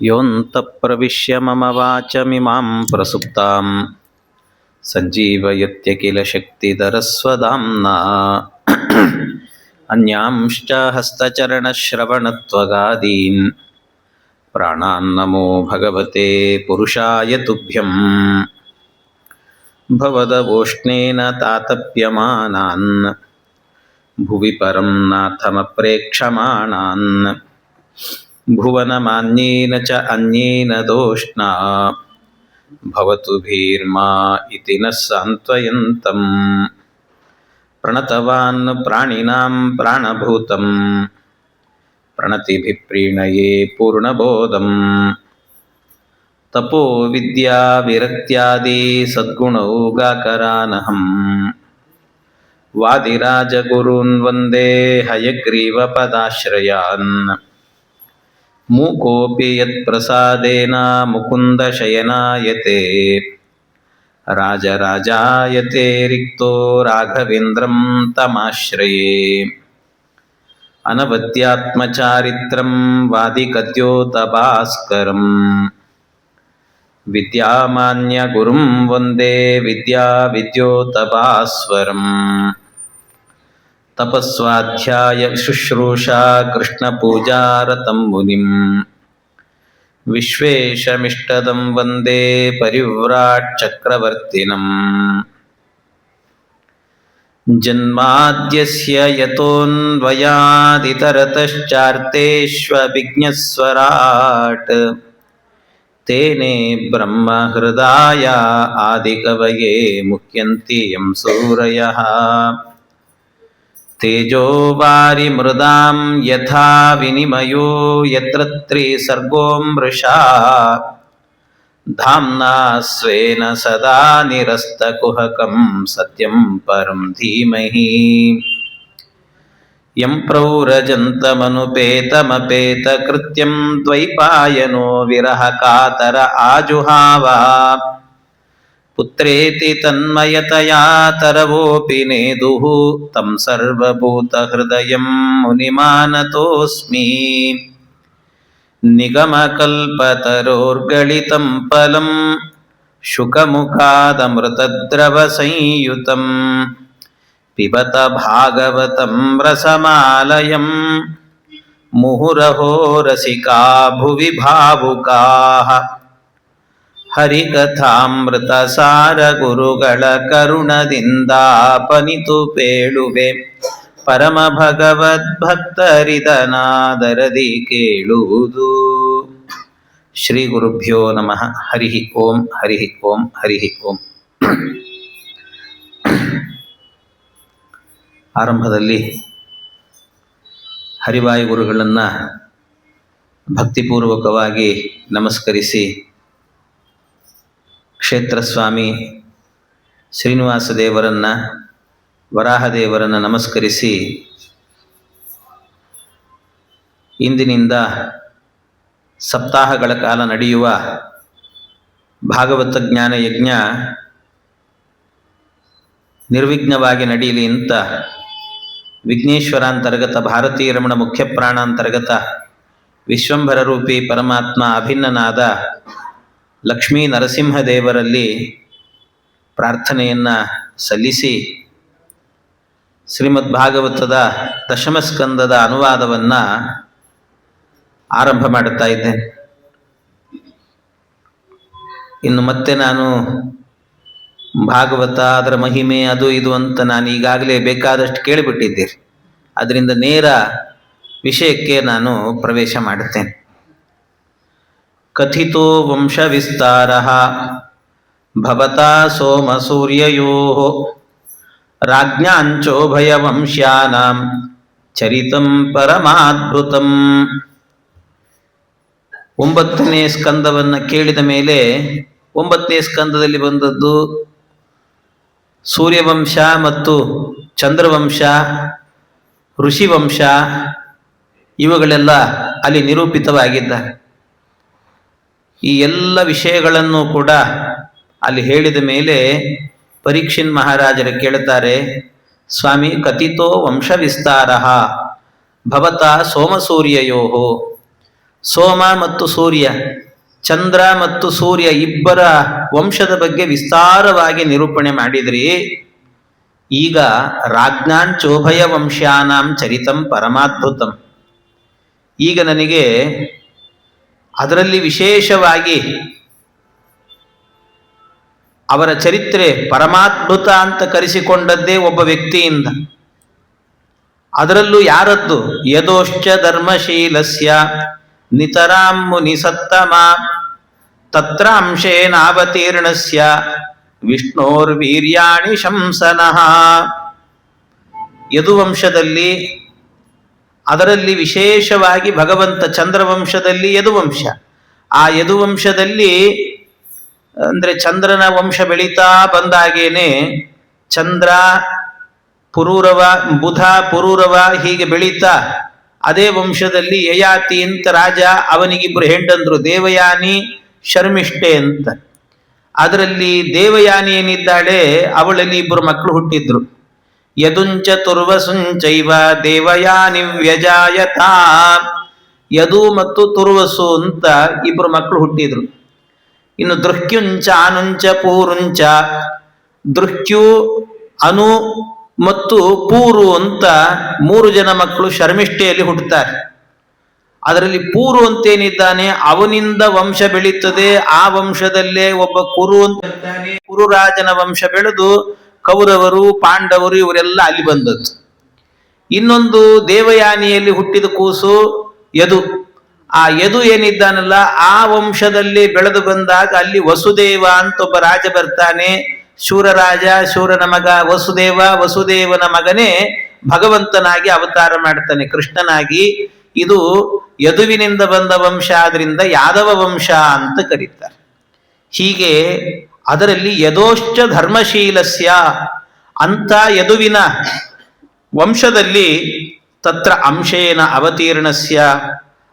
ಯೋऽन्तಃ ಪ್ರವಿಶ್ಯ ಮಮ ವಾಚಮಿಮಾಂ ಪ್ರಸುಪ್ತಾಂ ಸಂಜೀವಯತ್ಯಖಿಲ ಶಕ್ತಿಧರಸ್ವಧಾಮ್ನಾ ಅನ್ಯಾಂಶ್ಚ ಹಸ್ತಚರಣಶ್ರವಣತ್ವಗಾದೀನ್ ಪ್ರಾಣಾನ್ನಮೋ ಭಗವತೆ ಪುರುಷಾಯ ತುಭ್ಯಂ ಭವದವೋಷ್ಣೇನ ತಾತಪ್ಯಮಾನಾನ್ ಭುವಿ ಪರಂ ನಾಥಮಪ್ರೇಕ್ಷಮಾಣಾನ್ ಭುವನಮಾನ್ಯೇನ ಚ ಅನ್ಯೇನ ದೋಷ್ಣಾ ಭವತು ಭೀರ್ಮಾ ಇತಿ ನಃ ಸಾಂತ್ವಯಂತಂ ಪ್ರಣತವಾನ್ ಪ್ರಾಣಿನಾಂ ಪ್ರಾಣಭೂತಂ ಪ್ರಣತಿಭಿಃ ಪ್ರೀಣಯೇ ಪೂರ್ಣಬೋಧಂ ತಪೋ ವಿದ್ಯಾ ವಿರಕ್ತ್ಯಾದಿ ಸದ್ಗುಣೌಘಾಕರಾನಹಂ ವಾದಿರಾಜಗುರೂನ್ ವಂದೇ ಹಯಗ್ರೀವಪದಾಶ್ರಯಾನ್ ಮೂಕೋಪಿ ಯತ್ಪ್ರಸಾದೇನ ಮುಕುಂದಶಯನಾಯತೆ ರಾಜರಾಜಾಯತೆ ರಿಕ್ತೋ ರಾಘವೇಂದ್ರಂ ತಮಾಶ್ರಯೇ ಅನವದ್ಯಾತ್ಮಚಾರಿತ್ರಂ ವಾದಿಕದ್ಯೋತಭಾಸ್ಕರಂ ವಿದ್ಯಾಮಾನ್ಯಗುರುಂ ವಂದೇ ವಿದ್ಯಾವಿದ್ಯೋತಭಾಸ್ವರಂ ತಪಸ್ವಾಧ್ಯಾಯ ಶುಶ್ರೂಷಾ ಕೃಷ್ಣಪೂಜಾರತಂ ಮುನಿಂ ವಿಶ್ವೇಶಮಿಷ್ಟದಂ ವಂದೇ ಪರಿವ್ರಾಟ್ ಚಕ್ರವರ್ತಿನಂ ಜನ್ಮಾದ್ಯಸ್ಯ ಯತೋನ್ವಯಾದಿತರತಶ್ಚಾರ್ತೇಷ್ವಭಿಜ್ಞಸ್ವರಾಟ್ ತೇನೇ ಬ್ರಹ್ಮ ಹೃದಯ ಆದಿಕವಯೇ ಮುಹ್ಯಂತಿ ಯಂ ಸೂರಯಃ ತೇಜೋ ವಾರಿ ಮೃದಾಂ ಯಥಾ ವಿನಿಮಯೋ ಯತ್ರ ತ್ರಿಸರ್ಗೋ ಮೃಷಾ ಧಾಮ್ನಾ ಸ್ವೇನ ಸದಾ ನಿರಸ್ತಕುಹಕಂ ಸತ್ಯಂ ಪರಂ ಧೀಮಹಿ ಯಂ ಪ್ರವ್ರಜಂತಮನುಪೇತಮಪೇತಕೃತ್ಯಂ ದ್ವೈಪಾಯನೋ ವಿರಹ ಕಾತರ ಆಜುಹಾವ ಪುತ್ರೇತಿ ತನ್ಮಯತಯಾ ತರವೋಪಿ ನೇದುಃ ತಂ ಸರ್ವಭೂತಹೃದಯಂ ಮುನಿಮಾನತೋಸ್ಮಿ ನಿಗಮಕಲ್ಪತರೋರ್ಗಲಿತಂ ಫಲಂ ಶುಕಮುಖಾದಮೃತದ್ರವಸಂಯುತಂ ಪಿಬತ ಭಾಗವತಂ ರಸಮಾಲಯಂ ಮುಹುರಹೋ ರಸಿಕಾ ಭುವಿ ಭಾವುಕಾಃ ಹರಿಕಥಾಮೃತ ಸಾರ ಗುರುಗಳ ಕರುಣದಿಂದಾಪನಿತು ಪೇಳುವೆ ಪರಮ ಭಗವದ್ಭಕ್ತರಿದನಾದರದಿ ಕೇಳುವುದು. ಶ್ರೀ ಗುರುಭ್ಯೋ ನಮಃ. ಹರಿ ಓಂ ಹರಿ ಓಂ ಹರಿ ಓಂ. ಆರಂಭದಲ್ಲಿ ಹರಿವಾಯು ಗುರುಗಳನ್ನು ಭಕ್ತಿಪೂರ್ವಕವಾಗಿ ನಮಸ್ಕರಿಸಿ ಕ್ಷೇತ್ರ ಸ್ವಾಮಿ ಶ್ರೀನಿವಾಸ ದೇವರನ್ನು ವರಾಹದೇವರನ್ನು ನಮಸ್ಕರಿಸಿ ಇಂದಿನಿಂದ ಸಪ್ತಾಹಗಳ ಕಾಲ ನಡೆಯುವ ಭಾಗವತ ಜ್ಞಾನ ಯಜ್ಞ ನಿರ್ವಿಘ್ನವಾಗಿ ನಡೆಯಲಿ ಅಂತ ವಿಘ್ನೇಶ್ವರಾಂತರ್ಗತ ಭಾರತೀ ರಮಣ ಮುಖ್ಯ ಪ್ರಾಣಾಂತರ್ಗತ ವಿಶ್ವಂಭರ ರೂಪಿ ಪರಮಾತ್ಮ ಅಭಿನ್ನನಾದ ಲಕ್ಷ್ಮೀ ನರಸಿಂಹದೇವರಲ್ಲಿ ಪ್ರಾರ್ಥನೆಯನ್ನು ಸಲ್ಲಿಸಿ ಶ್ರೀಮದ್ ಭಾಗವತದ ದಶಮಸ್ಕಂದದ ಅನುವಾದವನ್ನು ಆರಂಭ ಮಾಡುತ್ತಾ ಇದ್ದೇನೆ. ಇನ್ನು ಮತ್ತೆ ನಾನು ಭಾಗವತ ಅದರ ಮಹಿಮೆ ಅದು ಇದು ಅಂತ ನಾನು ಈಗಾಗಲೇ ಬೇಕಾದಷ್ಟು ಕೇಳಿಬಿಟ್ಟಿದ್ದೀರಿ. ಅದರಿಂದ ನೇರ ವಿಷಯಕ್ಕೆ ನಾನು ಪ್ರವೇಶ ಮಾಡುತ್ತೇನೆ. ಕಥಿತೋ ವಂಶ ವಿಸ್ತಾರಃ ಭವತಾ ಸೋಮ ಸೂರ್ಯಯೋಃ ರಾಜ್ಞಾಂಚೋಭಯ ವಂಶ್ಯಾನಾಂ ಚರಿತಂ ಪರಮಾದ್ಭುತಂ. 9ನೇ ಸ್ಕಂದವನ್ನು ಕೇಳಿದ ಮೇಲೆ 9ನೇ ಸ್ಕಂದದಲ್ಲಿ ಬಂದದ್ದು ಸೂರ್ಯವಂಶ ಮತ್ತು ಚಂದ್ರವಂಶ, ಋಷಿವಂಶ ಇವುಗಳೆಲ್ಲ ಅಲ್ಲಿ ನಿರೂಪಿತವಾಗಿದ್ದಾರೆ. ಈ ಎಲ್ಲ ವಿಷಯಗಳನ್ನು ಕೂಡ ಅಲ್ಲಿ ಹೇಳಿದ ಮೇಲೆ ಪರೀಕ್ಷಿನ್ ಮಹಾರಾಜರು ಕೇಳುತ್ತಾರೆ, ಸ್ವಾಮಿ ಕಥಿತೋ ವಂಶ ವಿಸ್ತಾರ ಭವತಾ ಸೋಮಸೂರ್ಯಯೋ. ಸೋಮ ಮತ್ತು ಸೂರ್ಯ, ಚಂದ್ರ ಮತ್ತು ಸೂರ್ಯ ಇಬ್ಬರ ವಂಶದ ಬಗ್ಗೆ ವಿಸ್ತಾರವಾಗಿ ನಿರೂಪಣೆ ಮಾಡಿದ್ರಿ. ಈಗ ರಾಜ್ಞಾಂಚೋಭಯ ವಂಶ್ಯಾನಾಂ ಚರಿತಂ ಪರಮಾದ್ಭುತಂ. ಈಗ ನನಗೆ ಅದರಲ್ಲಿ ವಿಶೇಷವಾಗಿ ಅವರ ಚರಿತ್ರೆ ಪರಮಾದ್ಭುತ ಅಂತ ಕರೆಸಿಕೊಂಡದ್ದೇ ಒಬ್ಬ ವ್ಯಕ್ತಿಯಿಂದ. ಅದರಲ್ಲೂ ಯಾರದ್ದು? ಯದೋಶ್ಚ ಧರ್ಮಶೀಲಸ್ಯ ನಿತರಾಂ ಮುನಿಸತ್ತಮ ತತ್ರ ಅಂಶೇನಾವತೀರ್ಣಸ್ಯ ವಿಷ್ಣೋರ್ವೀರ್ಯಾಣಿ ಶಂಸನಃ. ಯದುವಂಶದಲ್ಲಿ, ಅದರಲ್ಲಿ ವಿಶೇಷವಾಗಿ ಭಗವಂತ ಚಂದ್ರವಂಶದಲ್ಲಿ ಯದುವಂಶ. ಆ ಯದುವಂಶದಲ್ಲಿ ಅಂದರೆ ಚಂದ್ರನ ವಂಶ ಬೆಳೀತಾ ಬಂದಾಗೇನೆ ಚಂದ್ರ ಪುರೂರವ, ಬುಧ ಪುರೂರವ ಹೀಗೆ ಬೆಳೀತಾ ಅದೇ ವಂಶದಲ್ಲಿ ಯಯಾತಿ ಅಂತ ರಾಜ, ಅವನಿಗಿಬ್ಬರು ಹೆಂಡಂದ್ರು ದೇವಯಾನಿ ಶರ್ಮಿಷ್ಠೆ ಅಂತ. ಅದರಲ್ಲಿ ದೇವಯಾನಿ ಏನಿದ್ದಾಳೆ ಅವಳಲ್ಲಿ ಇಬ್ಬರು ಮಕ್ಕಳು ಹುಟ್ಟಿದ್ರು. ಯದುಂಚ ತುರ್ವಸುಂಚೈವ ದೇವಯಾನಿ ವ್ಯಜಾಯತ. ಯದು ಮತ್ತು ತುರ್ವಸು ಅಂತ ಇಬ್ಬರು ಮಕ್ಕಳು ಹುಟ್ಟಿದ್ರು. ಇನ್ನು ದೃಹ್ಯುಂಚ ಅನುಂಚ ಪೂರುಂಚ, ದೃಹ್ಯು ಅನು ಮತ್ತು ಪೂರು ಅಂತ 3 ಜನ ಮಕ್ಕಳು ಶರ್ಮಿಷ್ಠೆಯಲ್ಲಿ ಹುಟ್ಟುತ್ತಾರೆ. ಅದರಲ್ಲಿ ಪೂರು ಅಂತೇನಿದ್ದಾನೆ ಅವನಿಂದ ವಂಶ ಬೆಳೀತದೆ. ಆ ವಂಶದಲ್ಲೇ ಒಬ್ಬ ಕುರು ಅಂತ ಇದ್ದಾನೆ. ಕುರುರಾಜನ ವಂಶ ಬೆಳೆದು ಕೌರವರು ಪಾಂಡವರು ಇವರೆಲ್ಲ ಅಲ್ಲಿ ಬಂದದ್ದು. ಇನ್ನೊಂದು ದೇವಯಾನಿಯಲ್ಲಿ ಹುಟ್ಟಿದ ಕೂಸು ಯದು. ಆ ಯದು ಏನಿದ್ದಾನಲ್ಲ ಆ ವಂಶದಲ್ಲಿ ಬೆಳೆದು ಬಂದಾಗ ಅಲ್ಲಿ ವಸುದೇವ ಅಂತ ಒಬ್ಬ ರಾಜ ಬರ್ತಾನೆ. ಶೂರರಾಜ, ಶೂರನ ಮಗ ವಸುದೇವ, ವಸುದೇವನ ಮಗನೇ ಭಗವಂತನಾಗಿ ಅವತಾರ ಮಾಡ್ತಾನೆ ಕೃಷ್ಣನಾಗಿ. ಇದು ಯದುವಿನಿಂದ ಬಂದ ವಂಶ, ಆದ್ರಿಂದ ಯಾದವ ವಂಶ ಅಂತ ಕರೀತಾರೆ. ಹೀಗೆ ಅದರಲ್ಲಿ ಯದೋಶ್ಚ ಧರ್ಮಶೀಲಸ್ಯ ಅಂತ ಯದುವಿನ ವಂಶದಲ್ಲಿ ತತ್ರ ಅಂಶೇನ ಅವತೀರ್ಣಸ್ಯ,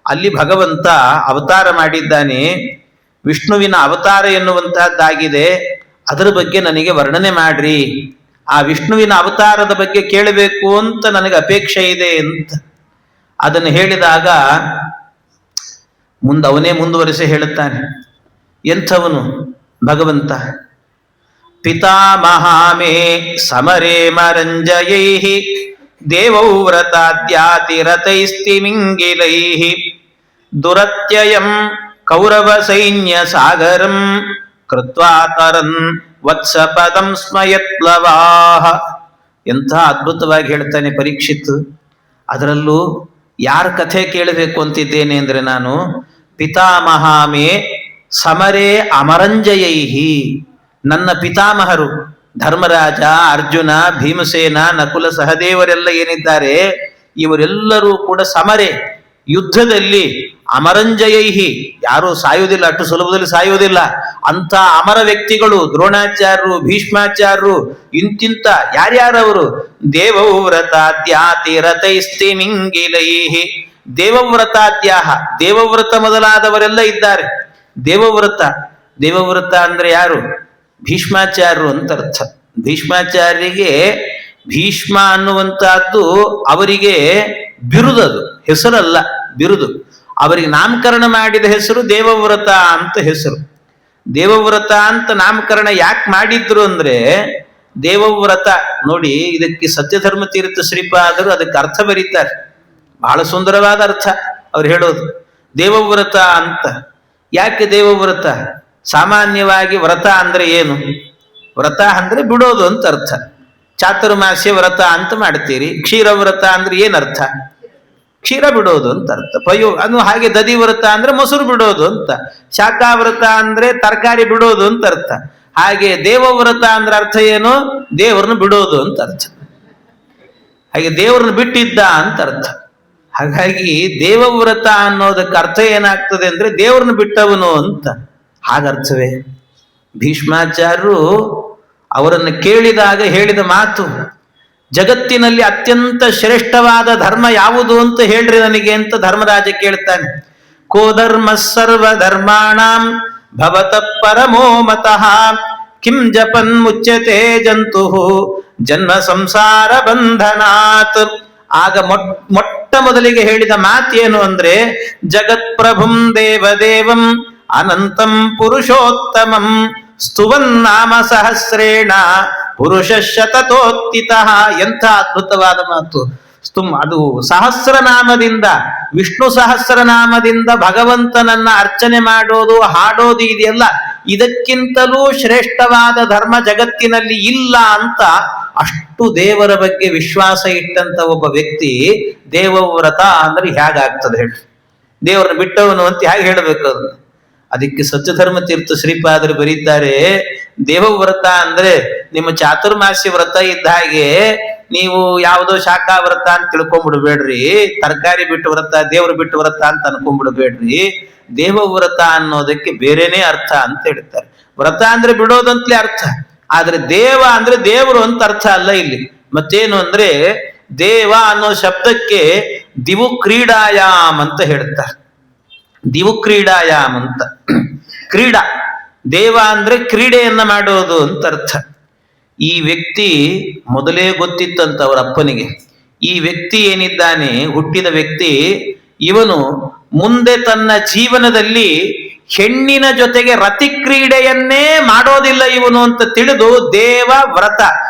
ಅಲ್ಲಿ ಭಗವಂತ ಅವತಾರ ಮಾಡಿದ್ದಾನೆ. ವಿಷ್ಣುವಿನ ಅವತಾರ ಎನ್ನುವಂತಹದ್ದಾಗಿದೆ. ಅದರ ಬಗ್ಗೆ ನನಗೆ ವರ್ಣನೆ ಮಾಡ್ರಿ, ಆ ವಿಷ್ಣುವಿನ ಅವತಾರದ ಬಗ್ಗೆ ಕೇಳಬೇಕು ಅಂತ ನನಗೆ ಅಪೇಕ್ಷೆ ಇದೆ ಅಂತ ಅದನ್ನು ಹೇಳಿದಾಗ ಅವನೇ ಮುಂದುವರಿಸಿ ಹೇಳುತ್ತಾನೆ. ಎಂಥವನು ಭಗವಂತ? ಪಿತಾಮಹಾಮೇ ಸಮರೇ ಮರಂಜಯೈಃ ದೇವವ್ರತಾದ್ಯಾತಿರತೈಸ್ತಿಮಿಂಗಿಲೈಃ ದುರತ್ಯಯಂ ಕೌರವ ಸೈನ್ಯ ಸಾಗರಂ ಕೃತ್ವಾತರನ್ ವತ್ಸಪದಂ ಸ್ಮಯತ್ಲವಾಹ. ಎಂಥ ಅದ್ಭುತವಾಗಿ ಹೇಳ್ತಾನೆ ಪರೀಕ್ಷಿತ್. ಅದರಲ್ಲೂ ಯಾರ ಕಥೆ ಕೇಳಬೇಕು ಅಂತಿದ್ದೇನೆ ಅಂದರೆ ನಾನು ಪಿತಾಮಹಾಮೇ ಸಮರೇ ಅಮರಂಜಯೈಹಿ, ನನ್ನ ಪಿತಾಮಹರು ಧರ್ಮರಾಜ, ಅರ್ಜುನ, ಭೀಮಸೇನ, ನಕುಲ ಸಹದೇವರೆಲ್ಲ ಏನಿದ್ದಾರೆ ಇವರೆಲ್ಲರೂ ಕೂಡ ಸಮರೇ ಯುದ್ಧದಲ್ಲಿ ಅಮರಂಜಯೈಹಿ, ಯಾರು ಸಾಯುವುದಿಲ್ಲ, ಅಷ್ಟು ಸುಲಭದಲ್ಲಿ ಸಾಯುವುದಿಲ್ಲ ಅಂತ ಅಮರ ವ್ಯಕ್ತಿಗಳು ದ್ರೋಣಾಚಾರ್ಯರು, ಭೀಷ್ಮಾಚಾರ್ಯರು, ಇಂತಿಂತ ಯಾರ್ಯಾರವರು ದೇವವ್ರತಾದ್ಯಾತಿರತೈಸ್ತಿಮಿಂಗಿಲೈಹಿ. ದೇವವ್ರತಾದ್ಯಾಹ, ದೇವವ್ರತ ಮೊದಲಾದವರೆಲ್ಲ ಇದ್ದಾರೆ. ದೇವವ್ರತ ಅಂದ್ರೆ ಯಾರು? ಭೀಷ್ಮಾಚಾರ್ಯರು ಅಂತ ಅರ್ಥ. ಭೀಷ್ಮಾಚಾರ್ಯರಿಗೆ ಭೀಷ್ಮ ಅನ್ನುವಂತಹದ್ದು ಅವರಿಗೆ ಬಿರುದದು, ಹೆಸರಲ್ಲ, ಬಿರುದು. ಅವರಿಗೆ ನಾಮಕರಣ ಮಾಡಿದ ಹೆಸರು ದೇವವ್ರತ ಅಂತ ಹೆಸರು. ದೇವವ್ರತ ಅಂತ ನಾಮಕರಣ ಯಾಕೆ ಮಾಡಿದ್ರು ಅಂದ್ರೆ ದೇವವ್ರತ ನೋಡಿ, ಇದಕ್ಕೆ ಸತ್ಯಧರ್ಮ ತೀರ್ಥ ಶ್ರೀಪಾದರು ಅದಕ್ಕೆ ಅರ್ಥ ಬರೀತಾರೆ. ಬಹಳ ಸುಂದರವಾದ ಅರ್ಥ ಅವ್ರು ಹೇಳೋದು. ದೇವವ್ರತ ಅಂತ ಯಾಕೆ ದೇವವ್ರತ? ಸಾಮಾನ್ಯವಾಗಿ ವ್ರತ ಅಂದ್ರೆ ಏನು? ವ್ರತ ಅಂದ್ರೆ ಬಿಡೋದು ಅಂತ ಅರ್ಥ. ಚಾತುರ್ಮಾಸ್ಯ ವ್ರತ ಅಂತ ಮಾಡ್ತೀರಿ. ಕ್ಷೀರವ್ರತ ಅಂದ್ರೆ ಏನರ್ಥ? ಕ್ಷೀರ ಬಿಡೋದು ಅಂತ ಅರ್ಥ. ಅದು ಹಾಗೆ ದಧಿ ವ್ರತ ಅಂದ್ರೆ ಮೊಸರು ಬಿಡೋದು ಅಂತ. ಶಾಖಾವ್ರತ ಅಂದ್ರೆ ತರಕಾರಿ ಬಿಡೋದು ಅಂತ ಅರ್ಥ. ಹಾಗೆ ದೇವವ್ರತ ಅಂದ್ರೆ ಅರ್ಥ ಏನು? ದೇವರನ್ನು ಬಿಡೋದು ಅಂತ ಅರ್ಥ. ಹಾಗೆ ದೇವರನ್ನು ಬಿಟ್ಟಿದ್ದ ಅಂತ ಅರ್ಥ. ಹಾಗಾಗಿ ದೇವವ್ರತ ಅನ್ನೋದಕ್ಕೆ ಅರ್ಥ ಏನಾಗ್ತದೆ ಅಂದ್ರೆ ದೇವರನ್ನು ಬಿಟ್ಟವನು ಅಂತ. ಹಾಗರ್ಥವೇ. ಭೀಷ್ಮಾಚಾರ್ಯರು ಅವರನ್ನು ಕೇಳಿದಾಗ ಹೇಳಿದ ಮಾತು, ಜಗತ್ತಿನಲ್ಲಿ ಅತ್ಯಂತ ಶ್ರೇಷ್ಠವಾದ ಧರ್ಮ ಯಾವುದು ಅಂತ ಹೇಳ್ರಿ ನನಗೆ ಅಂತ ಧರ್ಮರಾಜ ಕೇಳ್ತಾನೆ. ಕೋ ಧರ್ಮ ಸರ್ವ ಧರ್ಮಾಣಾಂ ಭವತಃ ಪರಮೋ ಮತಃ ಕಿಂ ಜಪನ್ ಮುಚ್ಯತೆ ಜಂತು ಜನ್ಮ ಸಂಸಾರ ಬಂಧನಾತ್. ಆಗ ಮೊಟ್ಟ ಮೊದಲಿಗೆ ಹೇಳಿದ ಮಾತೇನು ಅಂದ್ರೆ, ಜಗತ್ಪ್ರಭುಂ ದೇವದೇವಂ ಅನಂತಂ ಪುರುಷೋತ್ತಮಂ ಸ್ತುವನ್ ನಾಮ ಸಹಸ್ರೇಣ ಪುರುಷ ಶತತೋತ್ತಿತಃ. ಎಂಥ ಅದ್ಭುತವಾದ ಮಾತು! ಅದು ಸಹಸ್ರನಾಮದಿಂದ, ವಿಷ್ಣು ಸಹಸ್ರನಾಮದಿಂದ ಭಗವಂತನನ್ನ ಅರ್ಚನೆ ಮಾಡೋದು, ಹಾಡೋದು ಇದೆಯಲ್ಲ, ಇದಕ್ಕಿಂತಲೂ ಶ್ರೇಷ್ಠವಾದ ಧರ್ಮ ಜಗತ್ತಿನಲ್ಲಿ ಇಲ್ಲ ಅಂತ ಅಷ್ಟು ದೇವರ ಬಗ್ಗೆ ವಿಶ್ವಾಸ ಇಟ್ಟಂತ ಒಬ್ಬ ವ್ಯಕ್ತಿ ದೇವವ್ರತ ಅಂದ್ರೆ ಹೇಗಾಗ್ತದೆ ಹೇಳಿ? ದೇವರನ್ನ ಬಿಟ್ಟವನು ಅಂತ ಹೇಗೆ ಹೇಳಬೇಕು ಅದನ್ನ? ಅದಕ್ಕೆ ಸತ್ಯಧರ್ಮ ತೀರ್ಥ ಶ್ರೀಪಾದರು ಬರೀತಾರೆ, ದೇವವ್ರತ ಅಂದ್ರೆ ನಿಮ್ಮ ಚಾತುರ್ಮಾಸ್ಯ ವ್ರತ ಇದ್ದ ಹಾಗೆ ನೀವು ಯಾವುದೋ ಶಾಖಾ ವ್ರತ ಅಂತ ತಿಳ್ಕೊಂಡ್ಬಿಡ್ಬೇಡ್ರಿ, ತರಕಾರಿ ಬಿಟ್ಟು ವ್ರತ, ದೇವ್ರು ಬಿಟ್ಟು ವ್ರತ ಅಂತ ಅನ್ಕೊಂಡ್ಬಿಡ್ಬೇಡ್ರಿ. ದೇವವ್ರತ ಅನ್ನೋದಕ್ಕೆ ಬೇರೆನೇ ಅರ್ಥ ಅಂತ ಹೇಳ್ತಾರೆ. ವ್ರತ ಅಂದ್ರೆ ಬಿಡೋದಂತಲೇ ಅರ್ಥ, ಆದ್ರೆ ದೇವ ಅಂದ್ರೆ ದೇವರು ಅಂತ ಅರ್ಥ ಅಲ್ಲ ಇಲ್ಲಿ. ಮತ್ತೇನು ಅಂದ್ರೆ, ದೇವ ಅನ್ನೋ ಶಬ್ದಕ್ಕೆ ದಿವು ಕ್ರೀಡಾಯಾಮ್ ಅಂತ ಹೇಳ್ತಾರೆ. ದಿವು ಕ್ರೀಡಾಯಾಮ್ ಅಂತ. ಕ್ರೀಡಾ, ದೇವ ಅಂದ್ರೆ ಕ್ರೀಡೆಯನ್ನ ಮಾಡೋದು ಅಂತ ಅರ್ಥ. ಈ ವ್ಯಕ್ತಿ ಮೊದಲೇ ಗೊತ್ತಿತ್ತಂತ ಅವರ ಅಪ್ಪನಿಗೆ, ಈ ವ್ಯಕ್ತಿ ಏನಿದ್ದಾನೆ, ಹುಟ್ಟಿದ ವ್ಯಕ್ತಿ, ಇವನು ಮುಂದೆ ತನ್ನ ಜೀವನದಲ್ಲಿ ಹೆಣ್ಣಿನ ಜೊತೆಗೆ ರತಿ ಕ್ರೀಡೆಯನ್ನೇ ಮಾಡೋದಿಲ್ಲ ಇವನು ಅಂತ ತಿಳಿದು ದೇವ ವ್ರತ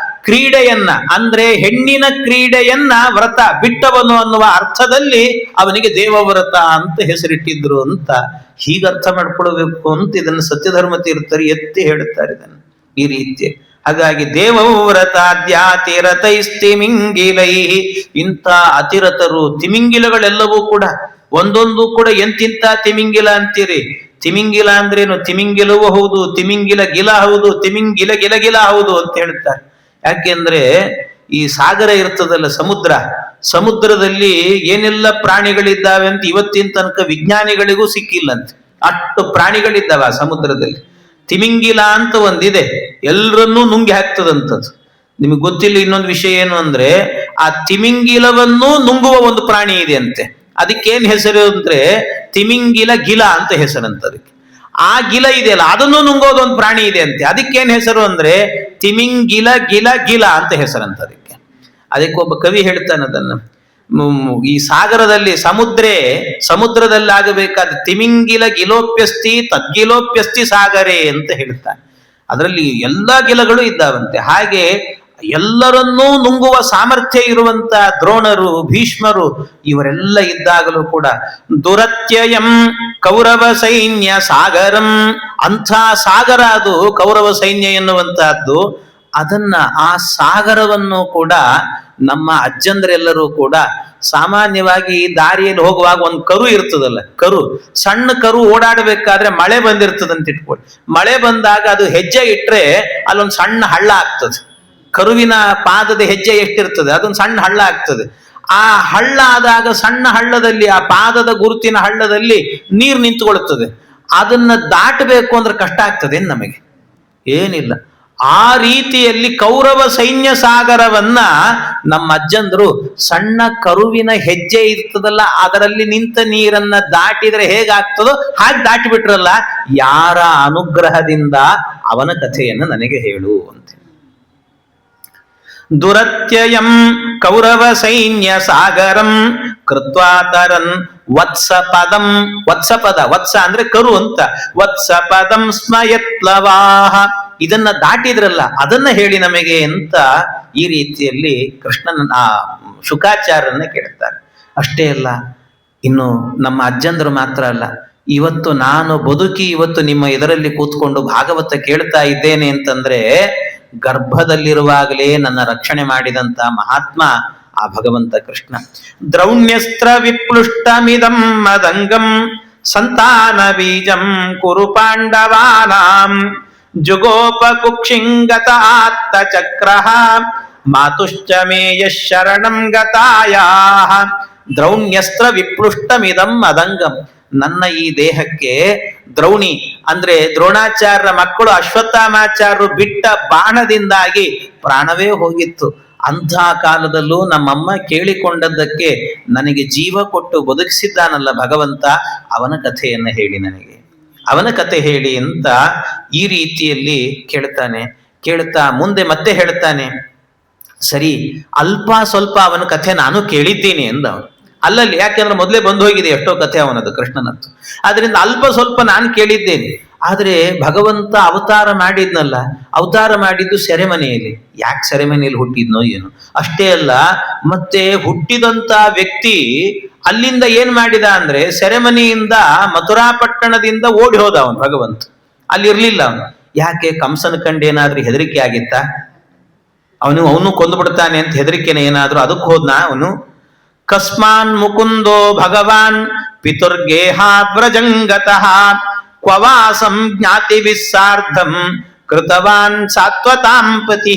ಕ್ರೀಡೆಯನ್ನ ಅಂದ್ರೆ ಹೆಣ್ಣಿನ ಕ್ರೀಡೆಯನ್ನ ವ್ರತ ಬಿಟ್ಟವನು ಅನ್ನುವ ಅರ್ಥದಲ್ಲಿ ಅವನಿಗೆ ದೇವವ್ರತ ಅಂತ ಹೆಸರಿಟ್ಟಿದ್ರು ಅಂತ ಹೀಗರ್ಥ ಮಾಡ್ಕೊಳ್ಬೇಕು ಅಂತ ಇದನ್ನು ಸತ್ಯಧರ್ಮ ತೀರ್ಥರು ಎತ್ತಿ ಹೇಳುತ್ತಾರೆ ಇದನ್ನು ಈ ರೀತಿ. ಹಾಗಾಗಿ ದೇವವ್ರತಾದ್ಯಾತಿರತೈಸ್ತಿಮಿಂಗಿಲೈ, ಇಂಥ ಅತಿರತರು ತಿಮಿಂಗಿಲಗಳೆಲ್ಲವೂ ಕೂಡ ಒಂದೊಂದು ಕೂಡ ಎಂತಿಂತ ತಿಮಿಂಗಿಲ ಅಂತೀರಿ. ತಿಮಿಂಗಿಲ ಅಂದ್ರೇನು? ತಿಮಿಂಗಿಲವೂ ಹೌದು, ತಿಮಿಂಗಿಲ ಗಿಲ ಹೌದು, ತಿಮಿಂಗಿಲ ಗಿಲಗಿಲ ಹೌದು ಅಂತ ಹೇಳ್ತಾರೆ. ಯಾಕೆಂದ್ರೆ ಈ ಸಾಗರ ಇರ್ತದಲ್ಲ, ಸಮುದ್ರ, ಸಮುದ್ರದಲ್ಲಿ ಏನೆಲ್ಲ ಪ್ರಾಣಿಗಳಿದ್ದಾವೆ ಅಂತ ಇವತ್ತಿನ ತನಕ ವಿಜ್ಞಾನಿಗಳಿಗೂ ಸಿಕ್ಕಿಲ್ಲಂತೆ. ಅಷ್ಟು ಪ್ರಾಣಿಗಳಿದ್ದಾವೆ ಆ ಸಮುದ್ರದಲ್ಲಿ. ತಿಮಿಂಗಿಲ ಅಂತ ಒಂದಿದೆ, ಎಲ್ಲರನ್ನೂ ನುಂಗಿ ಹಾಕ್ತದಂಥದ್ದು. ನಿಮಗೆ ಗೊತ್ತಿಲ್ಲ ಇನ್ನೊಂದು ವಿಷಯ ಏನು ಅಂದ್ರೆ, ಆ ತಿಮಿಂಗಿಲವನ್ನು ನುಂಗುವ ಒಂದು ಪ್ರಾಣಿ ಇದೆ ಅಂತೆ. ಅದಕ್ಕೇನ್ ಹೆಸರು ಅಂದ್ರೆ ತಿಮಿಂಗಿಲ ಗಿಲ ಅಂತ ಹೆಸರಂತ ಅದಕ್ಕೆ. ಆ ಗಿಲ ಇದೆಯಲ್ಲ, ಅದನ್ನು ನುಂಗೋದು ಒಂದು ಪ್ರಾಣಿ ಇದೆ ಅಂತೆ. ಅದಕ್ಕೇನ್ ಹೆಸರು ಅಂದ್ರೆ ತಿಮಿಂಗಿಲ ಗಿಲ ಗಿಲ ಅಂತ ಹೆಸರಂತ ಅದಕ್ಕೆ. ಅದಕ್ಕೆ ಒಬ್ಬ ಕವಿ ಹೇಳ್ತಾನೆ ಅದನ್ನ, ಈ ಸಾಗರದಲ್ಲಿ ಸಮುದ್ರದಲ್ಲಿ ಆಗಬೇಕಾದ ತಿಮಿಂಗಿಲ ಗಿಲೋಪ್ಯಸ್ತಿ ತದ್ಗಿಲೋಪ್ಯಸ್ತಿ ಸಾಗರೇ ಅಂತ ಹೇಳ್ತಾನೆ. ಅದರಲ್ಲಿ ಎಲ್ಲಾ ಗಿಲಗಳು ಇದ್ದಾವಂತೆ. ಹಾಗೆ ಎಲ್ಲರನ್ನೂ ನುಂಗುವ ಸಾಮರ್ಥ್ಯ ಇರುವಂತ ದ್ರೋಣರು, ಭೀಷ್ಮರು, ಇವರೆಲ್ಲ ಇದ್ದಾಗಲೂ ಕೂಡ ದುರತ್ಯಯಂ ಕೌರವ ಸೈನ್ಯ ಸಾಗರಂ, ಅಂಥ ಸಾಗರ ಅದು ಕೌರವ ಸೈನ್ಯ ಎನ್ನುವಂತಹದ್ದು. ಅದನ್ನ, ಆ ಸಾಗರವನ್ನು ಕೂಡ ನಮ್ಮ ಅಜ್ಜಂದ್ರೆಲ್ಲರೂ ಕೂಡ ಸಾಮಾನ್ಯವಾಗಿ ದಾರಿಯಲ್ಲಿ ಹೋಗುವಾಗ ಒಂದು ಕರು ಇರ್ತದಲ್ಲ, ಕರು, ಸಣ್ಣ ಕರು ಓಡಾಡಬೇಕಾದ್ರೆ ಮಳೆ ಬಂದಿರ್ತದಂತ ಇಟ್ಕೊಳ್ಳಿ. ಮಳೆ ಬಂದಾಗ ಅದು ಹೆಜ್ಜೆ ಇಟ್ರೆ ಅಲ್ಲೊಂದು ಸಣ್ಣ ಹಳ್ಳ ಆಗ್ತದೆ. ಕರುವಿನ ಪಾದದ ಹೆಜ್ಜೆ ಎಷ್ಟಿರ್ತದೆ ಅದೊಂದು ಸಣ್ಣ ಹಳ್ಳ ಆಗ್ತದೆ. ಆ ಹಳ್ಳ ಆದಾಗ ಸಣ್ಣ ಹಳ್ಳದಲ್ಲಿ, ಆ ಪಾದದ ಗುರುತಿನ ಹಳ್ಳದಲ್ಲಿ ನೀರು ನಿಂತುಕೊಳ್ಳುತ್ತದೆ. ಅದನ್ನ ದಾಟಬೇಕು ಅಂದ್ರೆ ಕಷ್ಟ ಆಗ್ತದೆ ನಮಗೆ, ಏನಿಲ್ಲ. ಆ ರೀತಿಯಲ್ಲಿ ಕೌರವ ಸೈನ್ಯ ಸಾಗರವನ್ನ ನಮ್ಮ ಅಜ್ಜಂದ್ರು ಸಣ್ಣ ಕರುವಿನ ಹೆಜ್ಜೆ ಇರ್ತದಲ್ಲ, ಅದರಲ್ಲಿ ನಿಂತ ನೀರನ್ನ ದಾಟಿದ್ರೆ ಹೇಗಾಗ್ತದೋ ಹಾಗೆ ದಾಟಿಬಿಟ್ರಲ್ಲ, ಯಾರ ಅನುಗ್ರಹದಿಂದ ಅವನ ಕಥೆಯನ್ನು ನನಗೆ ಹೇಳು ಅಂತ. ದುರತ್ಯಯಂ ಕೌರವ ಸೈನ್ಯ ಸಾಗರಂ ಕೃತ್ವಾತರನ್ ವತ್ಸಪದಂ, ವತ್ಸಪದ, ವತ್ಸ ಅಂದ್ರೆ ಕರು ಅಂತ, ವತ್ಸಪದಂ ಸ್ಮಯತ್ಲವಾಹ, ಇದನ್ನ ದಾಟಿದ್ರಲ್ಲ ಅದನ್ನ ಹೇಳಿ ನಮಗೆ ಅಂತ ಈ ರೀತಿಯಲ್ಲಿ ಕೃಷ್ಣನ ಆ ಶುಕಾಚಾರ್ಯರನ್ನ ಕೇಳ್ತಾರೆ. ಅಷ್ಟೇ ಅಲ್ಲ, ಇನ್ನು ನಮ್ಮ ಅಜ್ಜಂದರು ಮಾತ್ರ ಅಲ್ಲ, ಇವತ್ತು ನಾನು ಬದುಕಿ ಇವತ್ತು ನಿಮ್ಮ ಇದರಲ್ಲಿ ಕೂತ್ಕೊಂಡು ಭಾಗವತ ಕೇಳ್ತಾ ಇದ್ದೇನೆ ಅಂತಂದ್ರೆ ಗರ್ಭದಲ್ಲಿರುವಾಗಲೇ ನನ್ನ ರಕ್ಷಣೆ ಮಾಡಿದಂತ ಮಹಾತ್ಮ ಆ ಭಗವಂತ ಕೃಷ್ಣ. ದ್ರೌಣ್ಯಸ್ತ್ರ ವಿಪ್ಲುಷ್ಟಮಿದಂ ಮದಂಗಂ ಸಂತಾನ ಬೀಜಂ ಕುರು ಪಾಂಡವಾನಾಂ ಜುಗೋಪ ಕುಕ್ಷಿಂಗತ ಆತ್ತ ಚಕ್ರಃ ಮಾತುಶ್ಚ ಮೇಯ ಶರಣಂ ಗತಾಯಾಃ. ದ್ರೌಣ್ಯಸ್ತ್ರ ವಿಪ್ಲುಷ್ಟಮಿದಂ ಮದಂಗಂ, ನನ್ನ ಈ ದೇಹಕ್ಕೆ ದ್ರೌಣಿ ಅಂದ್ರೆ ದ್ರೋಣಾಚಾರ್ಯರ ಮಕ್ಕಳು ಅಶ್ವತ್ಥಾಮಾಚಾರ್ಯರು ಬಿಟ್ಟ ಬಾಣದಿಂದಾಗಿ ಪ್ರಾಣವೇ ಹೋಗಿತ್ತು. ಅಂಥ ಕಾಲದಲ್ಲೂ ನಮ್ಮಮ್ಮ ಕೇಳಿಕೊಂಡದ್ದಕ್ಕೆ ನನಗೆ ಜೀವ ಕೊಟ್ಟು ಬದುಕಿಸಿದ್ದಾನಲ್ಲ ಭಗವಂತ, ಅವನ ಕಥೆಯನ್ನು ಹೇಳಿ ನನಗೆ. ಅವನ ಕತೆ ಹೇಳಿ ಅಂತ ಈ ರೀತಿಯಲ್ಲಿ ಕೇಳ್ತಾ ಮುಂದೆ ಮತ್ತೆ ಹೇಳ್ತಾನೆ, ಸರಿ ಅಲ್ಪ ಸ್ವಲ್ಪ ಅವನ ಕಥೆ ನಾನು ಕೇಳಿದ್ದೀನಿ ಎಂದ ಅವನು. ಅಲ್ಲಲ್ಲಿ ಯಾಕೆಂದ್ರೆ ಮೊದಲೇ ಬಂದು ಹೋಗಿದೆ ಎಷ್ಟೋ ಕಥೆ ಅವನದು ಕೃಷ್ಣನದ್ದು, ಆದ್ರಿಂದ ಅಲ್ಪ ಸ್ವಲ್ಪ ನಾನು ಕೇಳಿದ್ದೇನೆ. ಆದ್ರೆ ಭಗವಂತ ಅವತಾರ ಮಾಡಿದ್ನಲ್ಲ, ಅವತಾರ ಮಾಡಿದ್ದು ಸೆರೆಮನೆಯಲ್ಲಿ. ಯಾಕೆ ಸೆರೆಮನೆಯಲ್ಲಿ ಹುಟ್ಟಿದ್ನೋ ಏನು. ಅಷ್ಟೇ ಅಲ್ಲ, ಮತ್ತೆ ಹುಟ್ಟಿದಂತ ವ್ಯಕ್ತಿ ಅಲ್ಲಿಂದ ಏನ್ ಮಾಡಿದ ಅಂದ್ರೆ ಸೆರೆಮನೆಯಿಂದ ಮಥುರಾ ಪಟ್ಟಣದಿಂದ ಓಡಿ ಹೋದ ಅವನು ಭಗವಂತ. ಅಲ್ಲಿ ಇರ್ಲಿಲ್ಲ ಅವನು. ಯಾಕೆ? ಕಂಸನ ಕಂಡೇನಾದ್ರೂ ಹೆದರಿಕೆ ಆಗಿತ್ತಾ? ಅವನು ಕೊಂದು ಬಿಡ್ತಾನೆ ಅಂತ ಹೆದರಿಕೆನ ಏನಾದ್ರು ಅದಕ್ಕೆ ಹೋದ್ನ ಅವನು? ಕಸ್ಮಾನ್ ಮುಕುಂದೋ ಭಗವಾನ್ ಪಿತುರ್ಗೇಹಾತ್ ವ್ರಜಂಗತಃ ಕ್ವವಾಸಂ ಜ್ಞಾತಿ ವಿಸ್ಸಾರ್ಧಂ ಕೃತವಾನ್ ಸಾತ್ವತಾಂ ಪತಿ.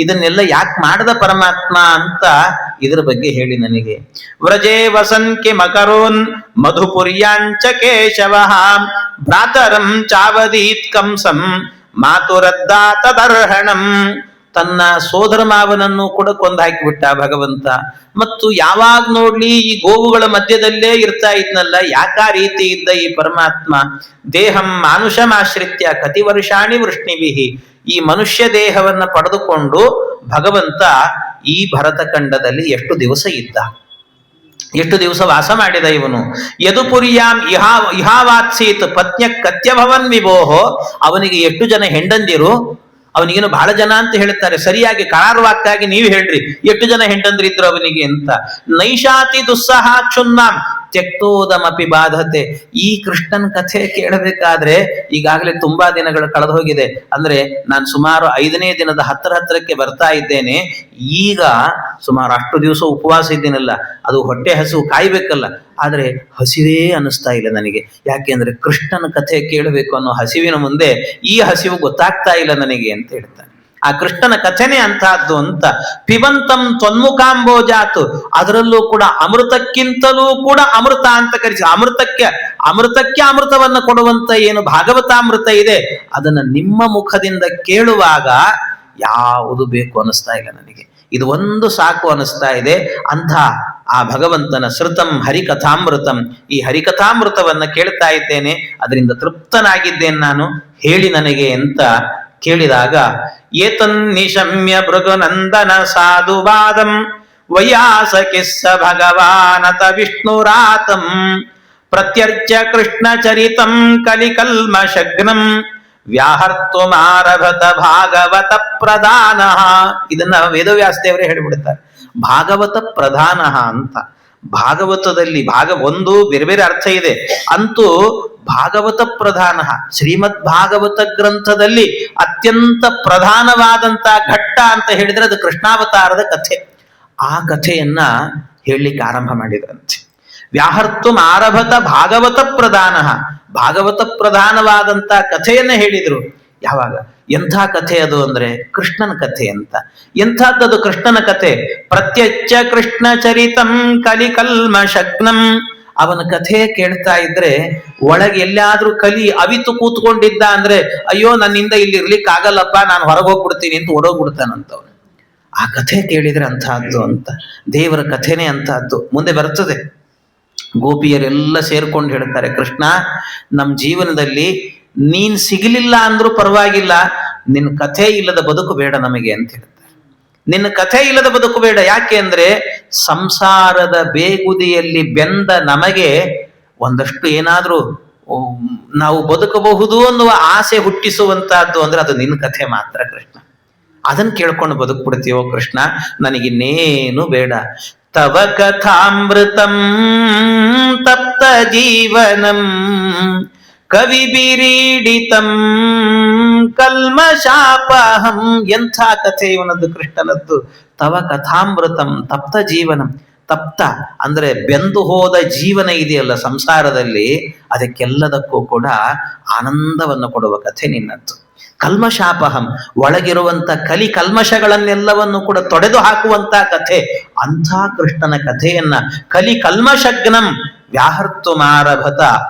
ಇದನ್ನೆಲ್ಲ ಯಾಕೆ ಮಾಡದ ಪರಮಾತ್ಮ ಅಂತ ಇದ್ರ ಬಗ್ಗೆ ಹೇಳಿ ನನಗೆ. ವ್ರಜೇ ವಸನ್ ಕಿಮಕರೋನ್ ಮಧುಪುರ್ಯಾಂಚ ಕೇಶವಃ ಭ್ರಾತರಂ ಚಾವದೀತ್ ಕಂಸಂ ಮಾತುರದ್ದಾ ತದರ್ಹಣಂ. ತನ್ನ ಸೋದರ ಮಾವನನ್ನು ಕೂಡ ಕೊಂದು ಹಾಕಿಬಿಟ್ಟ ಭಗವಂತ. ಮತ್ತು ಯಾವಾಗ ನೋಡ್ಲಿ ಈ ಗೋವುಗಳ ಮಧ್ಯದಲ್ಲೇ ಇರ್ತಾ ಇದ್ನಲ್ಲ, ಯಾಕಾ ರೀತಿ ಇದ್ದ ಈ ಪರಮಾತ್ಮ? ದೇಹಂ ಮಾನುಷಮಾಶ್ರಿತ್ಯ ಕತಿ ವರ್ಷಾಣಿ ವೃಷ್ಣಿವಿಹಿ. ಈ ಮನುಷ್ಯ ದೇಹವನ್ನ ಪಡೆದುಕೊಂಡು ಭಗವಂತ ಈ ಭರತಖಂಡದಲ್ಲಿ ಎಷ್ಟು ದಿವಸ ಇದ್ದ, ಎಷ್ಟು ದಿವಸ ವಾಸ ಮಾಡಿದ ಇವನು. ಯದುಪುರಿಯಾಂ ಇಹಾವಾತ್ಸೀತ್ ಪತ್ನ್ಯ ಕತ್ಯಭವನ್ ವಿಭೋಹೋ. ಅವನಿಗೆ ಎಷ್ಟು ಜನ ಹೆಂಡಂದಿರು? ಅವನಿಗೇನು ಬಹಳ ಜನ ಅಂತ ಹೇಳ್ತಾರೆ, ಸರಿಯಾಗಿ ಕರಾರುವಾಕ್ಕಾಗಿ ನೀವು ಹೇಳ್ರಿ ಎಷ್ಟು ಜನ ಹೆಂಡಂದ್ರಿದ್ರು ಅವನಿಗೆ ಅಂತ. ನೈಷಾತಿ ದುಸ್ಸಹ ಕ್ಷುನ್ನಾಂ ತ್ಯಕ್ತೋದಮಪಿ ಬಾಧತೆ. ಈ ಕೃಷ್ಣನ್ ಕಥೆ ಕೇಳಬೇಕಾದ್ರೆ ಈಗಾಗಲೇ ತುಂಬಾ ದಿನಗಳು ಕಳೆದು ಹೋಗಿದೆ. ಅಂದ್ರೆ ನಾನು ಸುಮಾರು 5ನೇ ದಿನದ ಹತ್ತಿರಕ್ಕೆ ಬರ್ತಾ ಇದ್ದೇನೆ. ಈಗ ಸುಮಾರು ಅಷ್ಟು ದಿವಸ ಉಪವಾಸ ಇದ್ದೀನಲ್ಲ, ಅದು ಹೊಟ್ಟೆ ಹಸಿವು ಕಾಯ್ಬೇಕಲ್ಲ, ಆದ್ರೆ ಹಸಿವೇ ಅನಿಸ್ತಾ ಇಲ್ಲ ನನಗೆ. ಯಾಕೆಂದ್ರೆ ಕೃಷ್ಣನ ಕಥೆ ಕೇಳಬೇಕು ಅನ್ನೋ ಹಸಿವಿನ ಮುಂದೆ ಈ ಹಸಿವು ಗೊತ್ತಾಗ್ತಾ ಇಲ್ಲ ನನಗೆ ಅಂತ ಹೇಳ್ತಾನೆ. ಆ ಕೃಷ್ಣನ ಕಥೆನೇ ಅಂತಹದ್ದು ಅಂತ. ಪಿಬಂತಂ ತ್ವನ್ಮುಖಾಂಬೋಜಾತು. ಅದರಲ್ಲೂ ಕೂಡ ಅಮೃತಕ್ಕಿಂತಲೂ ಕೂಡ ಅಮೃತ ಅಂತ ಕರೆಸಿ, ಅಮೃತಕ್ಕೆ ಅಮೃತವನ್ನ ಕೊಡುವಂತ ಏನು ಭಾಗವತಾಮೃತ ಇದೆ, ಅದನ್ನ ನಿಮ್ಮ ಮುಖದಿಂದ ಕೇಳುವಾಗ ಯಾವುದು ಬೇಕು ಅನಿಸ್ತಾ ಇಲ್ಲ ನನಗೆ. ಇದು ಒಂದು ಸಾಕು ಅನಿಸ್ತಾ ಇದೆ. ಅಂಥ ಆ ಭಗವಂತನ ಶ್ರುತಂ ಹರಿಕಥಾಮೃತಂ, ಈ ಹರಿಕಥಾಮೃತವನ್ನ ಕೇಳ್ತಾ ಇದ್ದೇನೆ, ಅದರಿಂದ ತೃಪ್ತನಾಗಿದ್ದೇನೆ ನಾನು, ಹೇಳಿ ನನಗೆ ಅಂತ ಕೇಳಿದಾಗ, ಏತನ್ನಿಶಮ್ಯ ಭೃಗುನಂದನ ಸಾಧುವಾದಂ ವಯಾಸಕಿಸ್ಸ ಭಗವಾನತ ವಿಷ್ಣುರಾತಂ ಪ್ರತ್ಯರ್ಚ ಕೃಷ್ಣ ಚರಿತಂ ಕಲಿಕಲ್ಮಶಗ್ನಂ ವ್ಯಾಹರ್ತುಮಾರಭತ ಭಾಗವತ ಪ್ರಧಾನ. ಇದನ್ನ ವೇದವ್ಯಾಸ ದೇವರೇ ಹೇಳಿಬಿಡ್ತಾರೆ, ಭಾಗವತ ಪ್ರಧಾನ ಅಂತ. ಭಾಗವತದಲ್ಲಿ ಒಂದು ಬೇರೆ ಬೇರೆ ಅರ್ಥ ಇದೆ, ಅಂತೂ ಭಾಗವತ ಪ್ರಧಾನ, ಶ್ರೀಮದ್ ಭಾಗವತ ಗ್ರಂಥದಲ್ಲಿ ಅತ್ಯಂತ ಪ್ರಧಾನವಾದಂತ ಘಟ್ಟ ಅಂತ ಹೇಳಿದ್ರೆ ಅದು ಕೃಷ್ಣಾವತಾರದ ಕಥೆ. ಆ ಕಥೆಯನ್ನ ಹೇಳಲಿಕ್ಕೆ ಆರಂಭ ಮಾಡಿದ್ರಂತೆ. ವ್ಯಾಹರ್ತು ಆರಭತ ಭಾಗವತ ಪ್ರಧಾನ, ಭಾಗವತ ಪ್ರಧಾನವಾದಂತ ಕಥೆಯನ್ನ ಹೇಳಿದ್ರು. ಯಾವಾಗ? ಎಂಥ ಕಥೆ ಅದು ಅಂದ್ರೆ ಕೃಷ್ಣನ ಕಥೆ ಅಂತ. ಎಂಥದ್ದು ಕೃಷ್ಣನ ಕಥೆ? ಪ್ರತ್ಯಚ್ಚ ಕೃಷ್ಣ ಚರಿತಂ ಕಲಿಕಲ್ಮಶಗ್ನಂ. ಅವನ ಕಥೆ ಕೇಳ್ತಾ ಇದ್ರೆ ಒಳಗೆ ಎಲ್ಲಾದ್ರೂ ಕಲಿ ಅವಿತು ಕೂತ್ಕೊಂಡಿದ್ದ ಅಂದ್ರೆ, ಅಯ್ಯೋ ನನ್ನಿಂದ ಇಲ್ಲಿ ಇರ್ಲಿಕ್ಕೆ ಆಗಲ್ಲಪ್ಪ, ನಾನು ಹೊರಗೆ ಹೋಗ್ಬಿಡ್ತೀನಿ ಅಂತ ಓಡೋಗ್ಬಿಡ್ತಾನಂತವನು. ಆ ಕಥೆ ಕೇಳಿದ್ರೆ ಅಂತಹದ್ದು ಅಂತ. ದೇವರ ಕಥೆನೇ ಅಂತಹದ್ದು. ಮುಂದೆ ಬರ್ತದೆ, ಗೋಪಿಯರೆಲ್ಲ ಸೇರ್ಕೊಂಡು ಹೇಳ್ತಾರೆ, ಕೃಷ್ಣ ನಮ್ಮ ಜೀವನದಲ್ಲಿ ನೀನ್ ಸಿಗಲಿಲ್ಲ ಅಂದ್ರೂ ಪರವಾಗಿಲ್ಲ, ನಿನ್ನ ಕಥೆ ಇಲ್ಲದ ಬದುಕು ಬೇಡ ನಮಗೆ ಅಂತ ಹೇಳ್ತಾರೆ. ನಿನ್ನ ಕಥೆ ಇಲ್ಲದ ಬದುಕು ಬೇಡ. ಯಾಕೆ ಅಂದ್ರೆ ಸಂಸಾರದ ಬೇಗುದಿಯಲ್ಲಿ ಬೆಂದ ನಮಗೆ ಒಂದಷ್ಟು ಏನಾದ್ರೂ ನಾವು ಬದುಕಬಹುದು ಅನ್ನುವ ಆಸೆ ಹುಟ್ಟಿಸುವಂತಹದ್ದು ಅಂದ್ರೆ ಅದು ನಿನ್ನ ಕಥೆ ಮಾತ್ರ ಕೃಷ್ಣ. ಅದನ್ನ ಕೇಳ್ಕೊಂಡು ಬದುಕ್ಬಿಡ್ತೀವೋ ಕೃಷ್ಣ, ನನಗಿನ್ನೇನು ಬೇಡ. ತವ ಕಥಾಮೃತಂ ತಪ್ತ ಜೀವನಂ ಕವಿ ಬಿರೀಡಿತಂ ಕಲ್ಮಶಾಪಹಂ. ಎಂಥ ಕಥೆ ಇವನದ್ದು ಕೃಷ್ಣನದ್ದು. ತವ ಕಥಾಮೃತಂ ತಪ್ತ ಜೀವನಂ. ತಪ್ತ ಅಂದ್ರೆ ಬೆಂದು ಹೋದ ಜೀವನ ಇದೆಯಲ್ಲ ಸಂಸಾರದಲ್ಲಿ, ಅದಕ್ಕೆಲ್ಲದಕ್ಕೂ ಕೂಡ ಆನಂದವನ್ನು ಕೊಡುವ ಕಥೆ ನಿನ್ನದ್ದು. ಕಲ್ಮಶಾಪಹಂ, ಒಳಗಿರುವಂತ ಕಲಿ ಕಲ್ಮಶಗಳನ್ನೆಲ್ಲವನ್ನು ಕೂಡ ತೊಡೆದು ಹಾಕುವಂತ ಕಥೆ. ಅಂಥ ಕೃಷ್ಣನ ಕಥೆಯನ್ನ ಕಲಿ ಕಲ್ಮಶಗ್ನಂ ವ್ಯಾಹರ್ತು ಮಾರಭತ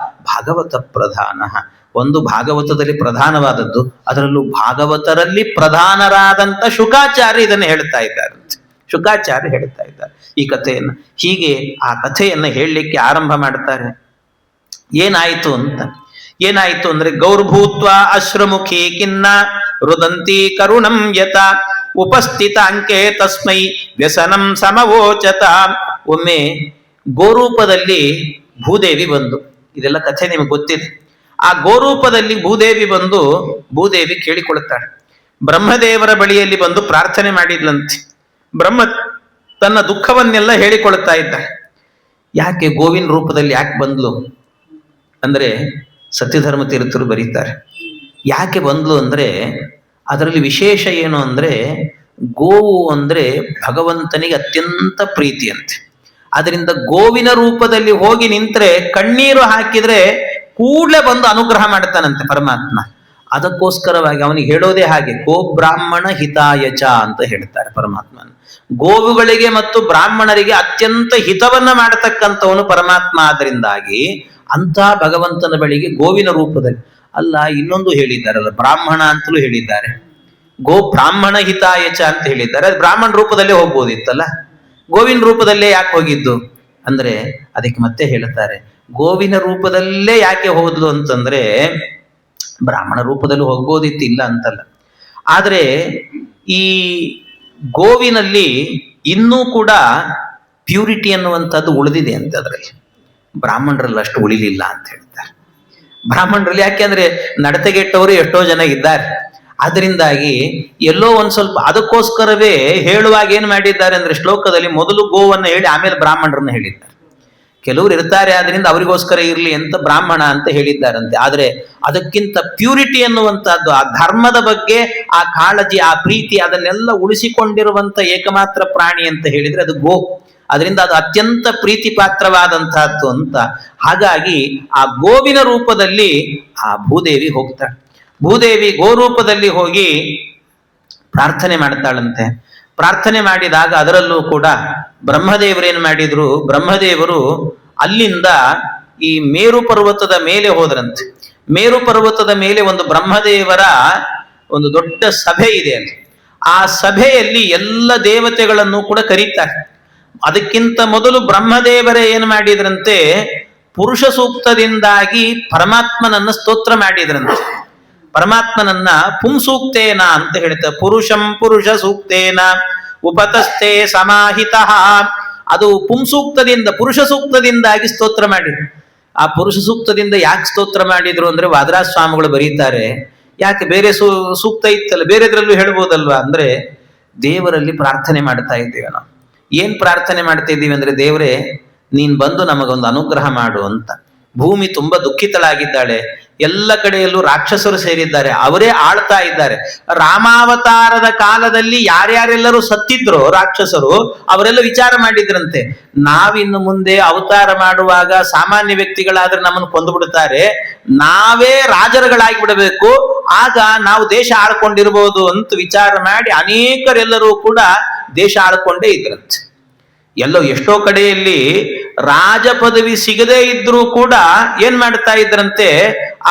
ಭಾಗವತ ಪ್ರಧಾನ. ಒಂದು ಭಾಗವತದಲ್ಲಿ ಪ್ರಧಾನವಾದದ್ದು, ಅದರಲ್ಲೂ ಭಾಗವತರಲ್ಲಿ ಪ್ರಧಾನರಾದಂಥ ಶುಕಾಚಾರ್ಯ ಇದನ್ನು ಹೇಳ್ತಾ ಇದ್ದಾರಂತೆ. ಶುಕಾಚಾರ್ಯ ಹೇಳ್ತಾ ಇದ್ದಾರೆ ಈ ಕಥೆಯನ್ನು. ಹೀಗೆ ಆ ಕಥೆಯನ್ನು ಹೇಳಲಿಕ್ಕೆ ಆರಂಭ ಮಾಡ್ತಾರೆ. ಏನಾಯಿತು ಅಂತ, ಏನಾಯ್ತು ಅಂದ್ರೆ ಗೌರ್ಭೂತ್ವ ಅಶ್ರಮುಖಿ ಖಿನ್ನ ರುದಂತಿ ಕರುಣಂ ಯತ ಉಪಸ್ಥಿತ ಅಂಕೆ ತಸ್ಮೈ ವ್ಯಸನಂ ಸಮವೋಚತ. ಒಮ್ಮೆ ಗೋರೂಪದಲ್ಲಿ ಭೂದೇವಿ ಬಂದು, ಇದೆಲ್ಲ ಕಥೆ ನಿಮಗೆ ಗೊತ್ತಿದೆ. ಆ ಗೋರೂಪದಲ್ಲಿ ಭೂದೇವಿ ಬಂದು ಭೂದೇವಿ ಕೇಳಿಕೊಳ್ಳುತ್ತಾಳೆ. ಬ್ರಹ್ಮದೇವರ ಬಳಿಯಲ್ಲಿ ಬಂದು ಪ್ರಾರ್ಥನೆ ಮಾಡಿದ್ಲಂತೆ. ಬ್ರಹ್ಮ ತನ್ನ ದುಃಖವನ್ನೆಲ್ಲ ಹೇಳಿಕೊಳ್ತಾ ಇದ್ದಾಳೆ. ಯಾಕೆ ಗೋವಿನ ರೂಪದಲ್ಲಿ ಯಾಕೆ ಬಂದ್ಲು ಅಂದ್ರೆ ಸತ್ಯಧರ್ಮ ತೀರ್ಥರು ಬರೀತಾರೆ. ಯಾಕೆ ಬಂದ್ಲು ಅಂದ್ರೆ ಅದರಲ್ಲಿ ವಿಶೇಷ ಏನು ಅಂದ್ರೆ ಗೋವು ಅಂದ್ರೆ ಭಗವಂತನಿಗೆ ಅತ್ಯಂತ ಪ್ರೀತಿ ಅಂತೆ. ಅದರಿಂದ ಗೋವಿನ ರೂಪದಲ್ಲಿ ಹೋಗಿ ನಿಂತ್ರೆ ಕಣ್ಣೀರು ಹಾಕಿದ್ರೆ ಕೂಡಲೇ ಬಂದು ಅನುಗ್ರಹ ಮಾಡ್ತಾನಂತೆ ಪರಮಾತ್ಮ. ಅದಕ್ಕೋಸ್ಕರವಾಗಿ ಅವನಿಗೆ ಹೇಳೋದೇ ಹಾಗೆ, ಗೋ ಬ್ರಾಹ್ಮಣ ಹಿತಾಯಚ ಅಂತ ಹೇಳ್ತಾರೆ ಪರಮಾತ್ಮನ. ಗೋವುಗಳಿಗೆ ಮತ್ತು ಬ್ರಾಹ್ಮಣರಿಗೆ ಅತ್ಯಂತ ಹಿತವನ್ನ ಮಾಡತಕ್ಕಂಥವನು ಪರಮಾತ್ಮ. ಆದ್ರಿಂದಾಗಿ ಅಂತ ಭಗವಂತನ ಬಳಿಗೆ ಗೋವಿನ ರೂಪದಲ್ಲಿ ಅಲ್ಲ, ಇನ್ನೊಂದು ಹೇಳಿದ್ದಾರಲ್ಲ, ಬ್ರಾಹ್ಮಣ ಅಂತಲೂ ಹೇಳಿದ್ದಾರೆ. ಗೋ ಬ್ರಾಹ್ಮಣ ಹಿತಾಯಚ ಅಂತ ಹೇಳಿದ್ದಾರೆ. ಅದು ಬ್ರಾಹ್ಮಣ ರೂಪದಲ್ಲೇ ಹೋಗ್ಬೋದಿತ್ತಲ್ಲ, ಗೋವಿನ ರೂಪದಲ್ಲೇ ಯಾಕೆ ಹೋಗಿದ್ದು ಅಂದ್ರೆ ಅದಕ್ಕೆ ಮತ್ತೆ ಹೇಳ್ತಾರೆ, ಗೋವಿನ ರೂಪದಲ್ಲೇ ಯಾಕೆ ಹೋದ್ಲು ಅಂತಂದ್ರೆ ಬ್ರಾಹ್ಮಣ ರೂಪದಲ್ಲಿ ಹೋಗ್ಬೋದಿತ್ತು, ಇಲ್ಲ ಅಂತಲ್ಲ. ಆದ್ರೆ ಈ ಗೋವಿನಲ್ಲಿ ಇನ್ನೂ ಕೂಡ ಪ್ಯೂರಿಟಿ ಅನ್ನುವಂಥದ್ದು ಉಳಿದಿದೆ ಅಂತ, ಅದರಲ್ಲಿ ಬ್ರಾಹ್ಮಣರಲ್ಲಿ ಅಷ್ಟು ಉಳಿಲಿಲ್ಲ ಅಂತ ಹೇಳ್ತಾರೆ. ಬ್ರಾಹ್ಮಣರಲ್ಲಿ ಯಾಕೆಂದ್ರೆ ನಡತೆಗೆಟ್ಟವರು ಎಷ್ಟೋ ಜನ ಇದ್ದಾರೆ. ಅದರಿಂದಾಗಿ ಎಲ್ಲೋ ಒಂದ್ ಸ್ವಲ್ಪ, ಅದಕ್ಕೋಸ್ಕರವೇ ಹೇಳುವಾಗ ಏನ್ ಮಾಡಿದ್ದಾರೆ ಅಂದ್ರೆ ಶ್ಲೋಕದಲ್ಲಿ ಮೊದಲು ಗೋವನ್ನು ಹೇಳಿ ಆಮೇಲೆ ಬ್ರಾಹ್ಮಣರನ್ನು ಹೇಳಿದ್ದಾರೆ. ಕೆಲವರು ಇರ್ತಾರೆ, ಆದ್ರಿಂದ ಅವರಿಗೋಸ್ಕರ ಇರ್ಲಿ ಅಂತ ಬ್ರಾಹ್ಮಣ ಅಂತ ಹೇಳಿದ್ದಾರಂತೆ. ಆದ್ರೆ ಅದಕ್ಕಿಂತ ಪ್ಯೂರಿಟಿ ಅನ್ನುವಂಥದ್ದು, ಆ ಧರ್ಮದ ಬಗ್ಗೆ ಆ ಕಾಳಜಿ, ಆ ಪ್ರೀತಿ, ಅದನ್ನೆಲ್ಲ ಉಳಿಸಿಕೊಂಡಿರುವಂತ ಏಕಮಾತ್ರ ಪ್ರಾಣಿ ಅಂತ ಹೇಳಿದ್ರೆ ಅದು ಗೋ. ಅದರಿಂದ ಅದು ಅತ್ಯಂತ ಪ್ರೀತಿ ಪಾತ್ರವಾದಂತಹದ್ದು ಅಂತ. ಹಾಗಾಗಿ ಆ ಗೋವಿನ ರೂಪದಲ್ಲಿ ಆ ಭೂದೇವಿ ಹೋಗ್ತಾಳೆ. ಭೂದೇವಿ ಗೋರೂಪದಲ್ಲಿ ಹೋಗಿ ಪ್ರಾರ್ಥನೆ ಮಾಡ್ತಾಳಂತೆ. ಪ್ರಾರ್ಥನೆ ಮಾಡಿದಾಗ ಅದರಲ್ಲೂ ಕೂಡ ಬ್ರಹ್ಮದೇವರೇನು ಮಾಡಿದ್ರು, ಬ್ರಹ್ಮದೇವರು ಅಲ್ಲಿಂದ ಈ ಮೇರು ಪರ್ವತದ ಮೇಲೆ ಹೋದ್ರಂತೆ. ಮೇರು ಪರ್ವತದ ಮೇಲೆ ಒಂದು ಬ್ರಹ್ಮದೇವರ ಒಂದು ದೊಡ್ಡ ಸಭೆ ಇದೆ ಅಲ್ಲಿ. ಆ ಸಭೆಯಲ್ಲಿ ಎಲ್ಲ ದೇವತೆಗಳನ್ನು ಕೂಡ ಕರೀತಾರೆ. ಅದಕ್ಕಿಂತ ಮೊದಲು ಬ್ರಹ್ಮದೇವರೇ ಏನು ಮಾಡಿದ್ರಂತೆ, ಪುರುಷ ಸೂಕ್ತದಿಂದಾಗಿ ಪರಮಾತ್ಮನನ್ನ ಸ್ತೋತ್ರ ಮಾಡಿದ್ರಂತೆ. ಪರಮಾತ್ಮನನ್ನ ಪುಂಸೂಕ್ತೇನ ಅಂತ ಹೇಳ್ತಾರೆ. ಪುರುಷಂ ಪುರುಷ ಸೂಕ್ತೇನ ಉಪತಸ್ಥೆ ಸಮಾಹಿತ. ಅದು ಪುಂಸೂಕ್ತದಿಂದ, ಪುರುಷ ಸೂಕ್ತದಿಂದಾಗಿ ಸ್ತೋತ್ರ ಮಾಡಿದ್ರು. ಆ ಪುರುಷ ಸೂಕ್ತದಿಂದ ಯಾಕೆ ಸ್ತೋತ್ರ ಮಾಡಿದ್ರು ಅಂದ್ರೆ ವಾದರಾಜ ಸ್ವಾಮಿಗಳು ಬರೀತಾರೆ, ಯಾಕೆ ಬೇರೆ ಸೂಕ್ತ ಇತ್ತಲ್ಲ, ಬೇರೆದ್ರಲ್ಲೂ ಹೇಳ್ಬೋದಲ್ವಾ ಅಂದ್ರೆ ದೇವರಲ್ಲಿ ಪ್ರಾರ್ಥನೆ ಮಾಡ್ತಾ ಇದ್ದೇವೆ ನಾವು. ಏನ್ ಪ್ರಾರ್ಥನೆ ಮಾಡ್ತಾ ಇದ್ದೀವಿ ಅಂದ್ರೆ, ದೇವರೇ ನೀನ್ ಬಂದು ನಮಗೊಂದು ಅನುಗ್ರಹ ಮಾಡು ಅಂತ. ಭೂಮಿ ತುಂಬಾ ದುಃಖಿತಳಾಗಿದ್ದಾಳೆ, ಎಲ್ಲ ಕಡೆಯಲ್ಲೂ ರಾಕ್ಷಸರು ಸೇರಿದ್ದಾರೆ, ಅವರೇ ಆಳ್ತಾ ಇದ್ದಾರೆ. ರಾಮಾವತಾರದ ಕಾಲದಲ್ಲಿ ಯಾರ್ಯಾರೆಲ್ಲರೂ ಸತ್ತಿದ್ರು ರಾಕ್ಷಸರು, ಅವರೆಲ್ಲ ವಿಚಾರ ಮಾಡಿದ್ರಂತೆ, ನಾವಿನ್ನು ಮುಂದೆ ಅವತಾರ ಮಾಡುವಾಗ ಸಾಮಾನ್ಯ ವ್ಯಕ್ತಿಗಳಾದ್ರೆ ನಮ್ಮನ್ನು ಕೊಂದು ಬಿಡುತ್ತಾರೆ, ನಾವೇ ರಾಜರುಗಳಾಗಿ ಬಿಡಬೇಕು, ಆಗ ನಾವು ದೇಶ ಆಳ್ಕೊಂಡಿರ್ಬೋದು ಅಂತ ವಿಚಾರ ಮಾಡಿ ಅನೇಕರೆಲ್ಲರೂ ಕೂಡ ದೇಶ ಆಳ್ಕೊಂಡೇ ಇದ್ರಂತೆ. ಎಲ್ಲೋ ಎಷ್ಟೋ ಕಡೆಯಲ್ಲಿ ರಾಜ ಪದವಿ ಸಿಗದೇ ಇದ್ರೂ ಕೂಡ ಏನ್ ಮಾಡ್ತಾ ಇದ್ರಂತೆ,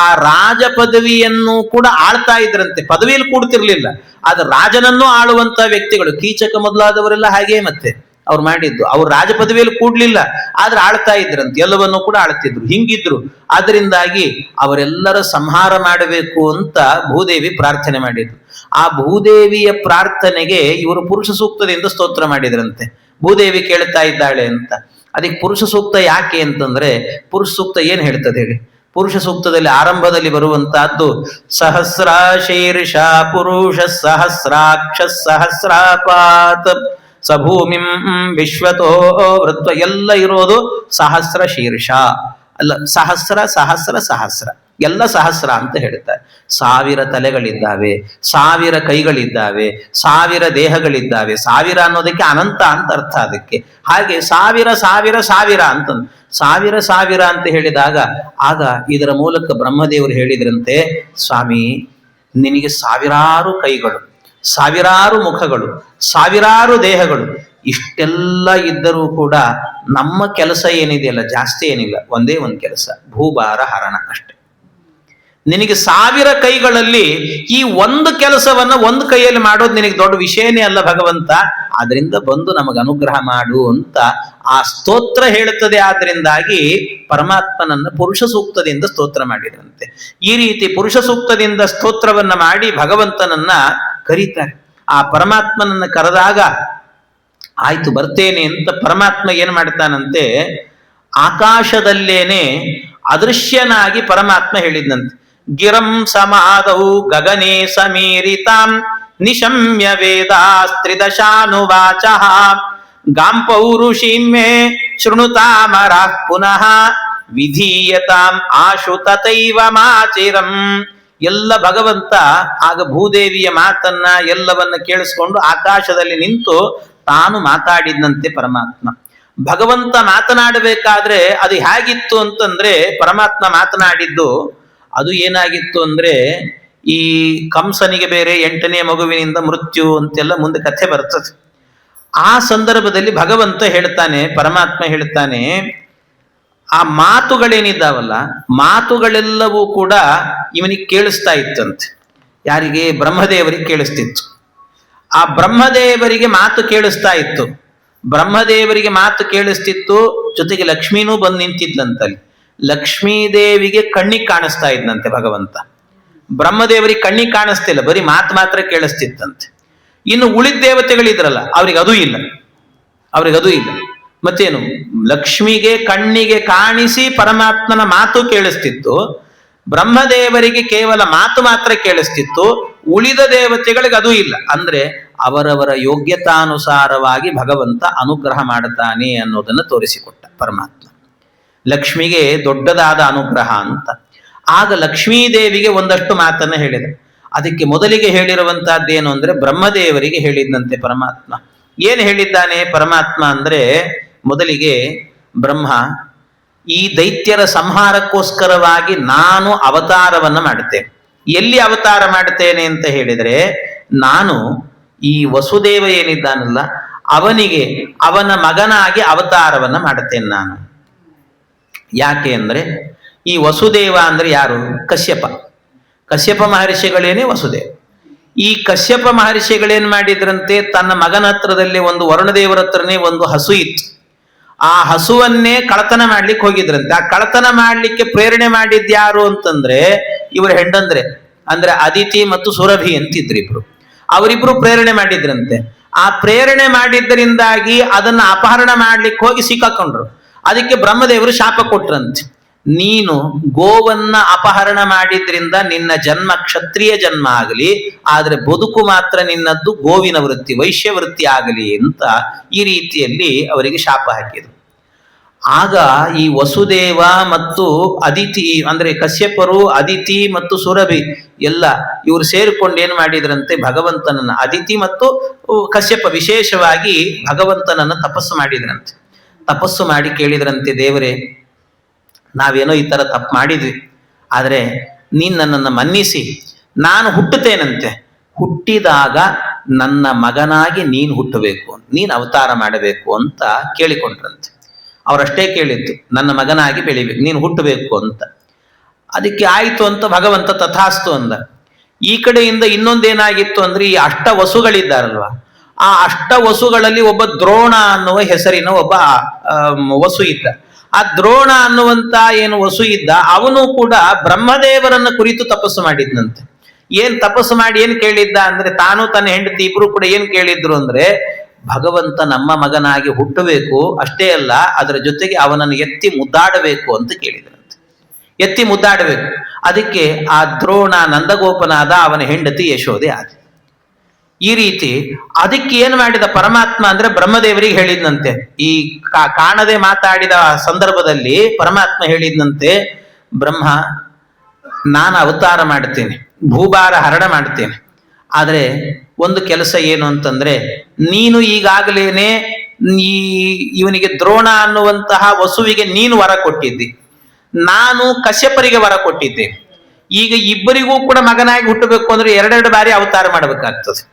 ಆ ರಾಜ ಪದವಿಯನ್ನು ಕೂಡ ಆಳ್ತಾ ಇದ್ರಂತೆ. ಪದವಿಯಲ್ಲಿ ಕೂಡ್ತಿರ್ಲಿಲ್ಲ, ಆದ್ರೆ ರಾಜನನ್ನು ಆಳುವಂತ ವ್ಯಕ್ತಿಗಳು, ಕೀಚಕ ಮೊದಲಾದವರೆಲ್ಲ ಹಾಗೆ ಮತ್ತೆ ಅವ್ರು ಮಾಡಿದ್ದು. ಅವ್ರು ರಾಜ ಪದವಿಯಲ್ಲಿ ಕೂಡ್ಲಿಲ್ಲ, ಆದ್ರೆ ಆಳ್ತಾ ಇದ್ರಂತೆ, ಎಲ್ಲವನ್ನೂ ಕೂಡ ಆಳ್ತಿದ್ರು, ಹಿಂಗಿದ್ರು. ಅದರಿಂದಾಗಿ ಅವರೆಲ್ಲರ ಸಂಹಾರ ಮಾಡಬೇಕು ಅಂತ ಭೂದೇವಿ ಪ್ರಾರ್ಥನೆ ಮಾಡಿದ್ರು. ಆ ಭೂದೇವಿಯ ಪ್ರಾರ್ಥನೆಗೆ ಇವರು ಪುರುಷ ಸೂಕ್ತದಿಂದ ಸ್ತೋತ್ರ ಮಾಡಿದ್ರಂತೆ. ಭೂದೇವಿ ಕೇಳ್ತಾ ಇದ್ದಾಳೆ ಅಂತ. ಅದಕ್ಕೆ ಪುರುಷ ಸೂಕ್ತ ಯಾಕೆ ಅಂತಂದ್ರೆ, ಪುರುಷ ಸೂಕ್ತ ಏನ್ ಹೇಳ್ತದೆ ಹೇಳಿ? ಪುರುಷ ಸೂಕ್ತದಲ್ಲಿ ಆರಂಭದಲ್ಲಿ ಬರುವಂತಹದ್ದು ಸಹಸ್ರ ಶೀರ್ಷ ಪುರುಷ ಸಹಸ್ರಾಕ್ಷ ಸಹಸ್ರಾಪಾತ್ ಸಭೂಮಿಂ ವಿಶ್ವತೋ ವೃತ್ವ, ಎಲ್ಲ ಇರೋದು ಸಹಸ್ರ ಶೀರ್ಷ ಅಲ್ಲ, ಸಹಸ್ರ ಸಹಸ್ರ ಸಹಸ್ರ, ಎಲ್ಲ ಸಹಸ್ರ ಅಂತ ಹೇಳ್ತಾರೆ. 1000 ತಲೆಗಳಿದ್ದಾವೆ, 1000 ಕೈಗಳಿದ್ದಾವೆ, 1000 ದೇಹಗಳಿದ್ದಾವೆ. 1000 ಅನ್ನೋದಕ್ಕೆ ಅನಂತ ಅಂತ ಅರ್ಥ ಅದಕ್ಕೆ. ಹಾಗೆ 1000 1000 1000 ಅಂತ 1000 1000 ಅಂತ ಹೇಳಿದಾಗ ಆಗ ಇದರ ಮೂಲಕ ಬ್ರಹ್ಮದೇವರು ಹೇಳಿದ್ರಂತೆ, ಸ್ವಾಮಿ ನಿನಗೆ 1000 ಕೈಗಳು, 1000 ಮುಖಗಳು, 1000 ದೇಹಗಳು, ಇಷ್ಟೆಲ್ಲ ಇದ್ದರೂ ಕೂಡ ನಮ್ಮ ಕೆಲಸ ಏನಿದೆಯಲ್ಲ ಜಾಸ್ತಿ ಏನಿಲ್ಲ, ಒಂದೇ ಒಂದು ಕೆಲಸ, ಭೂಭಾರ ಹರಣ ಅಷ್ಟೆ. ನಿನಗೆ 1000 ಕೈಗಳಲ್ಲಿ ಈ ಒಂದು ಕೆಲಸವನ್ನ ಒಂದು ಕೈಯಲ್ಲಿ ಮಾಡೋದು ನಿನಗೆ ದೊಡ್ಡ ವಿಷಯನೇ ಅಲ್ಲ ಭಗವಂತ, ಆದ್ರಿಂದ ಬಂದು ನಮಗೆ ಅನುಗ್ರಹ ಮಾಡು ಅಂತ ಆ ಸ್ತೋತ್ರ ಹೇಳುತ್ತದೆ. ಆದ್ರಿಂದಾಗಿ ಪರಮಾತ್ಮನನ್ನ ಪುರುಷ ಸೂಕ್ತದಿಂದ ಸ್ತೋತ್ರ ಮಾಡಿದ್ರಂತೆ. ಈ ರೀತಿ ಪುರುಷ ಸೂಕ್ತದಿಂದ ಸ್ತೋತ್ರವನ್ನ ಮಾಡಿ ಭಗವಂತನನ್ನ ಕರೀತಾರೆ. ಆ ಪರಮಾತ್ಮನನ್ನ ಕರೆದಾಗ ಆಯ್ತು ಬರ್ತೇನೆ ಅಂತ ಪರಮಾತ್ಮ ಏನ್ ಮಾಡ್ತಾನಂತೆ, ಆಕಾಶದಲ್ಲೇನೆ ಅದೃಶ್ಯನಾಗಿ ಪರಮಾತ್ಮ ಹೇಳಿದ್ನಂತೆ. ಗಿರಂ ಸಮಾದೌ ಗಗನೆ ಸಮೀರಿತಾಂ ನಿಶಮ್ಯ ವೇದಾಸ್ತ್ರಿದಶಾನುವಾಚ ಗಾಂ ಪೌರುಷೀಮೆ ಶೃಣುತಾಮರಃ ಪುನಃ ವಿಧೀಯತಾಂ ಆಶು ತಥೈವ ಮಾಚಿರಂ. ಎಲ್ಲ ಭಗವಂತ ಆಗ ಭೂದೇವಿಯ ಮಾತನ್ನ ಎಲ್ಲವನ್ನ ಕೇಳಿಸ್ಕೊಂಡು ಆಕಾಶದಲ್ಲಿ ನಿಂತು ತಾನು ಮಾತಾಡಿದಂತೆ ಪರಮಾತ್ಮ. ಭಗವಂತ ಮಾತನಾಡಬೇಕಾದ್ರೆ ಅದು ಹೇಗಿತ್ತು ಅಂತಂದ್ರೆ, ಪರಮಾತ್ಮ ಮಾತನಾಡಿದ್ದು ಅದು ಏನಾಗಿತ್ತು ಅಂದ್ರೆ, ಈ ಕಂಸನಿಗೆ ಬೇರೆ 8ನೇ ಮಗುವಿನಿಂದ ಮೃತ್ಯು ಅಂತೆಲ್ಲ ಮುಂದೆ ಕಥೆ ಬರ್ತದೆ. ಆ ಸಂದರ್ಭದಲ್ಲಿ ಭಗವಂತ ಹೇಳ್ತಾನೆ, ಪರಮಾತ್ಮ ಹೇಳ್ತಾನೆ, ಆ ಮಾತುಗಳೇನಿದ್ದಾವಲ್ಲ ಮಾತುಗಳೆಲ್ಲವೂ ಕೂಡ ಇವನಿಗೆ ಕೇಳಿಸ್ತಾ ಇತ್ತಂತೆ. ಯಾರಿಗೆ? ಬ್ರಹ್ಮದೇವರಿಗೆ ಕೇಳಿಸ್ತಿತ್ತು. ಆ ಬ್ರಹ್ಮದೇವರಿಗೆ ಮಾತು ಕೇಳಿಸ್ತಾ ಇತ್ತು. ಬ್ರಹ್ಮದೇವರಿಗೆ ಮಾತು ಕೇಳಿಸ್ತಿತ್ತು, ಜೊತೆಗೆ ಲಕ್ಷ್ಮೀನೂ ಬಂದು ನಿಂತಿದ್ಲಂತಲ್ಲಿ. ಲಕ್ಷ್ಮೀದೇವಿಗೆ ಕಣ್ಣಿಗೆ ಕಾಣಿಸ್ತಾ ಇದ್ನಂತೆ ಭಗವಂತ. ಬ್ರಹ್ಮದೇವರಿಗೆ ಕಣ್ಣಿಗೆ ಕಾಣಿಸ್ತಿಲ್ಲ, ಬರೀ ಮಾತು ಮಾತ್ರ ಕೇಳಿಸ್ತಿತ್ತಂತೆ. ಇನ್ನು ಉಳಿದ ದೇವತೆಗಳಿದ್ರಲ್ಲ ಅವ್ರಿಗೆ ಅದೂ ಇಲ್ಲ. ಮತ್ತೇನು, ಲಕ್ಷ್ಮಿಗೆ ಕಣ್ಣಿಗೆ ಕಾಣಿಸಿ ಪರಮಾತ್ಮನ ಮಾತು ಕೇಳಿಸ್ತಿತ್ತು, ಬ್ರಹ್ಮದೇವರಿಗೆ ಕೇವಲ ಮಾತು ಮಾತ್ರ ಕೇಳಿಸ್ತಿತ್ತು, ಉಳಿದ ದೇವತೆಗಳಿಗೆ ಅದೂ ಇಲ್ಲ. ಅಂದ್ರೆ ಅವರವರ ಯೋಗ್ಯತಾನುಸಾರವಾಗಿ ಭಗವಂತ ಅನುಗ್ರಹ ಮಾಡುತ್ತಾನೆ ಅನ್ನೋದನ್ನು ತೋರಿಸಿಕೊಟ್ಟ ಪರಮಾತ್ಮ. ಲಕ್ಷ್ಮಿಗೆ ದೊಡ್ಡದಾದ ಅನುಗ್ರಹ ಅಂತ. ಆಗ ಲಕ್ಷ್ಮೀದೇವಿಗೆ ಒಂದಷ್ಟು ಮಾತನ್ನ ಹೇಳಿದ. ಅದಕ್ಕೆ ಮೊದಲಿಗೆ ಹೇಳಿರುವಂತಹದ್ದೇನು ಅಂದ್ರೆ, ಬ್ರಹ್ಮದೇವರಿಗೆ ಹೇಳಿದ್ದಂತೆ ಪರಮಾತ್ಮ. ಏನು ಹೇಳಿದ್ದಾನೆ ಪರಮಾತ್ಮ ಅಂದ್ರೆ, ಮೊದಲಿಗೆ ಬ್ರಹ್ಮ, ಈ ದೈತ್ಯರ ಸಂಹಾರಕ್ಕೋಸ್ಕರವಾಗಿ ನಾನು ಅವತಾರವನ್ನ ಮಾಡುತ್ತೇನೆ. ಎಲ್ಲಿ ಅವತಾರ ಮಾಡುತ್ತೇನೆ ಅಂತ ಹೇಳಿದರೆ, ನಾನು ಈ ವಸುದೇವ ಏನಿದ್ದಾನಲ್ಲ ಅವನಿಗೆ ಅವನ ಮಗನಾಗಿ ಅವತಾರವನ್ನ ಮಾಡುತ್ತೇನೆ ನಾನು. ಯಾಕೆ ಅಂದ್ರೆ, ಈ ವಸುದೇವ ಅಂದ್ರೆ ಯಾರು? ಕಶ್ಯಪ ಮಹರ್ಷಿಗಳೇನೆ ವಸುದೇವ. ಈ ಕಶ್ಯಪ ಮಹರ್ಷಿಗಳೇನ್ ಮಾಡಿದ್ರಂತೆ, ತನ್ನ ಮಗನ ಹತ್ರದಲ್ಲಿ ಒಂದು ವರುಣದೇವರ ಹತ್ರನೇ ಒಂದು ಹಸು ಇತ್ತು. ಆ ಹಸುವನ್ನೇ ಕಳತನ ಮಾಡ್ಲಿಕ್ಕೆ ಹೋಗಿದ್ರಂತೆ. ಆ ಕಳತನ ಮಾಡ್ಲಿಕ್ಕೆ ಪ್ರೇರಣೆ ಮಾಡಿದ್ಯಾರು ಅಂತಂದ್ರೆ ಇವರು ಹೆಂಡಂದ್ರೆ, ಅಂದ್ರೆ ಅದಿತಿ ಮತ್ತು ಸುರಭಿ ಅಂತಿದ್ರು ಇಬ್ರು. ಅವರಿಬ್ರು ಪ್ರೇರಣೆ ಮಾಡಿದ್ರಂತೆ. ಆ ಪ್ರೇರಣೆ ಮಾಡಿದ್ದರಿಂದಾಗಿ ಅದನ್ನ ಅಪಹರಣ ಮಾಡ್ಲಿಕ್ಕೆ ಹೋಗಿ ಸಿಕ್ಕಾಕೊಂಡ್ರು. ಅದಕ್ಕೆ ಬ್ರಹ್ಮದೇವರು ಶಾಪ ಕೊಟ್ರಂತೆ, ನೀನು ಗೋವನ್ನ ಅಪಹರಣ ಮಾಡಿದ್ರಿಂದ ನಿನ್ನ ಜನ್ಮ ಕ್ಷತ್ರಿಯ ಜನ್ಮ ಆಗಲಿ, ಆದ್ರೆ ಬದುಕು ಮಾತ್ರ ನಿನ್ನದ್ದು ಗೋವಿನ ವೃತ್ತಿ, ವೈಶ್ಯ ವೃತ್ತಿ ಆಗಲಿ ಅಂತ ಈ ರೀತಿಯಲ್ಲಿ ಅವರಿಗೆ ಶಾಪ ಹಾಕಿದ್ರು. ಆಗ ಈ ವಸುದೇವ ಮತ್ತು ಅದಿತಿ ಅಂದ್ರೆ ಕಶ್ಯಪರು, ಅದಿತಿ ಮತ್ತು ಸುರಭಿ ಎಲ್ಲ ಇವರು ಸೇರಿಕೊಂಡು ಏನ್ ಮಾಡಿದ್ರಂತೆ, ಭಗವಂತನನ್ನ, ಅದಿತಿ ಮತ್ತು ಕಶ್ಯಪ ವಿಶೇಷವಾಗಿ ಭಗವಂತನನ್ನ ತಪಸ್ಸು ಮಾಡಿದ್ರಂತೆ. ತಪಸ್ಸು ಮಾಡಿ ಕೇಳಿದ್ರಂತೆ, ದೇವರೇ ನಾವೇನೋ ಈ ತರ ತಪ್ಪು ಮಾಡಿದ್ವಿ, ಆದರೆ ನೀನು ನನ್ನನ್ನು ಮನ್ನಿಸಿ ನಾನು ಹುಟ್ಟುತ್ತೇನಂತೆ. ಹುಟ್ಟಿದಾಗ ನನ್ನ ಮಗನಾಗಿ ನೀನು ಹುಟ್ಟಬೇಕು, ನೀನು ಅವತಾರ ಮಾಡಬೇಕು ಅಂತ ಕೇಳಿಕೊಂಡ್ರಂತೆ. ಅವರಷ್ಟೇ ಕೇಳಿದ್ದು, ನನ್ನ ಮಗನಾಗಿ ಬೆಳಿಬೇಕು, ನೀನು ಹುಟ್ಟಬೇಕು ಅಂತ. ಅದಕ್ಕೆ ಆಯಿತು ಅಂತ ಭಗವಂತ ತಥಾಸ್ತು ಅಂದ. ಈ ಕಡೆಯಿಂದ ಇನ್ನೊಂದೇನಾಗಿತ್ತು ಅಂದ್ರೆ, ಈ ಅಷ್ಟ ವಸುಗಳಿದ್ದಾರಲ್ವ, ಆ ಅಷ್ಟ ವಸುಗಳಲ್ಲಿ ಒಬ್ಬ ದ್ರೋಣ ಅನ್ನುವ ಹೆಸರಿನ ಒಬ್ಬ ವಸು ಇದ್ದ. ಆ ದ್ರೋಣ ಅನ್ನುವಂತ ಏನು ವಸು ಇದ್ದ, ಅವನು ಕೂಡ ಬ್ರಹ್ಮದೇವರನ್ನ ಕುರಿತು ತಪಸ್ಸು ಮಾಡಿದ್ನಂತೆ. ಏನ್ ತಪಸ್ಸು ಮಾಡಿ ಏನ್ ಕೇಳಿದ್ದ ಅಂದ್ರೆ, ತಾನು ತನ್ನ ಹೆಂಡತಿ ಇಬ್ರು ಕೂಡ ಏನ್ ಕೇಳಿದ್ರು ಅಂದ್ರೆ, ಭಗವಂತ ನಮ್ಮ ಮಗನಾಗಿ ಹುಟ್ಟಬೇಕು, ಅಷ್ಟೇ ಅಲ್ಲ ಅದರ ಜೊತೆಗೆ ಅವನನ್ನು ಎತ್ತಿ ಮುದ್ದಾಡಬೇಕು ಅಂತ ಕೇಳಿದ್ರಂತೆ. ಎತ್ತಿ ಮುದ್ದಾಡಬೇಕು. ಅದಕ್ಕೆ ಆ ದ್ರೋಣ ನಂದಗೋಪನಾದ, ಅವನ ಹೆಂಡತಿ ಯಶೋದೆ ಆದ. ಈ ರೀತಿ ಅದಕ್ಕೆ ಏನು ಮಾಡಿದ ಪರಮಾತ್ಮ ಅಂದ್ರೆ, ಬ್ರಹ್ಮದೇವರಿಗೆ ಹೇಳಿದ್ನಂತೆ. ಈ ಕಾಣದೆ ಮಾತಾಡಿದ ಸಂದರ್ಭದಲ್ಲಿ ಪರಮಾತ್ಮ ಹೇಳಿದ್ನಂತೆ, ಬ್ರಹ್ಮ ನಾನು ಅವತಾರ ಮಾಡ್ತೇನೆ, ಭೂಭಾರ ಹರಣ ಮಾಡ್ತೇನೆ, ಆದರೆ ಒಂದು ಕೆಲಸ ಏನು ಅಂತಂದ್ರೆ, ನೀನು ಈಗಾಗಲೇನೆ ಇವನಿಗೆ ದ್ರೋಣ ಅನ್ನುವಂತಹ ವಸುವಿಗೆ ನೀನು ವರ ಕೊಟ್ಟಿದ್ದಿ, ನಾನು ಕಶ್ಯಪರಿಗೆ ವರ ಕೊಟ್ಟಿದ್ದೆ. ಈಗ ಇಬ್ಬರಿಗೂ ಕೂಡ ಮಗನಾಗಿ ಹುಟ್ಟಬೇಕು ಅಂದ್ರೆ ಎರಡೆರಡು ಬಾರಿ ಅವತಾರ ಮಾಡಬೇಕಾಗ್ತದೆ.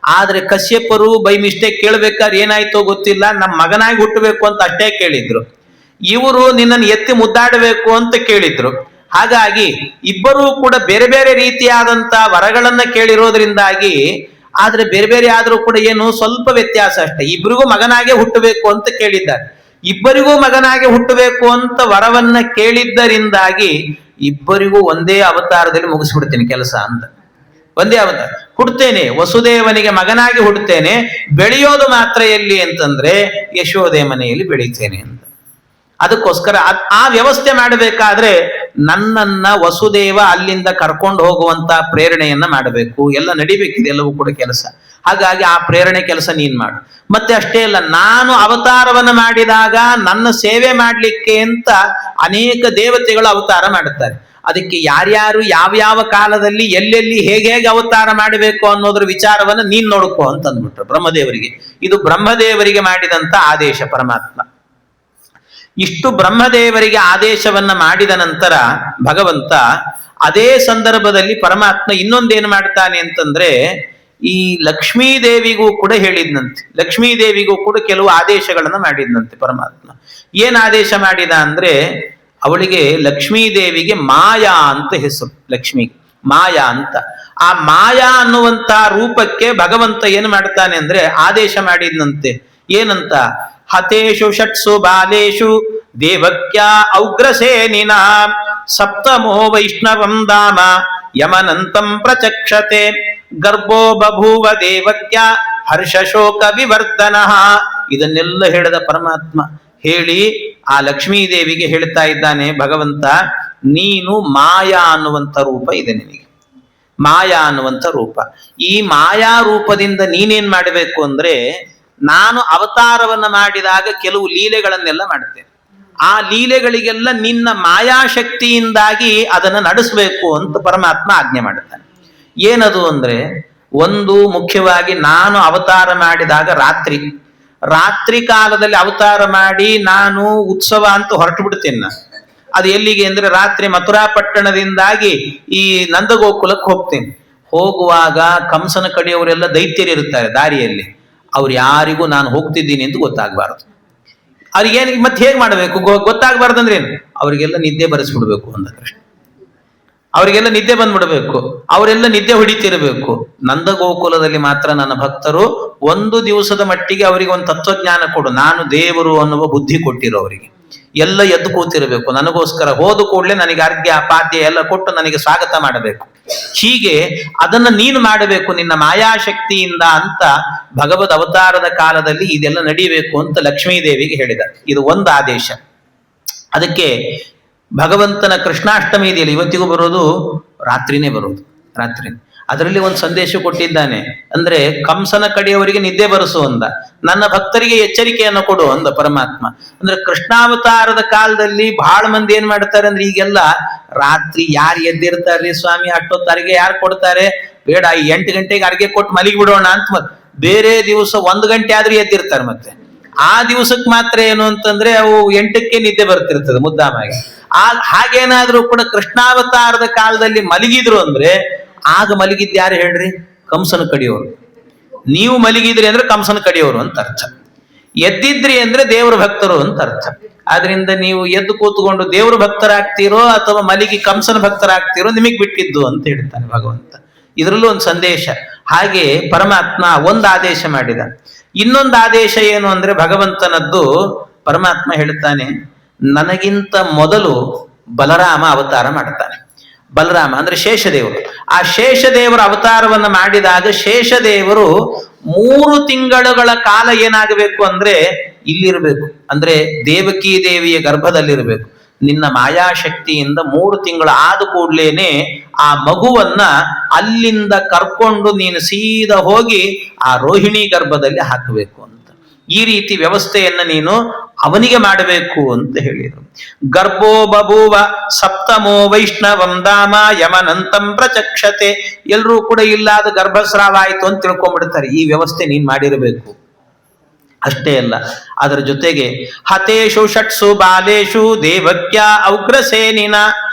ಆದ್ರೆ ಕಶ್ಯಪರು ಬೈ ಮಿಸ್ಟೇಕ್ ಕೇಳ್ಬೇಕಾದ್ರೆ ಏನಾಯ್ತೋ ಗೊತ್ತಿಲ್ಲ, ನಮ್ಮ ಮಗನಾಗಿ ಹುಟ್ಟಬೇಕು ಅಂತ ಅಷ್ಟೇ ಕೇಳಿದ್ರು. ಇವರು ನಿನ್ನನ್ನು ಎತ್ತಿ ಮುದ್ದಾಡಬೇಕು ಅಂತ ಕೇಳಿದ್ರು. ಹಾಗಾಗಿ ಇಬ್ಬರೂ ಕೂಡ ಬೇರೆ ಬೇರೆ ರೀತಿಯಾದಂತ ವರಗಳನ್ನ ಕೇಳಿರೋದ್ರಿಂದಾಗಿ, ಆದ್ರೆ ಬೇರೆ ಬೇರೆ ಆದ್ರೂ ಕೂಡ ಏನು ಸ್ವಲ್ಪ ವ್ಯತ್ಯಾಸ ಅಷ್ಟೇ, ಇಬ್ಬರಿಗೂ ಮಗನಾಗೆ ಹುಟ್ಟಬೇಕು ಅಂತ ಕೇಳಿದ್ದಾರೆ. ಇಬ್ಬರಿಗೂ ಮಗನಾಗಿ ಹುಟ್ಟಬೇಕು ಅಂತ ವರವನ್ನ ಕೇಳಿದ್ದರಿಂದಾಗಿ ಇಬ್ಬರಿಗೂ ಒಂದೇ ಅವತಾರದಲ್ಲಿ ಮುಗಿಸ್ಬಿಡ್ತೇನೆ ಕೆಲಸ ಅಂತ. ಒಂದೇ ಅವತಾರ ಹುಡ್ತೇನೆ, ವಸುದೇವನಿಗೆ ಮಗನಾಗಿ ಹುಡ್ತೇನೆ, ಬೆಳೆಯೋದು ಮಾತ್ರ ಎಲ್ಲಿ ಅಂತಂದ್ರೆ ಯಶೋದೆ ಮನೆಯಲ್ಲಿ ಬೆಳೀತೇನೆ ಅಂತ. ಅದಕ್ಕೋಸ್ಕರ ಆ ವ್ಯವಸ್ಥೆ ಮಾಡಬೇಕಾದ್ರೆ ನನ್ನನ್ನ ವಸುದೇವ ಅಲ್ಲಿಂದ ಕರ್ಕೊಂಡು ಹೋಗುವಂತ ಪ್ರೇರಣೆಯನ್ನ ಮಾಡಬೇಕು, ಎಲ್ಲ ನಡಿಬೇಕಿದೆ ಎಲ್ಲವೂ ಕೂಡ ಕೆಲಸ. ಹಾಗಾಗಿ ಆ ಪ್ರೇರಣೆ ಕೆಲಸ ನೀನ್ ಮಾಡು. ಮತ್ತೆ ಅಷ್ಟೇ ಅಲ್ಲ, ನಾನು ಅವತಾರವನ್ನು ಮಾಡಿದಾಗ ನನ್ನ ಸೇವೆ ಮಾಡಲಿಕ್ಕೆ ಅಂತ ಅನೇಕ ದೇವತೆಗಳು ಅವತಾರ ಮಾಡುತ್ತಾರೆ. ಅದಕ್ಕೆ ಯಾರ್ಯಾರು ಯಾವ್ಯಾವ ಕಾಲದಲ್ಲಿ ಎಲ್ಲೆಲ್ಲಿ ಹೇಗೆ ಹೇಗೆ ಅವತಾರ ಮಾಡಬೇಕು ಅನ್ನೋದ್ರ ವಿಚಾರವನ್ನು ನೀನ್ ನೋಡ್ಕೋ ಅಂತ ಅಂದ್ಬಿಟ್ರು ಬ್ರಹ್ಮದೇವರಿಗೆ. ಇದು ಬ್ರಹ್ಮದೇವರಿಗೆ ಮಾಡಿದಂತ ಆದೇಶ ಪರಮಾತ್ಮ. ಇಷ್ಟು ಬ್ರಹ್ಮದೇವರಿಗೆ ಆದೇಶವನ್ನ ಮಾಡಿದ ನಂತರ ಭಗವಂತ ಅದೇ ಸಂದರ್ಭದಲ್ಲಿ ಪರಮಾತ್ಮ ಇನ್ನೊಂದೇನು ಮಾಡ್ತಾನೆ ಅಂತಂದ್ರೆ, ಈ ಲಕ್ಷ್ಮೀದೇವಿಗೂ ಕೂಡ ಹೇಳಿದ್ನಂತೆ. ಲಕ್ಷ್ಮೀದೇವಿಗೂ ಕೂಡ ಕೆಲವು ಆದೇಶಗಳನ್ನು ಮಾಡಿದ್ನಂತೆ ಪರಮಾತ್ಮ. ಏನ್ ಆದೇಶ ಮಾಡಿದ ಅಂದ್ರೆ, ಅವಳಿಗೆ ಲಕ್ಷ್ಮೀದೇವಿಗೆ ಮಾಯಾ ಅಂತ ಹೆಸರು. ಲಕ್ಷ್ಮಿ ಮಾಯಾ ಅಂತ. ಆ ಮಾಯಾ ಅನ್ನುವಂತ ರೂಪಕ್ಕೆ ಭಗವಂತ ಏನು ಮಾಡ್ತಾನೆ ಅಂದ್ರೆ ಆದೇಶ ಮಾಡಿದ್ನಂತೆ. ಏನಂತ? ಹತೇಶು ಷಟ್ಸು ಬಾಲೇಶು ದೇವಕ್ಯಾ ಔಗ್ರಸೇನಿನ ಸಪ್ತಮೋ ವೈಷ್ಣವಂ ಧಾಮ ಯಮನಂತಂ ಪ್ರಚಕ್ಷತೆ ಗರ್ಭೋ ಬಭೂವ ದೇವಕ್ಯ ಹರ್ಷಶೋಕ ವಿವರ್ಧನ. ಇದನ್ನೆಲ್ಲ ಹೇಳಿದ ಪರಮಾತ್ಮ. ಹೇಳಿ ಆ ಲಕ್ಷ್ಮೀದೇವಿಗೆ ಹೇಳ್ತಾ ಇದ್ದಾನೆ ಭಗವಂತ, ನೀನು ಮಾಯಾ ಅನ್ನುವಂಥ ರೂಪ ಇದೆ ನಿನಗೆ, ಮಾಯಾ ಅನ್ನುವಂಥ ರೂಪ. ಈ ಮಾಯಾ ರೂಪದಿಂದ ನೀನೇನ್ ಮಾಡಬೇಕು ಅಂದ್ರೆ, ನಾನು ಅವತಾರವನ್ನ ಮಾಡಿದಾಗ ಕೆಲವು ಲೀಲೆಗಳನ್ನೆಲ್ಲ ಮಾಡ್ತೇನೆ. ಆ ಲೀಲೆಗಳಿಗೆಲ್ಲ ನಿನ್ನ ಮಾಯಾಶಕ್ತಿಯಿಂದಾಗಿ ಅದನ್ನು ನಡೆಸಬೇಕು ಅಂತ ಪರಮಾತ್ಮ ಆಜ್ಞೆ ಮಾಡುತ್ತಾನೆ. ಏನದು ಅಂದ್ರೆ, ಒಂದು ಮುಖ್ಯವಾಗಿ ನಾನು ಅವತಾರ ಮಾಡಿದಾಗ ರಾತ್ರಿ ಕಾಲದಲ್ಲಿ ಅವತಾರ ಮಾಡಿ ನಾನು ಉತ್ಸವ ಅಂತ ಹೊರಟು ಬಿಡ್ತೇನೆ ನಾನು. ಅದು ಎಲ್ಲಿಗೆ ಅಂದ್ರೆ, ರಾತ್ರಿ ಮಥುರಾ ಪಟ್ಟಣದಿಂದಾಗಿ ಈ ನಂದಗೋಕುಲಕ್ಕೆ ಹೋಗ್ತೇನೆ. ಹೋಗುವಾಗ ಕಂಸನ ಕಡೆಯವರೆಲ್ಲ ದೈತ್ಯರಿರ್ತಾರೆ ದಾರಿಯಲ್ಲಿ. ಅವ್ರು ಯಾರಿಗೂ ನಾನು ಹೋಗ್ತಿದ್ದೀನಿ ಅಂತ ಗೊತ್ತಾಗಬಾರದು. ಅವ್ರಿಗೇನು ಮತ್ತೆ ಹೇಗೆ ಮಾಡಬೇಕು ಗೊತ್ತಾಗಬಾರ್ದು ಅಂದ್ರೆ ಏನು? ಅವರಿಗೆಲ್ಲ ನಿದ್ದೆ ಬರೆಸ್ಬಿಡ್ಬೇಕು ಅಂದ ಕೃಷ್ಣ. ಅವರಿಗೆಲ್ಲ ನಿದ್ದೆ ಬಂದ್ಬಿಡ್ಬೇಕು, ಅವರೆಲ್ಲ ನಿದ್ದೆ ಹೊಡಿತಿರಬೇಕು. ನಂದಗೋಕುಲದಲ್ಲಿ ಮಾತ್ರ ನನ್ನ ಭಕ್ತರು ಒಂದು ದಿವಸದ ಮಟ್ಟಿಗೆ ಅವರಿಗೆ ಒಂದು ತತ್ವಜ್ಞಾನ ಕೊಡು, ನಾನು ದೇವರು ಅನ್ನುವ ಬುದ್ಧಿ ಕೊಟ್ಟಿರೋ ಅವರಿಗೆ. ಎಲ್ಲ ಎದ್ದು ಕೂತಿರಬೇಕು ನನಗೋಸ್ಕರ. ಹೋದ ಕೂಡಲೇ ನನಗೆ ಅರ್ಘ್ಯ ಪಾದ್ಯ ಎಲ್ಲ ಕೊಟ್ಟು ನನಗೆ ಸ್ವಾಗತ ಮಾಡಬೇಕು. ಹೀಗೆ ಅದನ್ನ ನೀನು ಮಾಡಬೇಕು ನಿನ್ನ ಮಾಯಾಶಕ್ತಿಯಿಂದ ಅಂತ ಭಗವದ್ ಅವತಾರದ ಕಾಲದಲ್ಲಿ ಇದೆಲ್ಲ ನಡೀಬೇಕು ಅಂತ ಲಕ್ಷ್ಮೀದೇವಿಗೆ ಹೇಳಿದ. ಇದು ಒಂದು ಆದೇಶ. ಅದಕ್ಕೆ ಭಗವಂತನ ಕೃಷ್ಣಾಷ್ಟಮಿ ಇದೆಯಲ್ಲ, ಇವತ್ತಿಗೂ ಬರೋದು ರಾತ್ರಿನೇ ಬರೋದು, ರಾತ್ರಿ. ಅದರಲ್ಲಿ ಒಂದು ಸಂದೇಶ ಕೊಟ್ಟಿದ್ದಾನೆ. ಅಂದ್ರೆ ಕಂಸನ ಕಡೆಯವರಿಗೆ ನಿದ್ದೆ ಬರೆಸು ಅಂದ, ನನ್ನ ಭಕ್ತರಿಗೆ ಎಚ್ಚರಿಕೆಯನ್ನು ಕೊಡು ಅಂದ ಪರಮಾತ್ಮ. ಅಂದ್ರೆ ಕೃಷ್ಣಾವತಾರದ ಕಾಲದಲ್ಲಿ ಬಹಳ ಮಂದಿ ಏನ್ ಮಾಡ್ತಾರೆ ಅಂದ್ರೆ, ಈಗೆಲ್ಲ ರಾತ್ರಿ ಯಾರು ಎದ್ದಿರ್ತಾರ್ರಿ ಸ್ವಾಮಿ, ಅಷ್ಟೊತ್ತು ಅರಿಗೆ ಯಾರು ಕೊಡ್ತಾರೆ, ಬೇಡ 8 ಗಂಟೆಗೆ ಅರಿಗೆ ಕೊಟ್ಟು ಮಲಗಿ ಬಿಡೋಣ ಅಂತ ಬೇರೆ ದಿವಸ 1 ಗಂಟೆ ಆದ್ರೂ ಎದ್ದಿರ್ತಾರೆ. ಮತ್ತೆ ಆ ದಿವಸಕ್ಕೆ ಮಾತ್ರ ಏನು ಅಂತಂದ್ರೆ ಅವು 8ಕ್ಕೆ ನಿದ್ದೆ ಬರ್ತಿರ್ತದೆ ಮುದ್ದಾಮಾಗಿ. ಹಾಗೇನಾದ್ರೂ ಕೂಡ ಕೃಷ್ಣಾವತಾರದ ಕಾಲದಲ್ಲಿ ಮಲಗಿದ್ರು ಅಂದ್ರೆ, ಆಗ ಮಲಗಿದ್ ಯಾರು ಹೇಳ್ರಿ? ಕಂಸನ ಕಡಿಯೋರು. ನೀವು ಮಲಗಿದ್ರಿ ಅಂದ್ರೆ ಕಂಸನ ಕಡಿಯೋರು ಅಂತ ಅರ್ಥ. ಎದ್ದಿದ್ರಿ ಅಂದ್ರೆ ದೇವ್ರ ಭಕ್ತರು ಅಂತ ಅರ್ಥ. ಆದ್ರಿಂದ ನೀವು ಎದ್ದು ಕೂತ್ಕೊಂಡು ದೇವ್ರ ಭಕ್ತರಾಗ್ತೀರೋ ಅಥವಾ ಮಲಗಿ ಕಂಸನ ಭಕ್ತರಾಗ್ತೀರೋ ನಿಮಗೆ ಬಿಟ್ಟಿದ್ದು ಅಂತ ಹೇಳ್ತಾನೆ ಭಗವಂತ. ಇದರಲ್ಲೂ ಒಂದು ಸಂದೇಶ. ಹಾಗೆ ಪರಮಾತ್ಮ ಒಂದು ಆದೇಶ ಮಾಡಿದ. ಇನ್ನೊಂದು ಆದೇಶ ಏನು ಅಂದ್ರೆ ಭಗವಂತನದ್ದು, ಪರಮಾತ್ಮ ಹೇಳ್ತಾನೆ, ನನಗಿಂತ ಮೊದಲು ಬಲರಾಮ ಅವತಾರ ಮಾಡ್ತಾನೆ. ಬಲರಾಮ ಅಂದ್ರೆ ಶೇಷದೇವರು. ಆ ಶೇಷದೇವರ ಅವತಾರವನ್ನು ಮಾಡಿದಾಗ ಶೇಷದೇವರು 3 ತಿಂಗಳುಗಳ ಕಾಲ ಏನಾಗಬೇಕು ಅಂದ್ರೆ ಇಲ್ಲಿರಬೇಕು. ಅಂದ್ರೆ ದೇವಕಿ ದೇವಿಯ ಗರ್ಭದಲ್ಲಿರಬೇಕು. ನಿನ್ನ ಮಾಯಾಶಕ್ತಿಯಿಂದ 3 ತಿಂಗಳು ಆದ ಕೂಡ್ಲೇನೆ ಆ ಮಗುವನ್ನ ಅಲ್ಲಿಂದ ಕರ್ಕೊಂಡು ನೀನು ಸೀದಾ ಹೋಗಿ ಆ ರೋಹಿಣಿ ಗರ್ಭದಲ್ಲಿ ಹಾಕಬೇಕು ಅಂತ. ಈ ರೀತಿ ವ್ಯವಸ್ಥೆಯನ್ನ ನೀನು ಅವನಿಗೆ ಮಾಡಬೇಕು ಅಂತ ಹೇಳಿದರು. ಗರ್ಭೋ ಬಭೂವ ಸಪ್ತಮೋ ವೈಷ್ಣವಂ ಧಾಮ ಯಮನಂತಂ ಪ್ರಚಕ್ಷತೆ. ಎಲ್ಲರೂ ಕೂಡ ಇಲ್ಲಾದ ಗರ್ಭಸ್ರಾವ ಆಯ್ತು ಅಂತ ತಿಳ್ಕೊಂಡ್ಬಿಡ್ತಾರೆ. ಈ ವ್ಯವಸ್ಥೆ ನೀನ್ ಮಾಡಿರಬೇಕು. ಅಷ್ಟೇ ಅಲ್ಲ, ಅದರ ಜೊತೆಗೆ ಹತೇಶು ಷಟ್ಸು ಬಾಲೇಶು ದೇವಕ್ಯ ಔಗ್ರಸೇನಿನ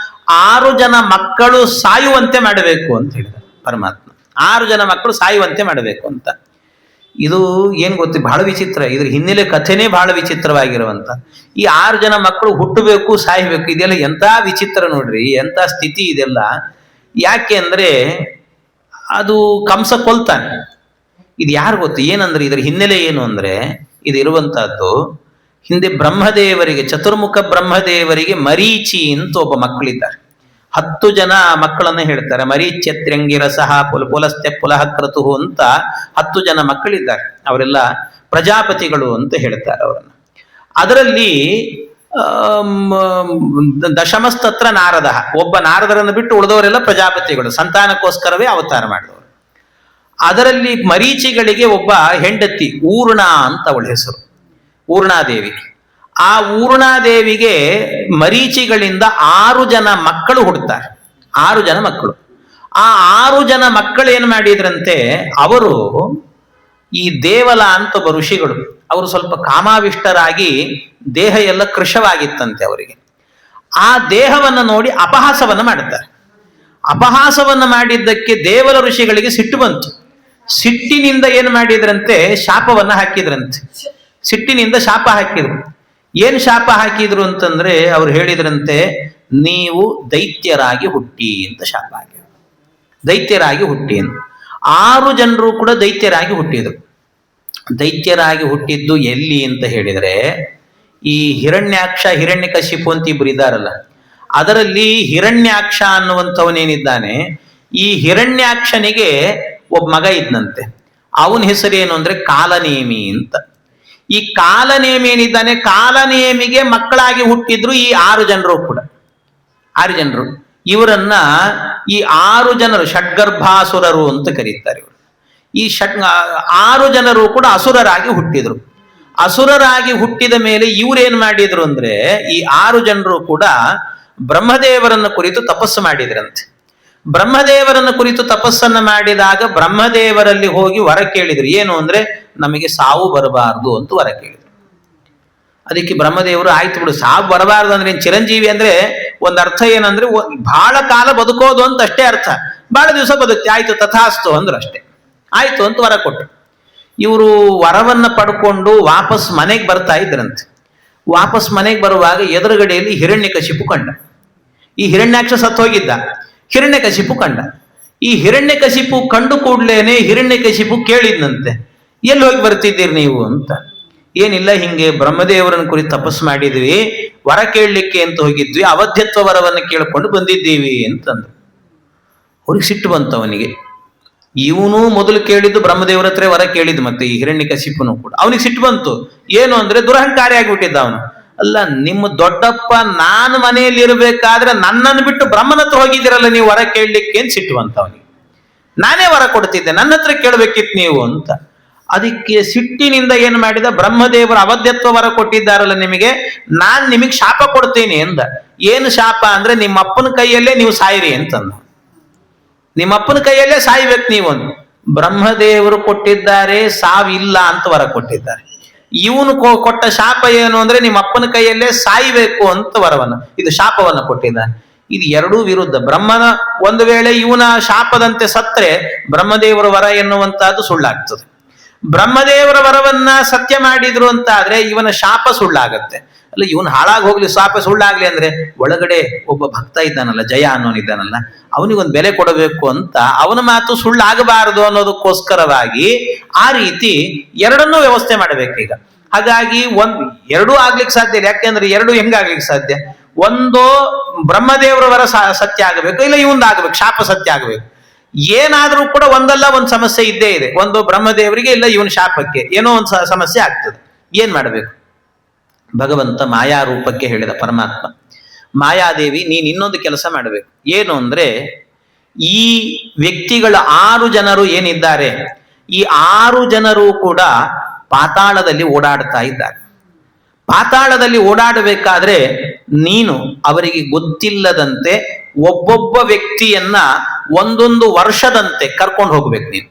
6 ಜನ ಮಕ್ಕಳು ಸಾಯುವಂತೆ ಮಾಡಬೇಕು ಅಂತ ಹೇಳಿದ ಪರಮಾತ್ಮ. 6 ಜನ ಮಕ್ಕಳು ಸಾಯುವಂತೆ ಮಾಡಬೇಕು ಅಂತ. ಇದು ಏನ್ ಗೊತ್ತಿ, ಬಹಳ ವಿಚಿತ್ರ. ಇದ್ರ ಹಿನ್ನೆಲೆ ಕಥೆನೇ ಬಹಳ ವಿಚಿತ್ರವಾಗಿರುವಂತ. ಈ 6 ಜನ ಮಕ್ಕಳು ಹುಟ್ಟಬೇಕು, ಸಾಯ್ಬೇಕು, ಇದೆಲ್ಲ ಎಂತ ವಿಚಿತ್ರ ನೋಡ್ರಿ, ಎಂತ ಸ್ಥಿತಿ ಇದೆಲ್ಲ. ಯಾಕೆ ಅಂದ್ರೆ ಅದು ಕಂಸ ಕೊಲ್ತಾನೆ. ಇದು ಯಾರು ಗೊತ್ತು ಏನಂದ್ರೆ, ಇದ್ರ ಹಿನ್ನೆಲೆ ಏನು ಅಂದ್ರೆ, ಇದು ಇರುವಂತಹದ್ದು ಹಿಂದೆ ಬ್ರಹ್ಮದೇವರಿಗೆ, ಚತುರ್ಮುಖ ಬ್ರಹ್ಮದೇವರಿಗೆ ಮರೀಚಿ ಅಂತ ಒಬ್ಬ ಮಕ್ಕಳಿದ್ದಾರೆ. 10 ಜನ ಮಕ್ಕಳನ್ನು ಹೇಳ್ತಾರೆ. ಮರೀಚ್ಯತ್ರ್ಯಂಗಿರಸಃ ಪುಲಸ್ತ್ಯ ಪುಲಹ ಕ್ರತುಹು ಅಂತ 10 ಜನ ಮಕ್ಕಳಿದ್ದಾರೆ. ಅವರೆಲ್ಲ ಪ್ರಜಾಪತಿಗಳು ಅಂತ ಹೇಳ್ತಾರೆ ಅವರನ್ನು. ಅದರಲ್ಲಿ ದಶಮಸ್ತತ್ರ ನಾರದ, ಒಬ್ಬ ನಾರದರನ್ನು ಬಿಟ್ಟು ಉಳಿದವರೆಲ್ಲ ಪ್ರಜಾಪತಿಗಳು, ಸಂತಾನಕ್ಕೋಸ್ಕರವೇ ಅವತಾರ ಮಾಡಿದವರು. ಅದರಲ್ಲಿ ಮರೀಚಿಗಳಿಗೆ ಒಬ್ಬ ಹೆಂಡತಿ ಊರ್ಣ ಅಂತ ಅವಳ ಹೆಸರು, ಊರ್ಣಾದೇವಿ. ಆ ಊರ್ಣಾದೇವಿಗೆ ಮರೀಚಿಗಳಿಂದ 6 ಜನ ಮಕ್ಕಳು ಹುಡ್ತಾರೆ. 6 ಜನ ಮಕ್ಕಳು. ಆ 6 ಜನ ಮಕ್ಕಳು ಏನು ಮಾಡಿದ್ರಂತೆ, ಅವರು ಈ ದೇವಲ ಅಂತ ಒಬ್ಬ ಋಷಿಗಳು, ಅವರು ಸ್ವಲ್ಪ ಕಾಮಾವಿಷ್ಟರಾಗಿ ದೇಹ ಎಲ್ಲ ಕೃಶವಾಗಿತ್ತಂತೆ ಅವರಿಗೆ. ಆ ದೇಹವನ್ನು ನೋಡಿ ಅಪಹಾಸವನ್ನು ಮಾಡುತ್ತಾರೆ. ಅಪಹಾಸವನ್ನು ಮಾಡಿದ್ದಕ್ಕೆ ದೇವಲ ಋಷಿಗಳಿಗೆ ಸಿಟ್ಟು ಬಂತು. ಸಿಟ್ಟಿನಿಂದ ಏನು ಮಾಡಿದ್ರಂತೆ, ಶಾಪವನ್ನು ಹಾಕಿದ್ರಂತೆ. ಸಿಟ್ಟಿನಿಂದ ಶಾಪ ಹಾಕಿದ್ರು. ಏನು ಶಾಪ ಹಾಕಿದ್ರು ಅಂತಂದ್ರೆ, ಅವ್ರು ಹೇಳಿದ್ರಂತೆ, ನೀವು ದೈತ್ಯರಾಗಿ ಹುಟ್ಟಿ ಅಂತ ಶಾಪ ಹಾಕಿದ್ರು. ದೈತ್ಯರಾಗಿ ಹುಟ್ಟಿ ಅಂತ. 6 ಜನರು ಕೂಡ ದೈತ್ಯರಾಗಿ ಹುಟ್ಟಿದ್ರು. ದೈತ್ಯರಾಗಿ ಹುಟ್ಟಿದ್ದು ಎಲ್ಲಿ ಅಂತ ಹೇಳಿದರೆ, ಈ ಹಿರಣ್ಯಾಕ್ಷ ಹಿರಣ್ಯಕಶಿಪು ಅಂತ ಇಬ್ರು ಇದ್ದಾರಲ್ಲ, ಅದರಲ್ಲಿ ಹಿರಣ್ಯಾಕ್ಷ ಅನ್ನುವಂಥವನೇನಿದ್ದಾನೆ, ಈ ಹಿರಣ್ಯಾಕ್ಷನಿಗೆ ಒಬ್ಬ ಮಗ ಇದ್ನಂತೆ. ಅವನ ಹೆಸರೇನು ಅಂದ್ರೆ ಕಾಲನೇಮಿ ಅಂತ. ಈ ಕಾಲನೇಮಿ ಏನಿದ್ದಾನೆ, ಕಾಲನೇಮಿಗೆ ಮಕ್ಕಳಾಗಿ ಹುಟ್ಟಿದ್ರು ಈ 6 ಜನರು ಕೂಡ. 6 ಜನರು ಇವರನ್ನ ಈ 6 ಜನರು ಷಡ್ಗರ್ಭಾಸುರರು ಅಂತ ಕರೀತಾರೆ. ಇವರು ಈ 6 ಜನರು ಕೂಡ ಅಸುರರಾಗಿ ಹುಟ್ಟಿದ್ರು. ಅಸುರರಾಗಿ ಹುಟ್ಟಿದ ಮೇಲೆ ಇವರೇನ್ ಮಾಡಿದ್ರು ಅಂದ್ರೆ, ಈ 6 ಜನರು ಕೂಡ ಬ್ರಹ್ಮದೇವರನ್ನು ಕುರಿತು ತಪಸ್ಸು ಮಾಡಿದ್ರಂತೆ. ಬ್ರಹ್ಮದೇವರನ್ನು ಕುರಿತು ತಪಸ್ಸನ್ನು ಮಾಡಿದಾಗ ಬ್ರಹ್ಮದೇವರಲ್ಲಿ ಹೋಗಿ ವರ ಕೇಳಿದ್ರು. ಏನು ಅಂದ್ರೆ, ನಮಗೆ ಸಾವು ಬರಬಾರದು ಅಂತ ವರ ಕೇಳಿದ್ರು. ಅದಕ್ಕೆ ಬ್ರಹ್ಮದೇವರು, ಆಯ್ತು ಬಿಡು, ಸಾವು ಬರಬಾರದು ಅಂದ್ರೆ ಚಿರಂಜೀವಿ ಅಂದ್ರೆ ಒಂದು ಅರ್ಥ ಏನಂದ್ರೆ ಬಹಳ ಕಾಲ ಬದುಕೋದು ಅಂತ ಅಷ್ಟೇ ಅರ್ಥ. ಬಹಳ ದಿವಸ ಬದುಕ್ತಿ, ಆಯ್ತು ತಥಾಸ್ತು ಅಂದ್ರು ಅಷ್ಟೇ. ಆಯ್ತು ಅಂತ ವರ ಕೊಟ್ಟು ಇವರು ವರವನ್ನ ಪಡ್ಕೊಂಡು ವಾಪಸ್ ಮನೆಗೆ ಬರ್ತಾ ಇದ್ರಂತೆ. ವಾಪಸ್ ಮನೆಗೆ ಬರುವಾಗ ಎದುರುಗಡೆಯಲ್ಲಿ ಹಿರಣ್ಯಕಶಿಪು ಕಂಡ. ಈ ಹಿರಣ್ಯಾಕ್ಷ ಸತ್ತು ಹೋಗಿದ್ದ, ಹಿರಣ್ಯಕಶಿಪು ಕಂಡ. ಈ ಹಿರಣ್ಯಕಶಿಪು ಕಂಡು ಕೂಡ್ಲೇನೆ ಹಿರಣ್ಯಕಶಿಪು ಕೇಳಿದ್ನಂತೆ, ಎಲ್ಲಿ ಹೋಗಿ ಬರ್ತಿದ್ದೀರಿ ನೀವು ಅಂತ. ಏನಿಲ್ಲ, ಹಿಂಗೆ ಬ್ರಹ್ಮದೇವರನ್ನು ಕುರಿತು ತಪಸ್ಸು ಮಾಡಿದ್ವಿ, ವರ ಕೇಳಲಿಕ್ಕೆ ಅಂತ ಹೋಗಿದ್ವಿ, ಅವಧ್ಯತ್ವ ವರವನ್ನು ಕೇಳ್ಕೊಂಡು ಬಂದಿದ್ದೀವಿ ಅಂತಂದ್ರು. ಅವ್ರಿಗೆ ಸಿಟ್ಟು ಬಂತು ಅವನಿಗೆ. ಇವನು ಮೊದಲು ಕೇಳಿದ್ದು ಬ್ರಹ್ಮದೇವರ ಹತ್ರ ವರ ಕೇಳಿದ್ದು, ಮತ್ತೆ ಈ ಹಿರಣ್ಯಕಶಿಪುನು ಕೂಡ. ಅವನಿಗೆ ಸಿಟ್ಟು ಬಂತು. ಏನು ಅಂದ್ರೆ, ದುರಹಂಕಾರಿ ಆಗಿಬಿಟ್ಟಿದ್ದ ಅವನು. ಅಲ್ಲ, ನಿಮ್ಮ ದೊಡ್ಡಪ್ಪ ನಾನು ಮನೆಯಲ್ಲಿ ಇರಬೇಕಾದ್ರೆ ನನ್ನನ್ನು ಬಿಟ್ಟು ಬ್ರಹ್ಮನ ಹತ್ರ ಹೋಗಿದ್ದೀರಲ್ಲ ನೀವು ವರ ಕೇಳಲಿಕ್ಕೆ ಅಂತ ಸಿಟ್ಟು ಬಂತ ಅವನಿಗೆ. ನಾನೇ ವರ ಕೊಡ್ತಿದ್ದೆ, ನನ್ನ ಹತ್ರ ಕೇಳಬೇಕಿತ್ತು ನೀವು ಅಂತ. ಅದಕ್ಕೆ ಸಿಟ್ಟಿನಿಂದ ಏನು ಮಾಡಿದ, ಬ್ರಹ್ಮದೇವರು ಅವಧ್ಯತ್ವ ವರ ಕೊಟ್ಟಿದ್ದಾರಲ್ಲ ನಿಮಗೆ, ನಾನ್ ನಿಮಗೆ ಶಾಪ ಕೊಡ್ತೀನಿ ಎಂದ. ಏನು ಶಾಪ ಅಂದ್ರೆ, ನಿಮ್ಮ ಅಪ್ಪನ ಕೈಯಲ್ಲೇ ನೀವು ಸಾಯಿರಿ ಅಂತಂದ. ನಿಮ್ಮ ಅಪ್ಪನ ಕೈಯಲ್ಲೇ ಸಾಯ್ಬೇಕು ನೀವು ಅಂತ. ಬ್ರಹ್ಮದೇವರು ಕೊಟ್ಟಿದ್ದಾರೆ, ಸಾವಿಲ್ಲ ಅಂತ ವರ ಕೊಟ್ಟಿದ್ದಾರೆ. ಇವನು ಕೊಟ್ಟ ಶಾಪ ಏನು ಅಂದ್ರೆ, ನಿಮ್ಮ ಅಪ್ಪನ ಕೈಯಲ್ಲೇ ಸಾಯ್ಬೇಕು ಅಂತ ವರವನ್ನು, ಇದು ಶಾಪವನ್ನು ಕೊಟ್ಟಿದ್ದಾನೆ. ಇದು ಎರಡೂ ವಿರುದ್ಧ. ಬ್ರಹ್ಮನ ಒಂದು ವೇಳೆ ಇವನ ಶಾಪದಂತೆ ಸತ್ರೆ ಬ್ರಹ್ಮದೇವರ ವರ ಎನ್ನುವಂತಹದ್ದು ಸುಳ್ಳಾಗ್ತದೆ. ಬ್ರಹ್ಮದೇವರ ವರವನ್ನ ಸತ್ಯ ಮಾಡಿದ್ರು ಅಂತ ಆದ್ರೆ ಇವನ ಶಾಪ ಸುಳ್ಳಾಗತ್ತೆ. ಅಲ್ಲ, ಇವನು ಹಾಳಾಗಿ ಹೋಗ್ಲಿ, ಶಾಪ ಸುಳ್ಳಾಗ್ಲಿ ಅಂದ್ರೆ ಒಳಗಡೆ ಒಬ್ಬ ಭಕ್ತ ಇದ್ದಾನಲ್ಲ, ಜಯ ಅನ್ನೋನಿದ್ದಾನಲ್ಲ, ಅವನಿಗೊಂದು ಬೆಲೆ ಕೊಡಬೇಕು ಅಂತ ಅವನ ಮಾತು ಸುಳ್ಳಾಗಬಾರದು ಅನ್ನೋದಕ್ಕೋಸ್ಕರವಾಗಿ ಆ ರೀತಿ ಎರಡನ್ನೂ ವ್ಯವಸ್ಥೆ ಮಾಡಬೇಕೀಗ. ಹಾಗಾಗಿ ಎರಡೂ ಆಗ್ಲಿಕ್ಕೆ ಸಾಧ್ಯ ಇಲ್ಲ. ಯಾಕೆಂದ್ರೆ ಎರಡು ಹೆಂಗಾಗ್ಲಿಕ್ಕೆ ಸಾಧ್ಯ? ಒಂದು ಬ್ರಹ್ಮದೇವರ ವರ ಸತ್ಯ ಆಗಬೇಕು, ಇಲ್ಲ ಇವಂದಾಗಬೇಕು, ಶಾಪ ಸತ್ಯ ಆಗಬೇಕು. ಏನಾದ್ರೂ ಕೂಡ ಒಂದಲ್ಲ ಒಂದು ಸಮಸ್ಯೆ ಇದ್ದೇ ಇದೆ. ಒಂದು ಬ್ರಹ್ಮದೇವರಿಗೆ, ಇಲ್ಲ ಇವನ್ ಶಾಪಕ್ಕೆ ಏನೋ ಒಂದು ಸಮಸ್ಯೆ ಆಗ್ತದೆ. ಏನ್ ಮಾಡಬೇಕು? ಭಗವಂತ ಮಾಯಾ ರೂಪಕ್ಕೆ ಹೇಳಿದ ಪರಮಾತ್ಮ, ಮಾಯಾದೇವಿ ನೀನ್ ಇನ್ನೊಂದು ಕೆಲಸ ಮಾಡಬೇಕು. ಏನು ಅಂದ್ರೆ, ಈ ವ್ಯಕ್ತಿಗಳ 6 ಜನರು ಏನಿದ್ದಾರೆ, ಈ 6 ಜನರು ಕೂಡ ಪಾತಾಳದಲ್ಲಿ ಓಡಾಡ್ತಾ ಇದ್ದಾರೆ. ಪಾತಾಳದಲ್ಲಿ ಓಡಾಡಬೇಕಾದ್ರೆ ನೀನು ಅವರಿಗೆ ಗೊತ್ತಿಲ್ಲದಂತೆ ಒಬ್ಬೊಬ್ಬ ವ್ಯಕ್ತಿಯನ್ನ ಒಂದೊಂದು ವರ್ಷದಂತೆ ಕರ್ಕೊಂಡು ಹೋಗ್ಬೇಕು. ನೀನು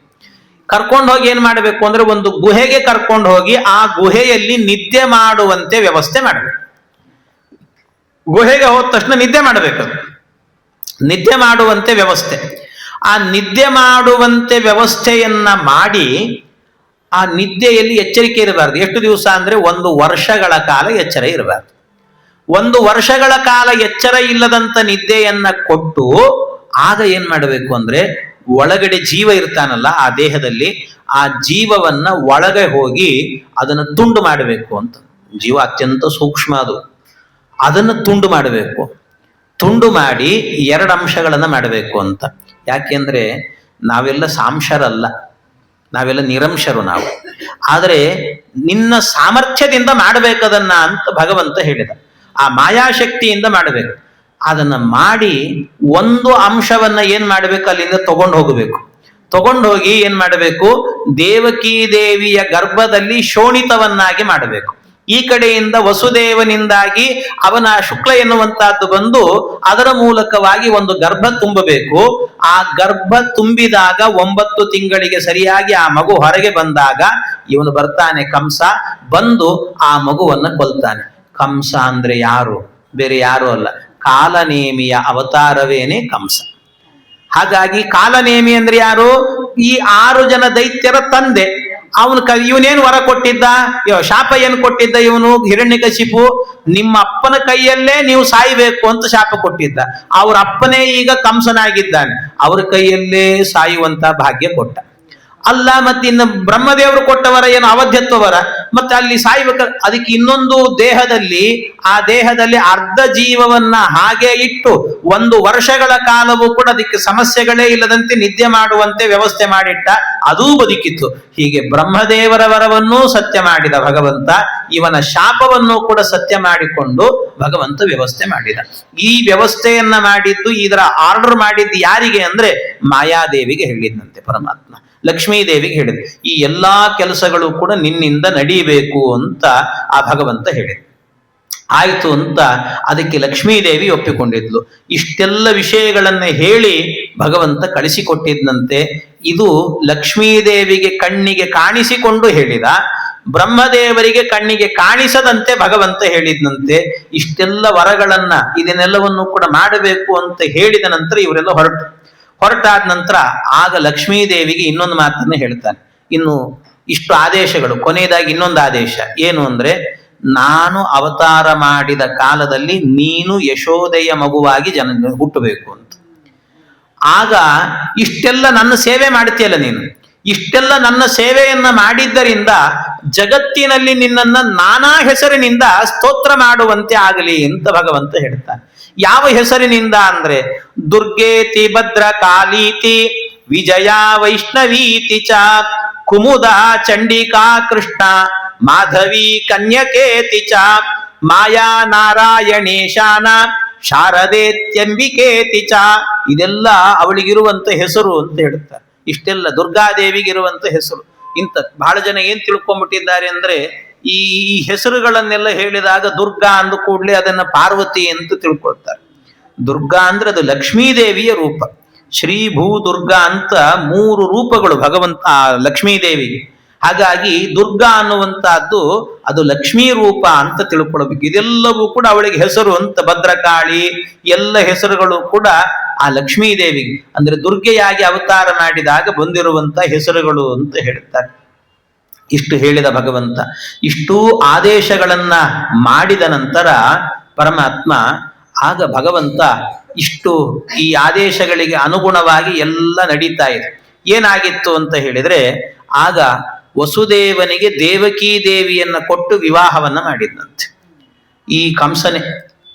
ಕರ್ಕೊಂಡು ಹೋಗಿ ಏನ್ ಮಾಡಬೇಕು ಅಂದ್ರೆ, ಒಂದು ಗುಹೆಗೆ ಕರ್ಕೊಂಡು ಹೋಗಿ ಆ ಗುಹೆಯಲ್ಲಿ ನಿದ್ದೆ ಮಾಡುವಂತೆ ವ್ಯವಸ್ಥೆ ಮಾಡಬೇಕು. ಗುಹೆಗೆ ಹೋದ ತಕ್ಷಣ ನಿದ್ದೆ ಮಾಡಬೇಕು. ನಿದ್ದೆ ಮಾಡುವಂತೆ ವ್ಯವಸ್ಥೆ. ಆ ನಿದ್ದೆ ಮಾಡುವಂತೆ ವ್ಯವಸ್ಥೆಯನ್ನ ಮಾಡಿ ಆ ನಿದ್ದೆಯಲ್ಲಿ ಎಚ್ಚರಿಕೆ ಇರಬಾರ್ದು. ಎಷ್ಟು ದಿವಸ ಅಂದ್ರೆ 1 ವರ್ಷಗಳ ಕಾಲ ಎಚ್ಚರ ಇರಬಾರ್ದು. 1 ವರ್ಷಗಳ ಕಾಲ ಎಚ್ಚರ ಇಲ್ಲದಂತ ನಿದ್ದೆಯನ್ನ ಕೊಟ್ಟು ಆಗ ಏನ್ ಮಾಡಬೇಕು ಅಂದ್ರೆ, ಒಳಗಡೆ ಜೀವ ಇರ್ತಾನಲ್ಲ ಆ ದೇಹದಲ್ಲಿ, ಆ ಜೀವವನ್ನ ಒಳಗೆ ಹೋಗಿ ಅದನ್ನು ತುಂಡು ಮಾಡಬೇಕು ಅಂತ. ಜೀವ ಅತ್ಯಂತ ಸೂಕ್ಷ್ಮ ಅದು. ಅದನ್ನು ತುಂಡು ಮಾಡಬೇಕು. ತುಂಡು ಮಾಡಿ 2 ಅಂಶಗಳನ್ನು ಮಾಡಬೇಕು ಅಂತ. ಯಾಕೆಂದ್ರೆ ನಾವೆಲ್ಲ ಸಾಂಶರಲ್ಲ, ನಾವೆಲ್ಲ ನಿರಂಶರು ನಾವು. ಆದರೆ ನಿನ್ನ ಸಾಮರ್ಥ್ಯದಿಂದ ಮಾಡಬೇಕದನ್ನ ಅಂತ ಭಗವಂತ ಹೇಳಿದ. ಆ ಮಾಯಾಶಕ್ತಿಯಿಂದ ಮಾಡಬೇಕು. ಅದನ್ನ ಮಾಡಿ ಒಂದು ಅಂಶವನ್ನ ಏನ್ ಮಾಡಬೇಕು, ಅಲ್ಲಿಂದ ತಗೊಂಡು ಹೋಗಬೇಕು. ತಗೊಂಡು ಹೋಗಿ ಏನ್ ಮಾಡಬೇಕು, ದೇವಕೀ ದೇವಿಯ ಗರ್ಭದಲ್ಲಿ ಶೋಣಿತವನ್ನಾಗಿ ಮಾಡಬೇಕು. ಈ ಕಡೆಯಿಂದ ವಸುದೇವನಿಂದಾಗಿ ಅವನ ಶುಕ್ಲ ಎನ್ನುವಂತಹದ್ದು ಬಂದು ಅದರ ಮೂಲಕವಾಗಿ ಒಂದು ಗರ್ಭ ತುಂಬಬೇಕು. ಆ ಗರ್ಭ ತುಂಬಿದಾಗ 9 ತಿಂಗಳಿಗೆ ಸರಿಯಾಗಿ ಆ ಮಗು ಹೊರಗೆ ಬಂದಾಗ ಇವನು ಬರ್ತಾನೆ, ಕಂಸ. ಬಂದು ಆ ಮಗುವನ್ನ ಕೊಲ್ತಾನೆ. ಕಂಸ ಅಂದ್ರೆ ಯಾರು? ಬೇರೆ ಯಾರು ಅಲ್ಲ, ಕಾಲನೇಮಿಯ ಅವತಾರವೇನೆ ಕಂಸ. ಹಾಗಾಗಿ ಕಾಲನೇಮಿ ಅಂದ್ರೆ ಯಾರು? ಈ 6 ಜನ ದೈತ್ಯರ ತಂದೆ. ಇವನೇನು ವರ ಕೊಟ್ಟಿದ್ದ? ಶಾಪ ಏನು ಕೊಟ್ಟಿದ್ದ ಇವನು? ಹಿರಣ್ಯಕಶಿಪು, ನಿಮ್ಮ ಅಪ್ಪನ ಕೈಯಲ್ಲೇ ನೀವು ಸಾಯಬೇಕು ಅಂತ ಶಾಪ ಕೊಟ್ಟಿದ್ದ. ಅವ್ರ ಅಪ್ಪನೇ ಈಗ ಕಂಸನಾಗಿದ್ದಾನೆ, ಅವ್ರ ಕೈಯಲ್ಲೇ ಸಾಯುವಂತ ಭಾಗ್ಯ ಕೊಟ್ಟ. ಅಲ್ಲ, ಮತ್ತಿನ್ನು ಬ್ರಹ್ಮದೇವರು ಕೊಟ್ಟವರ ಏನು ಅವಧ್ಯತ್ವವರ, ಮತ್ತೆ ಅಲ್ಲಿ ಸಾಯ್ಬೇಕ. ಅದಕ್ಕೆ ಇನ್ನೊಂದು ದೇಹದಲ್ಲಿ, ಆ ದೇಹದಲ್ಲಿ ಅರ್ಧ ಜೀವವನ್ನ ಹಾಗೆ ಇಟ್ಟು 1 ವರ್ಷಗಳ ಕಾಲವೂ ಕೂಡ ಅದಕ್ಕೆ ಸಮಸ್ಯೆಗಳೇ ಇಲ್ಲದಂತೆ ನಿದ್ದೆ ಮಾಡುವಂತೆ ವ್ಯವಸ್ಥೆ ಮಾಡಿಟ್ಟ. ಅದೂ ಬದುಕಿತ್ತು. ಹೀಗೆ ಬ್ರಹ್ಮದೇವರ ವರವನ್ನೂ ಸತ್ಯ ಮಾಡಿದ ಭಗವಂತ, ಇವನ ಶಾಪವನ್ನು ಕೂಡ ಸತ್ಯ ಮಾಡಿಕೊಂಡು ಭಗವಂತ ವ್ಯವಸ್ಥೆ ಮಾಡಿದ. ಈ ವ್ಯವಸ್ಥೆಯನ್ನ ಮಾಡಿದ್ದು, ಇದರ ಆರ್ಡರ್ ಮಾಡಿದ್ದು ಯಾರಿಗೆ ಅಂದ್ರೆ ಮಾಯಾದೇವಿಗೆ ಹೇಳಿದ್ದಂತೆ ಪರಮಾತ್ಮ. ಲಕ್ಷ್ಮೀದೇವಿಗೆ ಹೇಳಿದ, ಈ ಎಲ್ಲಾ ಕೆಲಸಗಳು ಕೂಡ ನಿನ್ನಿಂದ ನಡೀಬೇಕು ಅಂತ ಆ ಭಗವಂತ ಹೇಳಿದ. ಆಯ್ತು ಅಂತ ಅದಕ್ಕೆ ಲಕ್ಷ್ಮೀದೇವಿ ಒಪ್ಪಿಕೊಂಡಿದ್ಲು. ಇಷ್ಟೆಲ್ಲ ವಿಷಯಗಳನ್ನ ಹೇಳಿ ಭಗವಂತ ಕಳಿಸಿಕೊಟ್ಟಿದ್ದಂತೆ. ಇದು ಲಕ್ಷ್ಮೀದೇವಿಗೆ ಕಣ್ಣಿಗೆ ಕಾಣಿಸಿಕೊಂಡು ಹೇಳಿದ, ಬ್ರಹ್ಮದೇವರಿಗೆ ಕಣ್ಣಿಗೆ ಕಾಣಿಸದಂತೆ ಭಗವಂತ ಹೇಳಿದ್ನಂತೆ. ಇಷ್ಟೆಲ್ಲ ವರಗಳನ್ನ, ಇದನ್ನೆಲ್ಲವನ್ನು ಕೂಡ ಮಾಡಬೇಕು ಅಂತ ಹೇಳಿದ ನಂತರ ಇವರೆಲ್ಲ ಹೊರಟಾದ ನಂತರ ಆಗ ಲಕ್ಷ್ಮೀದೇವಿಗೆ ಇನ್ನೊಂದು ಮಾತನ್ನ ಹೇಳ್ತಾನೆ. ಇನ್ನು ಇಷ್ಟು ಆದೇಶಗಳು, ಕೊನೆಯದಾಗಿ ಇನ್ನೊಂದು ಆದೇಶ ಏನು ಅಂದ್ರೆ, ನಾನು ಅವತಾರ ಮಾಡಿದ ಕಾಲದಲ್ಲಿ ನೀನು ಯಶೋದೆಯ ಮಗುವಾಗಿ ಹುಟ್ಟಬೇಕು ಅಂತ. ಆಗ ಇಷ್ಟೆಲ್ಲ ನನ್ನ ಸೇವೆ ಮಾಡ್ತೀಯಲ್ಲ ನೀನು, ಇಷ್ಟೆಲ್ಲ ನನ್ನ ಸೇವೆಯನ್ನ ಮಾಡಿದ್ದರಿಂದ ಜಗತ್ತಿನಲ್ಲಿ ನಿನ್ನನ್ನ ನಾನಾ ಹೆಸರಿನಿಂದ ಸ್ತೋತ್ರ ಮಾಡುವಂತೆ ಆಗಲಿ ಅಂತ ಭಗವಂತ ಹೇಳ್ತಾನೆ. ಯಾವ ಹೆಸರಿನಿಂದ ಅಂದ್ರೆ, ದುರ್ಗೇತಿ ಭದ್ರ ಕಾಲೀತಿ ವಿಜಯ ವೈಷ್ಣವೀತಿ ಚ ಕುಮುದ ಚಂಡಿಕಾ ಕೃಷ್ಣ ಮಾಧವಿ ಕನ್ಯಕೇತಿ ಚ ಮಾಯಾ ನಾರಾಯಣೇಶಾನ ಶಾರದೇತ್ಯಂಬಿಕೇತಿ ಚ. ಇದೆಲ್ಲ ಅವಳಿಗಿರುವಂತ ಹೆಸರು ಅಂತ ಹೇಳ್ತಾರೆ. ಇಷ್ಟೆಲ್ಲ ದುರ್ಗಾದೇವಿಗಿರುವಂತ ಹೆಸರು. ಇಂಥ ಬಹಳ ಜನ ಏನ್ ತಿಳ್ಕೊಂಡ್ಬಿಟ್ಟಿದ್ದಾರೆ ಅಂದ್ರೆ, ಈ ಹೆಸರುಗಳನ್ನೆಲ್ಲ ಹೇಳಿದಾಗ ದುರ್ಗಾ ಅಂದ ಕೂಡಲೇ ಅದನ್ನ ಪಾರ್ವತಿ ಅಂತ ತಿಳ್ಕೊಳ್ತಾರೆ. ದುರ್ಗಾ ಅಂದ್ರೆ ಅದು ಲಕ್ಷ್ಮೀದೇವಿಯ ರೂಪ. ಶ್ರೀ ಭೂ ದುರ್ಗಾ ಅಂತ 3 ರೂಪಗಳು ಭಗವಂತ ಲಕ್ಷ್ಮೀದೇವಿಗೆ. ಹಾಗಾಗಿ ದುರ್ಗಾ ಅನ್ನುವಂತಹದ್ದು ಅದು ಲಕ್ಷ್ಮೀ ರೂಪ ಅಂತ ತಿಳ್ಕೊಳ್ಬೇಕು. ಇದೆಲ್ಲವೂ ಕೂಡ ಅವಳಿಗೆ ಹೆಸರು ಅಂತ. ಭದ್ರಕಾಳಿ ಎಲ್ಲ ಹೆಸರುಗಳು ಕೂಡ ಆ ಲಕ್ಷ್ಮೀದೇವಿಗೆ ಅಂದ್ರೆ ದುರ್ಗೆಯಾಗಿ ಅವತಾರ ಮಾಡಿದಾಗ ಬಂದಿರುವಂತ ಹೆಸರುಗಳು ಅಂತ ಹೇಳ್ತಾರೆ. ಇಷ್ಟು ಹೇಳಿದ ಭಗವಂತ. ಇಷ್ಟೂ ಆದೇಶಗಳನ್ನ ಮಾಡಿದ ನಂತರ ಪರಮಾತ್ಮ, ಆಗ ಭಗವಂತ ಇಷ್ಟು ಈ ಆದೇಶಗಳಿಗೆ ಅನುಗುಣವಾಗಿ ಎಲ್ಲ ನಡೀತಾ ಇದೆ. ಏನಾಗಿತ್ತು ಅಂತ ಹೇಳಿದ್ರೆ, ಆಗ ವಸುದೇವನಿಗೆ ದೇವಕೀ ದೇವಿಯನ್ನ ಕೊಟ್ಟು ವಿವಾಹವನ್ನ ಮಾಡಿದ್ದಂತೆ. ಈ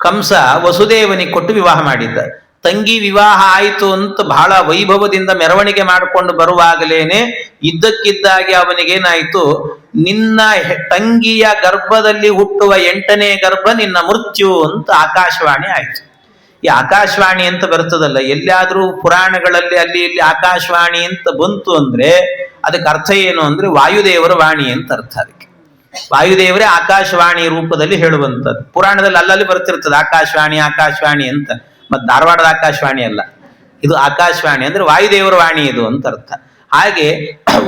ಕಂಸ ವಸುದೇವನಿಗೆ ಕೊಟ್ಟು ವಿವಾಹ ಮಾಡಿದ್ದ. ತಂಗಿ ವಿವಾಹ ಆಯಿತು ಅಂತ ಬಹಳ ವೈಭವದಿಂದ ಮೆರವಣಿಗೆ ಮಾಡಿಕೊಂಡು ಬರುವಾಗಲೇನೆ ಇದ್ದಕ್ಕಿದ್ದಾಗೆ ಅವನಿಗೇನಾಯ್ತು, ನಿನ್ನ ತಂಗಿಯ ಗರ್ಭದಲ್ಲಿ ಹುಟ್ಟುವ 8ನೇ ಗರ್ಭ ನಿನ್ನ ಮೃತ್ಯು ಅಂತ ಆಕಾಶವಾಣಿ ಆಯ್ತು. ಈ ಆಕಾಶವಾಣಿ ಅಂತ ಬರ್ತದಲ್ಲ, ಎಲ್ಲಿಯಾದ್ರೂ ಪುರಾಣಗಳಲ್ಲಿ ಅಲ್ಲಿ ಇಲ್ಲಿ ಆಕಾಶವಾಣಿ ಅಂತ ಬಂತು ಅಂದ್ರೆ ಅದಕ್ಕೆ ಅರ್ಥ ಏನು ಅಂದ್ರೆ ವಾಯುದೇವರ ವಾಣಿ ಅಂತ ಅರ್ಥ. ಅದಕ್ಕೆ ವಾಯುದೇವರೇ ಆಕಾಶವಾಣಿ ರೂಪದಲ್ಲಿ ಹೇಳುವಂಥದ್ದು. ಪುರಾಣದಲ್ಲಿ ಅಲ್ಲಲ್ಲಿ ಬರ್ತಿರ್ತದೆ ಆಕಾಶವಾಣಿ ಆಕಾಶವಾಣಿ ಅಂತ. ಮತ್ತೆ ಧಾರವಾಡದ ಆಕಾಶವಾಣಿ ಅಲ್ಲ, ಇದು ಆಕಾಶವಾಣಿ ಅಂದ್ರೆ ವಾಯುದೇವರ ವಾಣಿ ಇದು ಅಂತ ಅರ್ಥ. ಹಾಗೆ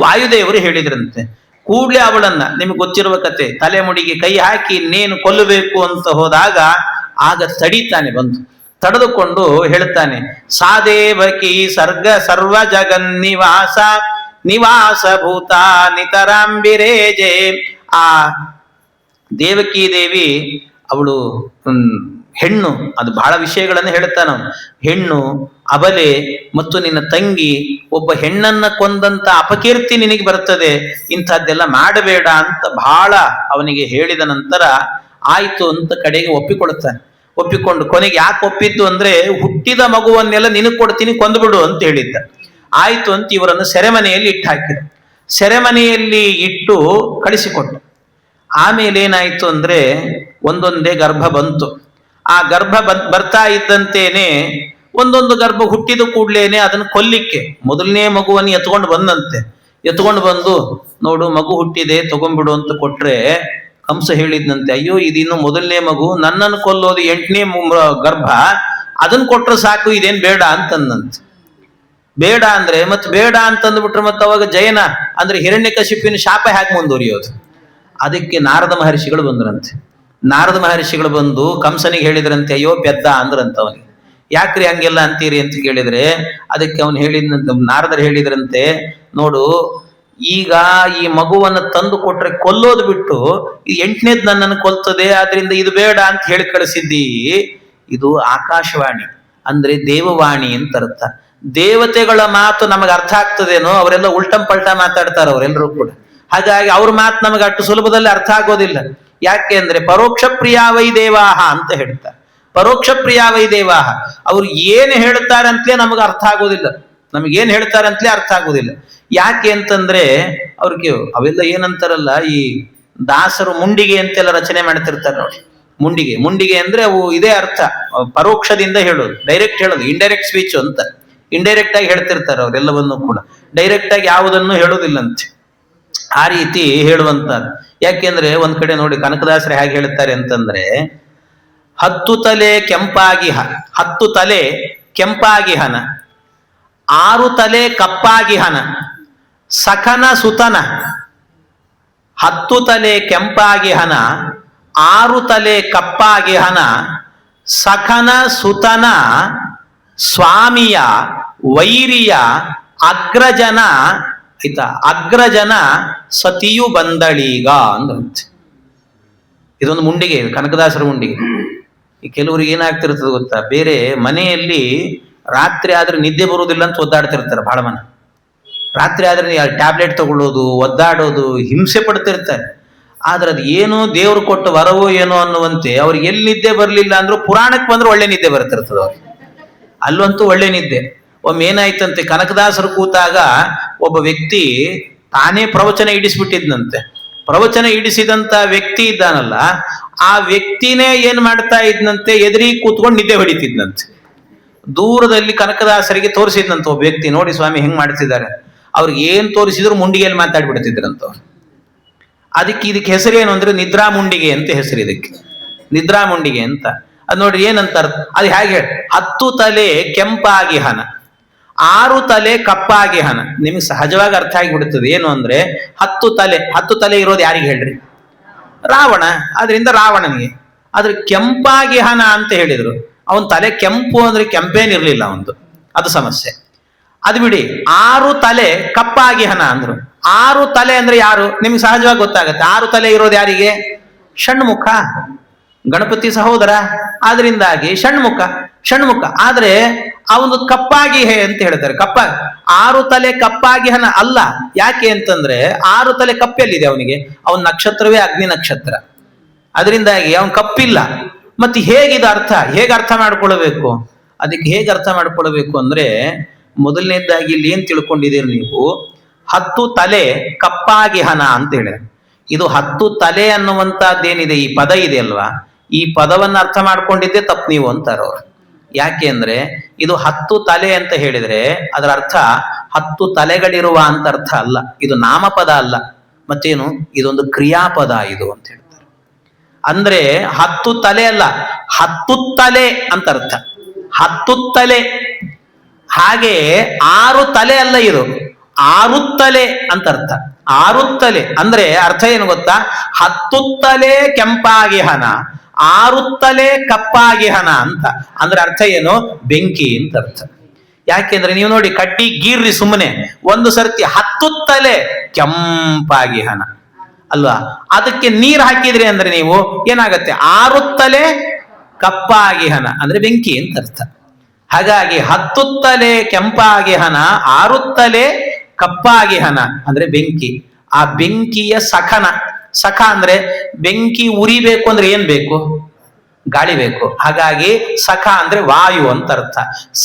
ವಾಯುದೇವರು ಹೇಳಿದ್ರಂತೆ. ಕೂಡ್ಲೆ ಅವಳನ್ನ, ನಿಮ್ಗೆ ಗೊತ್ತಿರುವ ಕತೆ, ತಲೆಮುಡಿಗೆ ಕೈ ಹಾಕಿ ಇನ್ನೇನು ಕೊಲ್ಲಬೇಕು ಅಂತ ಹೋದಾಗ ಆಗ ತಡೀತಾನೆ, ಬಂದು ತಡೆದುಕೊಂಡು ಹೇಳ್ತಾನೆ, ಸಾದೇವಕಿ ಸರ್ಗ ಸರ್ವ ಜಗನ್ನಿವಾಸ ನಿವಾಸ ಭೂತ ನಿತರಾಂಬಿರೇಜೆ. ಆ ದೇವಕೀ ದೇವಿ ಅವಳು ಹೆಣ್ಣು, ಅದು ಬಹಳ ವಿಷಯಗಳನ್ನು ಹೇಳ್ತಾನ. ಹೆಣ್ಣು, ಅಬಲೆ ಮತ್ತು ನಿನ್ನ ತಂಗಿ, ಒಬ್ಬ ಹೆಣ್ಣನ್ನ ಕೊಂದಂತ ಅಪಕೀರ್ತಿ ನಿನಗೆ ಬರ್ತದೆ, ಇಂಥದ್ದೆಲ್ಲ ಮಾಡಬೇಡ ಅಂತ ಬಹಳ ಅವನಿಗೆ ಹೇಳಿದ ನಂತರ ಆಯ್ತು ಅಂತ ಕಡೆಗೆ ಒಪ್ಪಿಕೊಳ್ತಾನೆ. ಒಪ್ಪಿಕೊಂಡು ಕೊನೆಗೆ ಯಾಕೆ ಒಪ್ಪಿದ್ದು ಅಂದ್ರೆ, ಹುಟ್ಟಿದ ಮಗುವನ್ನೆಲ್ಲ ನಿನಗೆ ಕೊಡ್ತೀನಿ, ಕೊಂದುಬಿಡು ಅಂತ ಹೇಳಿದ್ದ. ಆಯ್ತು ಅಂತ ಇವರನ್ನು ಸೆರೆಮನೆಯಲ್ಲಿ ಇಟ್ಟು ಹಾಕಿದ. ಸೆರೆಮನೆಯಲ್ಲಿ ಇಟ್ಟು ಕಳಿಸಿಕೊಟ್ಟ. ಆಮೇಲೆ ಏನಾಯ್ತು ಅಂದ್ರೆ, ಒಂದೊಂದೇ ಗರ್ಭ ಬಂತು. ಆ ಗರ್ಭ ಬರ್ತಾ ಇದ್ದಂತೇನೆ ಒಂದೊಂದು ಗರ್ಭ ಹುಟ್ಟಿದ ಕೂಡ್ಲೇನೆ ಅದನ್ನು ಕೊಲ್ಲಿಕ್ಕೆ ಮೊದಲನೇ ಮಗುವನ್ನು ಎತ್ಕೊಂಡು ಬಂದಂತೆ. ಎತ್ಕೊಂಡು ಬಂದು, ನೋಡು ಮಗು ಹುಟ್ಟಿದೆ, ತಗೊಂಡ್ಬಿಡು ಅಂತ ಕೊಟ್ರೆ, ಕಂಸ ಹೇಳಿದ್ನಂತೆ, ಅಯ್ಯೋ ಇದಿನ್ನು ಮೊದಲನೇ ಮಗು, ನನ್ನನ್ನು ಕೊಲ್ಲೋದು 8ನೇ ಗರ್ಭ, ಅದನ್ನ ಕೊಟ್ರೆ ಸಾಕು, ಇದೇನ್ ಬೇಡ ಅಂತಂದಂತೆ. ಬೇಡ ಅಂದ್ರೆ ಮತ್ತೆ ಬೇಡ ಅಂತಂದ್ಬಿಟ್ರೆ ಮತ್ತೆ ಅವಾಗ ಜಯನ ಅಂದ್ರೆ ಹಿರಣ್ಯಕಶಿಪಿನ ಶಾಪ ಹೇಗೆ ಮುಂದುವರಿಯೋದು? ಅದಕ್ಕೆ ನಾರದ ಮಹರ್ಷಿಗಳು ಬಂದ್ರಂತೆ. ನಾರದ ಮಹರ್ಷಿಗಳು ಬಂದು ಕಂಸನಿಗೆ ಹೇಳಿದ್ರಂತೆ, ಅಯ್ಯೋ ಪೆದ್ದ ಅಂದ್ರಂತ ಅವನಿಗೆ. ಯಾಕ್ರಿ ಹಂಗೆಲ್ಲ ಅಂತೀರಿ ಅಂತ ಕೇಳಿದ್ರೆ, ಅದಕ್ಕೆ ಅವನು ಹೇಳಿದಂತೆ, ನಾರದರು ಹೇಳಿದ್ರಂತೆ, ನೋಡು ಈಗ ಈ ಮಗುವನ್ನು ತಂದು ಕೊಟ್ರೆ ಕೊಲ್ಲೋದು ಬಿಟ್ಟು ಈ 8ನೇದು ನನ್ನನ್ನು ಕೊಲ್ತದೆ, ಆದ್ರಿಂದ ಇದು ಬೇಡ ಅಂತ ಹೇಳಿ ಕಳಿಸಿದ್ದಿ. ಇದು ಆಕಾಶವಾಣಿ ಅಂದ್ರೆ ದೇವವಾಣಿ ಅಂತ ಅರ್ಥ. ದೇವತೆಗಳ ಮಾತು ನಮಗೆ ಅರ್ಥ ಆಗ್ತದೇನೋ, ಅವರೆಲ್ಲ ಉಲ್ಟಂ ಪಲ್ಟ ಮಾತಾಡ್ತಾರೆ ಅವರೆಲ್ಲರೂ ಕೂಡ. ಹಾಗಾಗಿ ಅವ್ರ ಮಾತು ನಮಗೆ ಅಷ್ಟು ಸುಲಭದಲ್ಲಿ ಅರ್ಥ ಆಗೋದಿಲ್ಲ. ಯಾಕೆ ಅಂದ್ರೆ ಪರೋಕ್ಷ ಪ್ರಿಯಾವೈ ದೇವಾಹ ಅಂತ ಹೇಳ್ತಾರೆ. ಪರೋಕ್ಷ ಪ್ರಿಯಾವೈ ದೇವಾಹ, ಅವ್ರು ಏನು ಹೇಳ್ತಾರಂತಲೇ ನಮಗೆ ಅರ್ಥ ಆಗೋದಿಲ್ಲ. ನಮಗೇನು ಹೇಳ್ತಾರಂತಲೇ ಅರ್ಥ ಆಗೋದಿಲ್ಲ. ಯಾಕೆ ಅಂತಂದ್ರೆ ಅವ್ರಿಗೆ ಅವೆಲ್ಲ ಏನಂತಾರಲ್ಲ, ಈ ದಾಸರು ಮುಂಡಿಗೆ ಅಂತೆಲ್ಲ ರಚನೆ ಮಾಡ್ತಿರ್ತಾರೆ ನೋಡಿ. ಮುಂಡಿಗೆ ಅಂದ್ರೆ ಅವು ಇದೇ ಅರ್ಥ, ಪರೋಕ್ಷದಿಂದ ಹೇಳೋದು, ಡೈರೆಕ್ಟ್ ಹೇಳೋದು, ಇಂಡೈರೆಕ್ಟ್ ಸ್ಪೀಚ್ ಅಂತ. ಇಂಡೈರೆಕ್ಟ್ ಆಗಿ ಹೇಳ್ತಿರ್ತಾರೆ ಅವರೆಲ್ಲವನ್ನು ಕೂಡ, ಡೈರೆಕ್ಟ್ ಆಗಿ ಯಾವುದನ್ನು ಹೇಳೋದಿಲ್ಲಂತೆ. ಆ ರೀತಿ ಹೇಳುವಂತದ್ದು. ಯಾಕೆಂದ್ರೆ ಒಂದ್ ಕಡೆ ನೋಡಿ ಕನಕದಾಸರು ಹೇಗೆ ಹೇಳ್ತಾರೆ ಅಂತಂದ್ರೆ, 10 ತಲೆ ಕೆಂಪಾಗಿಹನ 6 ತಲೆ ಕಪ್ಪಾಗಿಹನ ಸಖನ ಸುತನ. 10 ತಲೆ ಕೆಂಪಾಗಿಹನ 6 ತಲೆ ಕಪ್ಪಾಗಿಹನ ಸಖನ ಸುತನ ಸ್ವಾಮಿಯ ವೈರಿಯ ಅಗ್ರಜನ ಅಗ್ರಜನ ಸತಿಯು ಬಂದಳೀಗ ಅಂದ್ರಂತೆ. ಇದೊಂದು ಮುಂಡಿಗೆ, ಕನಕದಾಸರ ಮುಂಡಿಗೆ. ಈ ಕೆಲವರಿಗೆ ಏನಾಗ್ತಿರ್ತದೆ ಗೊತ್ತಾ, ಬೇರೆ ಮನೆಯಲ್ಲಿ ರಾತ್ರಿ ಆದ್ರೆ ನಿದ್ದೆ ಬರುವುದಿಲ್ಲ ಅಂತ ಒದ್ದಾಡ್ತಿರ್ತಾರೆ ಬಹಳ ಮನ. ರಾತ್ರಿ ಆದ್ರೆ ಟ್ಯಾಬ್ಲೆಟ್ ತಗೊಳ್ಳೋದು, ಒದ್ದಾಡೋದು, ಹಿಂಸೆ ಪಡ್ತಿರ್ತಾರೆ. ಆದ್ರೆ ಅದು ಏನೋ ದೇವ್ರು ಕೊಟ್ಟ ವರವೋ ಏನೋ ಅನ್ನುವಂತೆ ಅವ್ರಿಗೆ ಎಲ್ಲಿ ನಿದ್ದೆ ಬರಲಿಲ್ಲ ಅಂದ್ರೂ ಪುರಾಣಕ್ಕೆ ಬಂದ್ರೆ ಒಳ್ಳೆ ನಿದ್ದೆ ಬರ್ತಿರ್ತದೆ ಅವ್ರಿಗೆ. ಅಲ್ಲಂತೂ ಒಳ್ಳೆ ನಿದ್ದೆ. ಒಮ್ಮೆ ಏನಾಯ್ತಂತೆ, ಕನಕದಾಸರು ಕೂತಾಗ ಒಬ್ಬ ವ್ಯಕ್ತಿ ತಾನೇ ಪ್ರವಚನ ಇಡಿಸ್ಬಿಟ್ಟಿದ್ನಂತೆ. ಪ್ರವಚನ ಇಡಿಸಿದಂತ ವ್ಯಕ್ತಿ ಇದ್ದಾನಲ್ಲ, ಆ ವ್ಯಕ್ತಿನೇ ಏನ್ ಮಾಡ್ತಾ ಇದ್ನಂತೆ, ಎದುರಿಗೆ ಕೂತ್ಕೊಂಡು ನಿದ್ದೆ ಹೊಡಿತಿದ್ನಂತೆ. ದೂರದಲ್ಲಿ ಕನಕದಾಸರಿಗೆ ತೋರಿಸಿದ್ನಂತ ಒಬ್ಬ ವ್ಯಕ್ತಿ, ನೋಡಿ ಸ್ವಾಮಿ ಹೆಂಗ್ ಮಾಡ್ತಿದ್ದಾರೆ. ಅವ್ರಿಗೆ ಏನ್ ತೋರಿಸಿದ್ರು ಮುಂಡಿಗೆಯಲ್ಲಿ ಮಾತಾಡ್ಬಿಡ್ತಿದ್ರಂತ ಅವ್ರು. ಇದಕ್ಕೆ ಹೆಸರೇನು ಅಂದ್ರೆ ನಿದ್ರಾ ಮುಂಡಿಗೆ ಅಂತ ಹೆಸರು ಇದಕ್ಕೆ, ನಿದ್ರಾ ಮುಂಡಿಗೆ ಅಂತ. ಅದು ನೋಡ್ರಿ ಏನಂತ ಅದು ಹೇಗೆ, 10 ತಲೆ ಕೆಂಪಾಗಿಹನ 6 ತಲೆ ಕಪ್ಪಾಗಿಹನ. ನಿಮ್ಗೆ ಸಹಜವಾಗಿ ಅರ್ಥ ಆಗಿಬಿಡುತ್ತದೆ ಏನು ಅಂದ್ರೆ, 10 ತಲೆ ಇರೋದು ಯಾರಿಗೆ ಹೇಳ್ರಿ? ರಾವಣ. ಆದ್ರಿಂದ ರಾವಣನಿಗೆ. ಆದ್ರೆ ಕೆಂಪಾಗಿಹನ ಅಂತ ಹೇಳಿದ್ರು, ಅವನ್ ತಲೆ ಕೆಂಪು ಅಂದ್ರೆ ಕೆಂಪೇನಿರ್ಲಿಲ್ಲ ಅವಂದು, ಅದು ಸಮಸ್ಯೆ. ಅದು ಬಿಡಿ. 6 ತಲೆ ಕಪ್ಪಾಗಿಹನ ಅಂದ್ರು. 6 ತಲೆ ಅಂದ್ರೆ ಯಾರು? ನಿಮ್ಗೆ ಸಹಜವಾಗಿ ಗೊತ್ತಾಗತ್ತೆ. 6 ತಲೆ ಇರೋದು ಯಾರಿಗೆ? ಷಣ್ಮುಖ, ಗಣಪತಿ ಸಹೋದರ. ಆದ್ರಿಂದಾಗಿ ಷಣ್ಮುಖ. ಆದ್ರೆ ಅವನು ಕಪ್ಪಾಗಿ ಅಂತ ಹೇಳ್ತಾರೆ. 6 ತಲೆ ಕಪ್ಪಾಗಿಹನ ಅಲ್ಲ. ಯಾಕೆ ಅಂತಂದ್ರೆ 6 ತಲೆ ಕಪ್ಪೆಲ್ಲಿದೆ ಅವನಿಗೆ? ಅವನ ನಕ್ಷತ್ರವೇ ಅಗ್ನಿ ನಕ್ಷತ್ರ. ಅದರಿಂದಾಗಿ ಅವನ್ ಕಪ್ಪಿಲ್ಲ. ಮತ್ತೆ ಹೇಗಿದೆ ಅರ್ಥ? ಹೇಗೆ ಅರ್ಥ ಮಾಡ್ಕೊಳ್ಬೇಕು? ಅದಕ್ಕೆ ಹೇಗೆ ಅರ್ಥ ಮಾಡ್ಕೊಳ್ಬೇಕು ಅಂದ್ರೆ, ಮೊದಲನೇದಾಗಿ ಇಲ್ಲಿ ಏನ್ ತಿಳ್ಕೊಂಡಿದ್ದೀರಿ ನೀವು? 10 ತಲೆ ಕಪ್ಪಾಗಿಹನ ಅಂತ ಹೇಳಿ, ಇದು 10 ತಲೆ ಅನ್ನುವಂತದ್ದೇನಿದೆ, ಈ ಪದ ಇದೆ ಅಲ್ವಾ, ಈ ಪದವನ್ನು ಅರ್ಥ ಮಾಡ್ಕೊಂಡಿದ್ದೆ ತಪ್ಪು ನೀವು ಅಂತಾರ ಅವ್ರು. ಯಾಕೆ ಅಂದ್ರೆ ಇದು 10 ತಲೆ ಅಂತ ಹೇಳಿದ್ರೆ ಅದರ ಅರ್ಥ 10 ತಲೆಗಳಿರುವ ಅಂತ ಅರ್ಥ ಅಲ್ಲ. ಇದು ನಾಮಪದ ಅಲ್ಲ, ಮತ್ತೇನು, ಇದೊಂದು ಕ್ರಿಯಾಪದ ಇದು ಅಂತ ಹೇಳ್ತಾರೆ. ಅಂದ್ರೆ 10 ತಲೆ ಅಲ್ಲ, 10 ತಲೆ ಅಂತ ಅರ್ಥ. 10 ತಲೆ. ಹಾಗೆ 6 ತಲೆ ಅಲ್ಲ, ಇದು 6 ತಲೆ ಅಂತ ಅರ್ಥ. 6 ತಲೆ ಅಂದ್ರೆ ಅರ್ಥ ಏನು ಗೊತ್ತಾ? 10 ತಲೆ ಕೆಂಪಾಗಿಹನ 6 ತಲೆ ಕಪ್ಪಾಗಿಹನ ಅಂತ. ಅಂದ್ರೆ ಅರ್ಥ ಏನು? ಬೆಂಕಿ ಅಂತ ಅರ್ಥ. ಯಾಕೆಂದ್ರೆ ನೀವು ನೋಡಿ, ಕಡ್ಡಿ ಗೀರ್ರಿ ಸುಮ್ಮನೆ, ಒಂದು ಸರ್ತಿ 10 ತಲೆ ಕೆಂಪಾಗಿಹನ ಅಲ್ವಾ? ಅದಕ್ಕೆ ನೀರು ಹಾಕಿದ್ರಿ ಅಂದ್ರೆ ನೀವು ಏನಾಗತ್ತೆ? 6 ತಲೆ ಕಪ್ಪಾಗಿಹನ ಅಂದ್ರೆ ಬೆಂಕಿ ಅಂತ ಅರ್ಥ. ಹಾಗಾಗಿ ಹತ್ತುತ್ತಲೇ ಕೆಂಪಾಗಿಹನ, ಆರುತ್ತಲೇ ಕಪ್ಪಾಗಿಹನ ಅಂದ್ರೆ ಬೆಂಕಿ. ಆ ಬೆಂಕಿಯ ಸಖನ, ಸಖ ಅಂದ್ರೆ ಬೆಂಕಿ ಉರಿಬೇಕು ಅಂದ್ರೆ ಏನ್ ಬೇಕು? ಗಾಳಿ ಬೇಕು. ಹಾಗಾಗಿ ಸಖ ಅಂದ್ರೆ ವಾಯು ಅಂತ ಅರ್ಥ.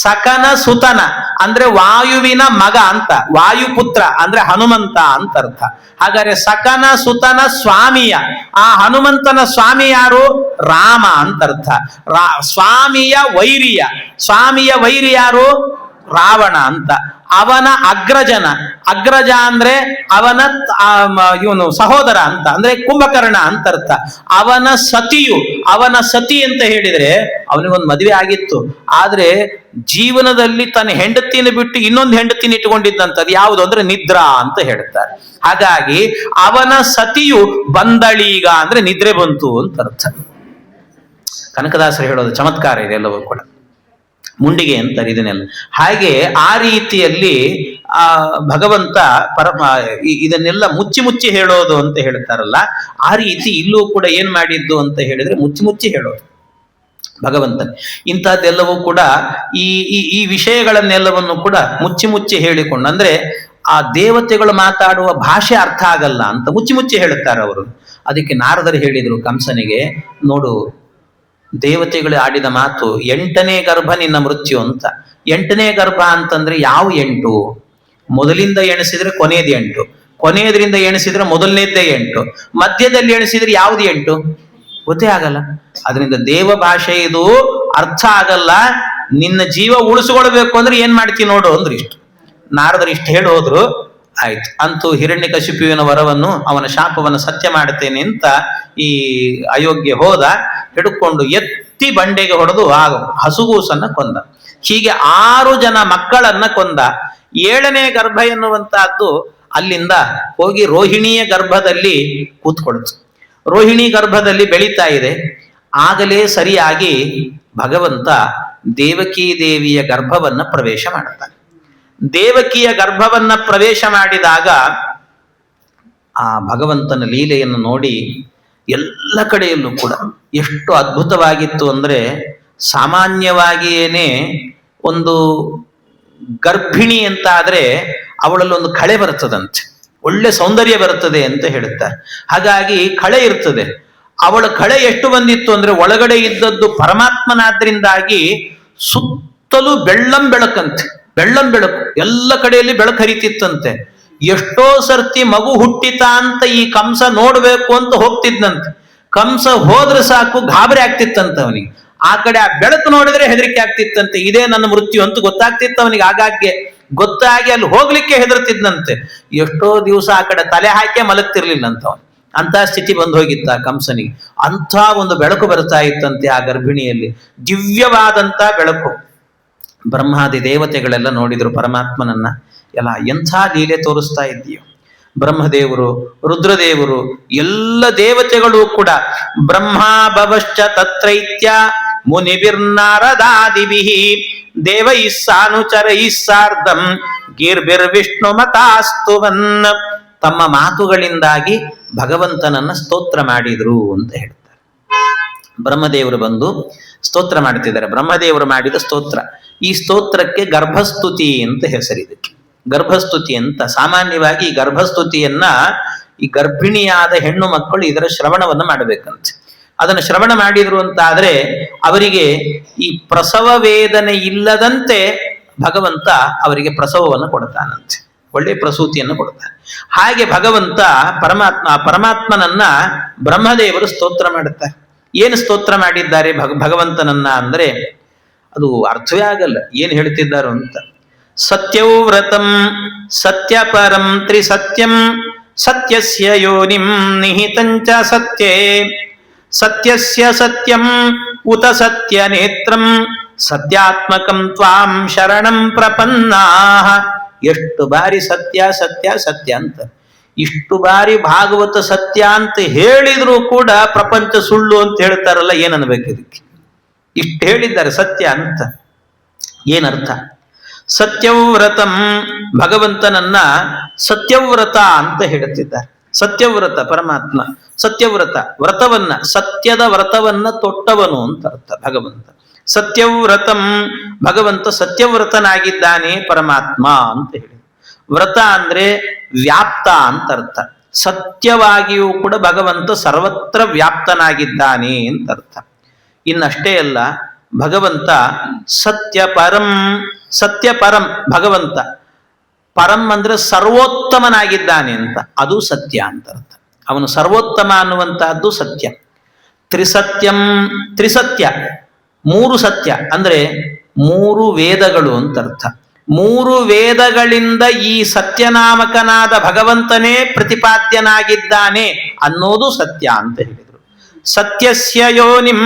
ಸಖನ ಸುತನ ಅಂದ್ರೆ ವಾಯುವಿನ ಮಗ ಅಂತ, ವಾಯುಪುತ್ರ ಅಂದ್ರೆ ಹನುಮಂತ ಅಂತ ಅರ್ಥ. ಹಾಗಾದ್ರೆ ಸಖನ ಸುತನ ಸ್ವಾಮಿಯ, ಆ ಹನುಮಂತನ ಸ್ವಾಮಿ ಯಾರು? ರಾಮ ಅಂತ ಅರ್ಥ. ಸ್ವಾಮಿಯ ವೈರಿಯ, ಸ್ವಾಮಿಯ ವೈರಿ ಯಾರು? ರಾವಣ ಅಂತ. ಅವನ ಅಗ್ರಜನ, ಅಗ್ರಜ ಅಂದ್ರೆ ಅವನ ಇವನು ಸಹೋದರ ಅಂತ, ಅಂದ್ರೆ ಕುಂಭಕರ್ಣ ಅಂತ ಅರ್ಥ. ಅವನ ಸತಿಯು, ಅವನ ಸತಿ ಅಂತ ಹೇಳಿದ್ರೆ ಅವನಿಗೊಂದು ಮದುವೆ ಆಗಿತ್ತು, ಆದ್ರೆ ಜೀವನದಲ್ಲಿ ತನ್ನ ಹೆಂಡತಿನ ಬಿಟ್ಟು ಇನ್ನೊಂದು ಹೆಂಡತಿನ ಇಟ್ಟುಕೊಂಡಿದ್ದಂತ. ಅದು ಯಾವುದು ಅಂದ್ರೆ ನಿದ್ರಾ ಅಂತ ಹೇಳ್ತಾರೆ. ಹಾಗಾಗಿ ಅವನ ಸತಿಯು ಬಂದಳೀಗ ಅಂದ್ರೆ ನಿದ್ರೆ ಬಂತು ಅಂತ ಅರ್ಥ. ಕನಕದಾಸರು ಹೇಳೋದು ಚಮತ್ಕಾರ ಇದೆಲ್ಲವೂ ಕೂಡ, ಮುಂಡಿಗೆ ಅಂತಾರೆ ಇದನ್ನೆಲ್ಲ. ಹಾಗೆ ಆ ರೀತಿಯಲ್ಲಿ ಭಗವಂತ ಇದನ್ನೆಲ್ಲ ಮುಚ್ಚಿ ಮುಚ್ಚಿ ಹೇಳೋದು ಅಂತ ಹೇಳ್ತಾರಲ್ಲ, ಆ ರೀತಿ ಇಲ್ಲೂ ಕೂಡ ಏನ್ ಮಾಡಿದ್ದು ಅಂತ ಹೇಳಿದ್ರೆ ಮುಚ್ಚಿ ಮುಚ್ಚಿ ಹೇಳೋದು ಭಗವಂತ. ಇಂಥದ್ದೆಲ್ಲವೂ ಕೂಡ ಈ ಈ ವಿಷಯಗಳನ್ನೆಲ್ಲವನ್ನು ಕೂಡ ಮುಚ್ಚಿ ಮುಚ್ಚಿ ಹೇಳಿಕೊಂಡು, ಅಂದ್ರೆ ಆ ದೇವತೆಗಳು ಮಾತಾಡುವ ಭಾಷೆ ಅರ್ಥ ಆಗಲ್ಲ ಅಂತ ಮುಚ್ಚಿ ಮುಚ್ಚಿ ಹೇಳುತ್ತಾರೆ ಅವರು. ಅದಕ್ಕೆ ನಾರದರು ಹೇಳಿದರು ಕಂಸನಿಗೆ, ನೋಡು ದೇವತೆಗಳು ಆಡಿದ ಮಾತು 8ನೇ ಗರ್ಭ ನಿನ್ನ ಮೃತ್ಯು ಅಂತ. 8ನೇ ಗರ್ಭ ಅಂತಂದ್ರೆ ಯಾವ 8? ಮೊದಲಿಂದ ಎಣಿಸಿದ್ರೆ ಕೊನೆಯದು 8, ಕೊನೆಯದ್ರಿಂದ ಎಣಿಸಿದ್ರೆ ಮೊದಲನೇದ್ದೇ 8, ಮಧ್ಯದಲ್ಲಿ ಎಣಿಸಿದ್ರೆ ಯಾವ್ದು 8 ಗೊತ್ತೇ ಆಗಲ್ಲ. ಅದರಿಂದ ದೇವ ಭಾಷೆ ಇದು ಅರ್ಥ ಆಗಲ್ಲ. ನಿನ್ನ ಜೀವ ಉಳಿಸ್ಕೊಳ್ಬೇಕು ಅಂದ್ರೆ ಏನ್ ಮಾಡ್ತೀವಿ ನೋಡು ಅಂದ್ರೆ ಇಷ್ಟು ನಾರದರು ಇಷ್ಟು ಹೇಳಿ ಹೋದ್ರು. ಆಯ್ತು, ಅಂತೂ ಹಿರಣ್ಯಕಶಿಪುವಿನ ವರವನ್ನು, ಅವನ ಶಾಪವನ್ನು ಸತ್ಯ ಮಾಡುತ್ತೇನೆ ಅಂತ ಈ ಅಯೋಗ್ಯ ಹೋದ. ಹಿಡ್ಕೊಂಡು ಎತ್ತಿ ಬಂಡೆಗೆ ಹೊಡೆದು ಆ ಹಸುಗೂಸನ್ನ ಕೊಂದ. ಹೀಗೆ 6 ಜನ ಮಕ್ಕಳನ್ನ ಕೊಂದ. 7ನೇ ಗರ್ಭ ಎನ್ನುವಂತಹದ್ದು ಅಲ್ಲಿಂದ ಹೋಗಿ ರೋಹಿಣಿಯ ಗರ್ಭದಲ್ಲಿ ಕೂತ್ಕೊಳ್ತು. ರೋಹಿಣಿ ಗರ್ಭದಲ್ಲಿ ಬೆಳೀತಾ ಇದೆ. ಆಗಲೇ ಸರಿಯಾಗಿ ಭಗವಂತ ದೇವಕೀ ದೇವಿಯ ಗರ್ಭವನ್ನ ಪ್ರವೇಶ ಮಾಡುತ್ತಾನೆ. ದೇವಕಿಯ ಗರ್ಭವನ್ನ ಪ್ರವೇಶ ಮಾಡಿದಾಗ ಆ ಭಗವಂತನ ಲೀಲೆಯನ್ನು ನೋಡಿ ಎಲ್ಲ ಕಡೆಯಲ್ಲೂ ಕೂಡ ಎಷ್ಟು ಅದ್ಭುತವಾಗಿತ್ತು ಅಂದ್ರೆ, ಸಾಮಾನ್ಯವಾಗಿಯೇನೆ ಒಂದು ಗರ್ಭಿಣಿ ಅಂತ ಆದ್ರೆ ಅವಳಲ್ಲೊಂದು ಕಳೆ ಬರ್ತದಂತೆ, ಒಳ್ಳೆ ಸೌಂದರ್ಯ ಬರ್ತದೆ ಅಂತ ಹೇಳುತ್ತಾರೆ. ಹಾಗಾಗಿ ಕಳೆ ಇರ್ತದೆ. ಅವಳ ಕಳೆ ಎಷ್ಟು ಬಂದಿತ್ತು ಅಂದ್ರೆ, ಒಳಗಡೆ ಇದ್ದದ್ದು ಪರಮಾತ್ಮನಾದ್ರಿಂದಾಗಿ ಸುತ್ತಲೂ ಬೆಳ್ಳಂ ಬೆಳಕಂತೆ, ಬೆಳ್ಳಂ ಬೆಳಕು, ಎಲ್ಲ ಕಡೆಯಲ್ಲಿ ಬೆಳಕು ಹರಿತಿತ್ತಂತೆ. ಎಷ್ಟೋ ಸರ್ತಿ ಮಗು ಹುಟ್ಟಿತ ಅಂತ ಈ ಕಂಸ ನೋಡ್ಬೇಕು ಅಂತ ಹೋಗ್ತಿದ್ನಂತೆ. ಕಂಸ ಹೋದ್ರೆ ಸಾಕು ಗಾಬರಿ ಆಗ್ತಿತ್ತಂತ ಅವನಿಗೆ. ಆ ಕಡೆ ಆ ಬೆಳಕು ನೋಡಿದ್ರೆ ಹೆದರಿಕೆ ಆಗ್ತಿತ್ತಂತೆ, ಇದೇ ನನ್ನ ಮೃತ್ಯು ಅಂತ ಗೊತ್ತಾಗ್ತಿತ್ತು ಅವನಿಗೆ. ಆಗಾಗ್ಗೆ ಗೊತ್ತಾಗಿ ಅಲ್ಲಿ ಹೋಗ್ಲಿಕ್ಕೆ ಹೆದರ್ತಿದ್ನಂತೆ. ಎಷ್ಟೋ ದಿವಸ ಆ ಕಡೆ ತಲೆ ಹಾಕಿ ಮಲಗ್ತಿರ್ಲಿಲ್ಲಂತ ಅವನು. ಅಂತ ಸ್ಥಿತಿ ಬಂದು ಹೋಗಿತ್ತ ಕಂಸನಿಗೆ. ಅಂಥ ಒಂದು ಬೆಳಕು ಬರ್ತಾ ಇತ್ತಂತೆ ಆ ಗರ್ಭಿಣಿಯಲ್ಲಿ, ದಿವ್ಯವಾದಂತ ಬೆಳಕು. ಬ್ರಹ್ಮಾದಿ ದೇವತೆಗಳೆಲ್ಲ ನೋಡಿದ್ರು ಪರಮಾತ್ಮನನ್ನ. ಎಲ್ಲ ಎಂಥ ಲೀಲೆ ತೋರಿಸ್ತಾ ಇದ್ದೀಯೋ. ಬ್ರಹ್ಮದೇವರು, ರುದ್ರದೇವರು, ಎಲ್ಲ ದೇವತೆಗಳು ಕೂಡ ಬ್ರಹ್ಮ ಭವಶ್ಚ ತತ್ರೈತ್ಯ ಮುನಿಭಿರ್ನಾರದಾದಿಭಿಃ ದೇವೈಃ ಸಾನುಚರೈಃ ಸಾರ್ಧಂ ಗೀರ್ಭಿರ್ವಿಷ್ಣು ಮತಾಸ್ತುವನ್, ತಮ್ಮ ಮಾತುಗಳಿಂದಾಗಿ ಭಗವಂತನನ್ನ ಸ್ತೋತ್ರ ಮಾಡಿದ್ರು ಅಂತ ಹೇಳ್ತಾರೆ. ಬ್ರಹ್ಮದೇವರು ಬಂದು ಸ್ತೋತ್ರ ಮಾಡ್ತಿದ್ದಾರೆ. ಬ್ರಹ್ಮದೇವರು ಮಾಡಿದ ಸ್ತೋತ್ರ. ಈ ಸ್ತೋತ್ರಕ್ಕೆ ಗರ್ಭಸ್ತುತಿ ಅಂತ ಹೆಸರಿದಕ್ಕೆ. ಗರ್ಭಸ್ತುತಿ ಅಂತ ಸಾಮಾನ್ಯವಾಗಿ ಈ ಗರ್ಭಸ್ತುತಿಯನ್ನ ಈ ಗರ್ಭಿಣಿಯಾದ ಹೆಣ್ಣು ಮಕ್ಕಳು ಇದರ ಶ್ರವಣವನ್ನ ಮಾಡಬೇಕಂತೆ. ಅದನ್ನು ಶ್ರವಣ ಮಾಡಿದ್ರು ಅಂತ ಆದ್ರೆ ಅವರಿಗೆ ಈ ಪ್ರಸವ ವೇದನೆ ಇಲ್ಲದಂತೆ ಭಗವಂತ ಅವರಿಗೆ ಪ್ರಸವವನ್ನು ಕೊಡ್ತಾನಂತೆ, ಒಳ್ಳೆ ಪ್ರಸೂತಿಯನ್ನು ಕೊಡ್ತಾನೆ. ಹಾಗೆ ಭಗವಂತ ಪರಮಾತ್ಮನನ್ನ ಬ್ರಹ್ಮದೇವರು ಸ್ತೋತ್ರ ಮಾಡುತ್ತಾರೆ. ಏನು ಸ್ತೋತ್ರ ಮಾಡಿದ್ದಾರೆ ಭಗವಂತನನ್ನ ಅಂದ್ರೆ ಅದು ಅರ್ಥವೇ ಆಗಲ್ಲ ಏನು ಹೇಳ್ತಿದ್ದಾರೋ ಅಂತ. ಸತ್ಯವ್ರತಂ ಸತ್ಯಪರಂ ತ್ರಿಸತ್ಯಂ ಸತ್ಯಸ್ಯ ಯೋನಿಂ ನಿಹಿತಂಚ ಸತ್ಯೇ ಸತ್ಯಸ್ಯ ಸತ್ಯಂ ಉತ ಸತ್ಯ ನೇತ್ರಂ ಸತ್ಯಾತ್ಮಕಂ ತ್ವಾಂ ಶರಣಂ ಪ್ರಪನ್ನಾಃ. ಎಷ್ಟು ಬಾರಿ ಸತ್ಯ ಸತ್ಯ ಸತ್ಯ ಅಂತ, ಇಷ್ಟು ಬಾರಿ ಭಾಗವತ ಸತ್ಯ ಅಂತ ಹೇಳಿದ್ರು ಕೂಡ ಪ್ರಪಂಚ ಸುಳ್ಳು ಅಂತ ಹೇಳ್ತಾರಲ್ಲ, ಏನನ್ಬೇಕು ಇದಕ್ಕೆ? ಇಷ್ಟು ಹೇಳಿದ್ದಾರೆ ಸತ್ಯ ಅಂತ. ಏನರ್ಥ? ಸತ್ಯವ್ರತಂ, ಭಗವಂತನನ್ನ ಸತ್ಯವ್ರತ ಅಂತ ಹೇಳುತ್ತಿದ್ದಾರೆ. ಸತ್ಯವ್ರತ ಪರಮಾತ್ಮ, ಸತ್ಯವ್ರತ ವ್ರತವನ್ನ, ಸತ್ಯದ ವ್ರತವನ್ನ ತೊಟ್ಟವನು ಅಂತ ಅರ್ಥ ಭಗವಂತ. ಸತ್ಯವ್ರತಂ, ಭಗವಂತ ಸತ್ಯವ್ರತನಾಗಿದ್ದಾನೆ ಪರಮಾತ್ಮ ಅಂತ ಹೇಳಿ. ವ್ರತ ಅಂದ್ರೆ ವ್ಯಾಪ್ತ ಅಂತ ಅರ್ಥ. ಸತ್ಯವಾಗಿಯೂ ಕೂಡ ಭಗವಂತ ಸರ್ವತ್ರ ವ್ಯಾಪ್ತನಾಗಿದ್ದಾನೆ ಅಂತ ಅರ್ಥ. ಇನ್ನಷ್ಟೇ ಅಲ್ಲ, ಭಗವಂತ ಸತ್ಯಪರಂ, ಸತ್ಯಪರಂ ಭಗವಂತ. ಪರಂ ಅಂದ್ರೆ ಸರ್ವೋತ್ತಮನಾಗಿದ್ದಾನೆ ಅಂತ, ಅದು ಸತ್ಯ ಅಂತ ಅರ್ಥ. ಅವನು ಸರ್ವೋತ್ತಮ ಅನ್ನುವಂತಹದ್ದು ಸತ್ಯ. ತ್ರಿಸತ್ಯಂ, ತ್ರಿಸತ್ಯ ಮೂರು ಸತ್ಯ ಅಂದ್ರೆ ಮೂರು ವೇದಗಳು ಅಂತ ಅರ್ಥ. ಮೂರು ವೇದಗಳಿಂದ ಈ ಸತ್ಯನಾಮಕನಾದ ಭಗವಂತನೇ ಪ್ರತಿಪಾದ್ಯನಾಗಿದ್ದಾನೆ ಅನ್ನೋದು ಸತ್ಯ ಅಂತ ಹೇಳಿದರು. ಸತ್ಯಸ್ಯ ಯೋನಿಂ,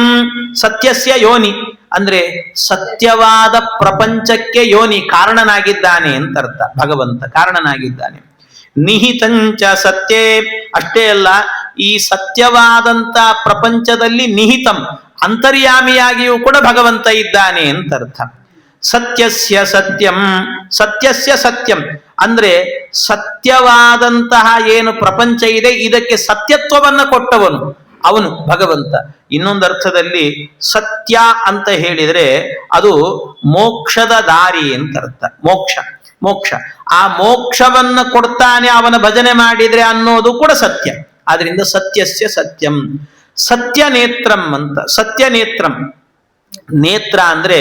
ಸತ್ಯಸ್ಯ ಯೋನಿ ಅಂದ್ರೆ ಸತ್ಯವಾದ ಪ್ರಪಂಚಕ್ಕೆ ಯೋನಿ, ಕಾರಣನಾಗಿದ್ದಾನೆ ಅಂತ ಅರ್ಥ. ಭಗವಂತ ಕಾರಣನಾಗಿದ್ದಾನೆ. ನಿಹಿತಂಚ ಸತ್ಯೇ, ಅಷ್ಟೇ ಅಲ್ಲ, ಈ ಸತ್ಯವಾದಂತ ಪ್ರಪಂಚದಲ್ಲಿ ನಿಹಿತಂ, ಅಂತರ್ಯಾಮಿಯಾಗಿಯೂ ಕೂಡ ಭಗವಂತ ಇದ್ದಾನೆ ಅಂತ ಅರ್ಥ. ಸತ್ಯಸ್ಯ ಸತ್ಯಂ, ಸತ್ಯಸ್ಯ ಸತ್ಯಂ ಅಂದ್ರೆ ಸತ್ಯವಾದಂತಹ ಏನು ಪ್ರಪಂಚ ಇದೆ ಇದಕ್ಕೆ ಸತ್ಯತ್ವವನ್ನು ಕೊಟ್ಟವನು ಅವನು ಭಗವಂತ. ಇನ್ನೊಂದು ಅರ್ಥದಲ್ಲಿ ಸತ್ಯ ಅಂತ ಹೇಳಿದ್ರೆ ಅದು ಮೋಕ್ಷದ ದಾರಿ ಅಂತ ಅರ್ಥ. ಮೋಕ್ಷ, ಮೋಕ್ಷ, ಆ ಮೋಕ್ಷವನ್ನ ಕೊಡ್ತಾನೆ ಅವನ ಭಜನೆ ಮಾಡಿದ್ರೆ ಅನ್ನೋದು ಕೂಡ ಸತ್ಯ. ಆದ್ರಿಂದ ಸತ್ಯಸ್ಯ ಸತ್ಯಂ. ಸತ್ಯ ನೇತ್ರಂ ಅಂತ, ಸತ್ಯ ನೇತ್ರಂ, ನೇತ್ರ ಅಂದ್ರೆ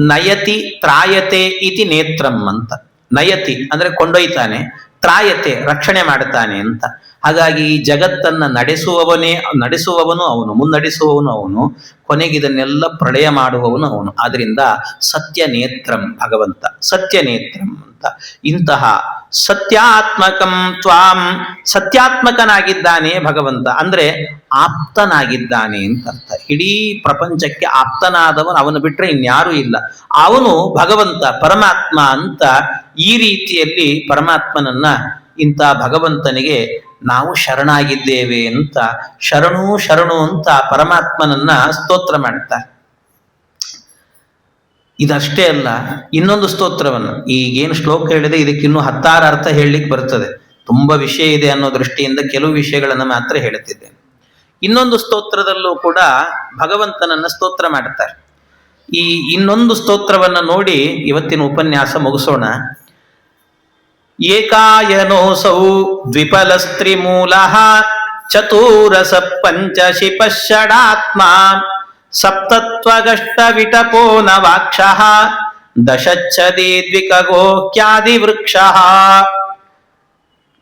ನಯತಿ ತ್ರಾಯತೆ ಇತಿ ನೇತ್ರಂ ಅಂತ. ನಯತಿ ಅಂದ್ರೆ ಕೊಂಡೊಯ್ತಾನೆ, ತ್ರಾಯತೆ ರಕ್ಷಣೆ ಮಾಡ್ತಾನೆ ಅಂತ. ಹಾಗಾಗಿ ಈ ಜಗತ್ತನ್ನ ನಡೆಸುವವನು ಅವನು, ಮುನ್ನಡೆಸುವವನು ಅವನು, ಕೊನೆಗಿದನ್ನೆಲ್ಲ ಪ್ರಳಯ ಮಾಡುವವನು ಅವನು. ಆದ್ರಿಂದ ಸತ್ಯ ನೇತ್ರಂ ಭಗವಂತ, ಸತ್ಯ ನೇತ್ರಂ ಅಂತ. ಇಂತಹ ಸತ್ಯಾತ್ಮಕಂ ತ್ವಾಂ, ಸತ್ಯಾತ್ಮಕನಾಗಿದ್ದಾನೆ ಭಗವಂತ ಅಂದ್ರೆ ಆಪ್ತನಾಗಿದ್ದಾನೆ ಅಂತ ಅರ್ಥ. ಇಡೀ ಪ್ರಪಂಚಕ್ಕೆ ಆಪ್ತನಾದವನು ಅವನು ಬಿಟ್ರೆ ಇನ್ಯಾರೂ ಇಲ್ಲ, ಅವನು ಭಗವಂತ ಪರಮಾತ್ಮ ಅಂತ. ಈ ರೀತಿಯಲ್ಲಿ ಪರಮಾತ್ಮನನ್ನ, ಇಂಥ ಭಗವಂತನಿಗೆ ನಾವು ಶರಣಾಗಿದ್ದೇವೆ ಅಂತ ಶರಣು ಶರಣು ಅಂತ ಪರಮಾತ್ಮನನ್ನ ಸ್ತೋತ್ರ ಮಾಡ್ತಾರೆ. ಇದಷ್ಟೇ ಅಲ್ಲ, ಇನ್ನೊಂದು ಸ್ತೋತ್ರವನ್ನು, ಈಗೇನು ಶ್ಲೋಕ ಹೇಳಿದೆ ಇದಕ್ಕಿನ್ನೂ 16 ಅರ್ಥ ಹೇಳಲಿಕ್ಕೆ ಬರ್ತದೆ. ತುಂಬಾ ವಿಷಯ ಇದೆ ಅನ್ನೋ ದೃಷ್ಟಿಯಿಂದ ಕೆಲವು ವಿಷಯಗಳನ್ನು ಮಾತ್ರ ಹೇಳುತ್ತಿದ್ದೇನೆ. ಇನ್ನೊಂದು ಸ್ತೋತ್ರದಲ್ಲೂ ಕೂಡ ಭಗವಂತನನ್ನ ಸ್ತೋತ್ರ ಮಾಡ್ತಾರೆ. ಈ ಇನ್ನೊಂದು ಸ್ತೋತ್ರವನ್ನು ನೋಡಿ ಇವತ್ತಿನ ಉಪನ್ಯಾಸ ಮುಗಿಸೋಣ. ಏಕಾಯನೋಸೌ ದ್ವಿಪಲಸ್ತ್ರಿಮೂಲಃ ಚತುರಸ ಪಂಚಶಿಪ ಷಡಾತ್ಮ ಸಪ್ತತ್ವಗಷ್ಟ ವಿಟಪೋ ನವಾಕ್ಷಃ ದಶಚ್ಛದಿ ದ್ವಿಕಗೋಕ್ಯಾದಿ ವೃಕ್ಷಃ.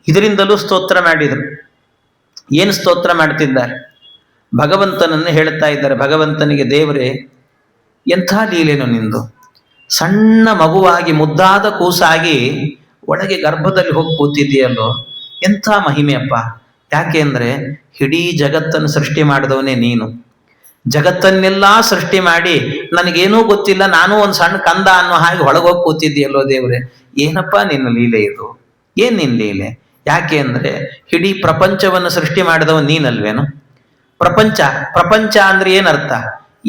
ಇದರಿಂದಲೂ ಸ್ತೋತ್ರ ಮಾಡಿದರು. ಏನು ಸ್ತೋತ್ರ ಮಾಡ್ತಿದ್ದಾರೆ? ಭಗವಂತನನ್ನು ಹೇಳ್ತಾ ಇದ್ದಾರೆ. ಭಗವಂತನಿಗೆ, ದೇವರೇ ಎಂಥ ಲೀಲೆನೋ ನಿಂದು, ಸಣ್ಣ ಮಗುವಾಗಿ ಮುದ್ದಾದ ಕೂಸಾಗಿ ಒಳಗೆ ಗರ್ಭದಲ್ಲಿ ಹೋಗಿ ಕೂತಿದ್ದೀಯಲ್ಲೋ, ಎಂಥ ಮಹಿಮೆಯಪ್ಪ. ಯಾಕೆ ಅಂದ್ರೆ ಇಡೀ ಜಗತ್ತನ್ನು ಸೃಷ್ಟಿ ಮಾಡಿದವನೇ ನೀನು. ಜಗತ್ತನ್ನೆಲ್ಲ ಸೃಷ್ಟಿ ಮಾಡಿ ನನಗೇನೂ ಗೊತ್ತಿಲ್ಲ, ನಾನು ಒಂದು ಸಣ್ಣ ಕಂದ ಅನ್ನೋ ಹಾಗೆ ಒಳಗೋಗಿ ಕೂತಿದ್ದೀಯಲ್ಲೋ ದೇವ್ರೆ, ಏನಪ್ಪ ನಿನ್ನ ಲೀಲೆ ಇದು, ಏನ್ ನಿನ್ನ ಲೀಲೆ? ಯಾಕೆ ಅಂದ್ರೆ ಇಡೀ ಪ್ರಪಂಚವನ್ನು ಸೃಷ್ಟಿ ಮಾಡಿದವ ನೀನಲ್ವೇನು? ಪ್ರಪಂಚ, ಪ್ರಪಂಚ ಅಂದ್ರೆ ಏನರ್ಥ?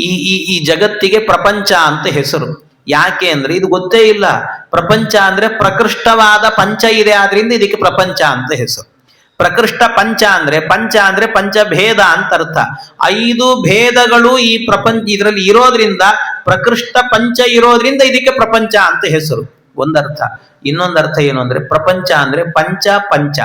ಈ ಈ ಈ ಜಗತ್ತಿಗೆ ಪ್ರಪಂಚ ಅಂತ ಹೆಸರು. ಯಾಕೆ ಅಂದ್ರೆ ಇದು ಗೊತ್ತೇ ಇಲ್ಲ. ಪ್ರಪಂಚ ಅಂದ್ರೆ ಪ್ರಕೃಷ್ಟವಾದ ಪಂಚ ಇದೆ, ಆದ್ರಿಂದ ಇದಕ್ಕೆ ಪ್ರಪಂಚ ಅಂತ ಹೆಸರು. ಪ್ರಕೃಷ್ಟ ಪಂಚ ಅಂದ್ರೆ ಪಂಚಭೇದ ಅಂತ ಅರ್ಥ. 5 ಭೇದಗಳು ಈ ಪ್ರಪಂಚ ಇದರಲ್ಲಿ ಇರೋದ್ರಿಂದ, ಪ್ರಕೃಷ್ಟ ಪಂಚ ಇರೋದ್ರಿಂದ ಇದಕ್ಕೆ ಪ್ರಪಂಚ ಅಂತ ಹೆಸರು, ಒಂದರ್ಥ. ಇನ್ನೊಂದು ಅರ್ಥ ಏನು ಅಂದ್ರೆ ಪ್ರಪಂಚ ಅಂದ್ರೆ ಪಂಚ ಪಂಚ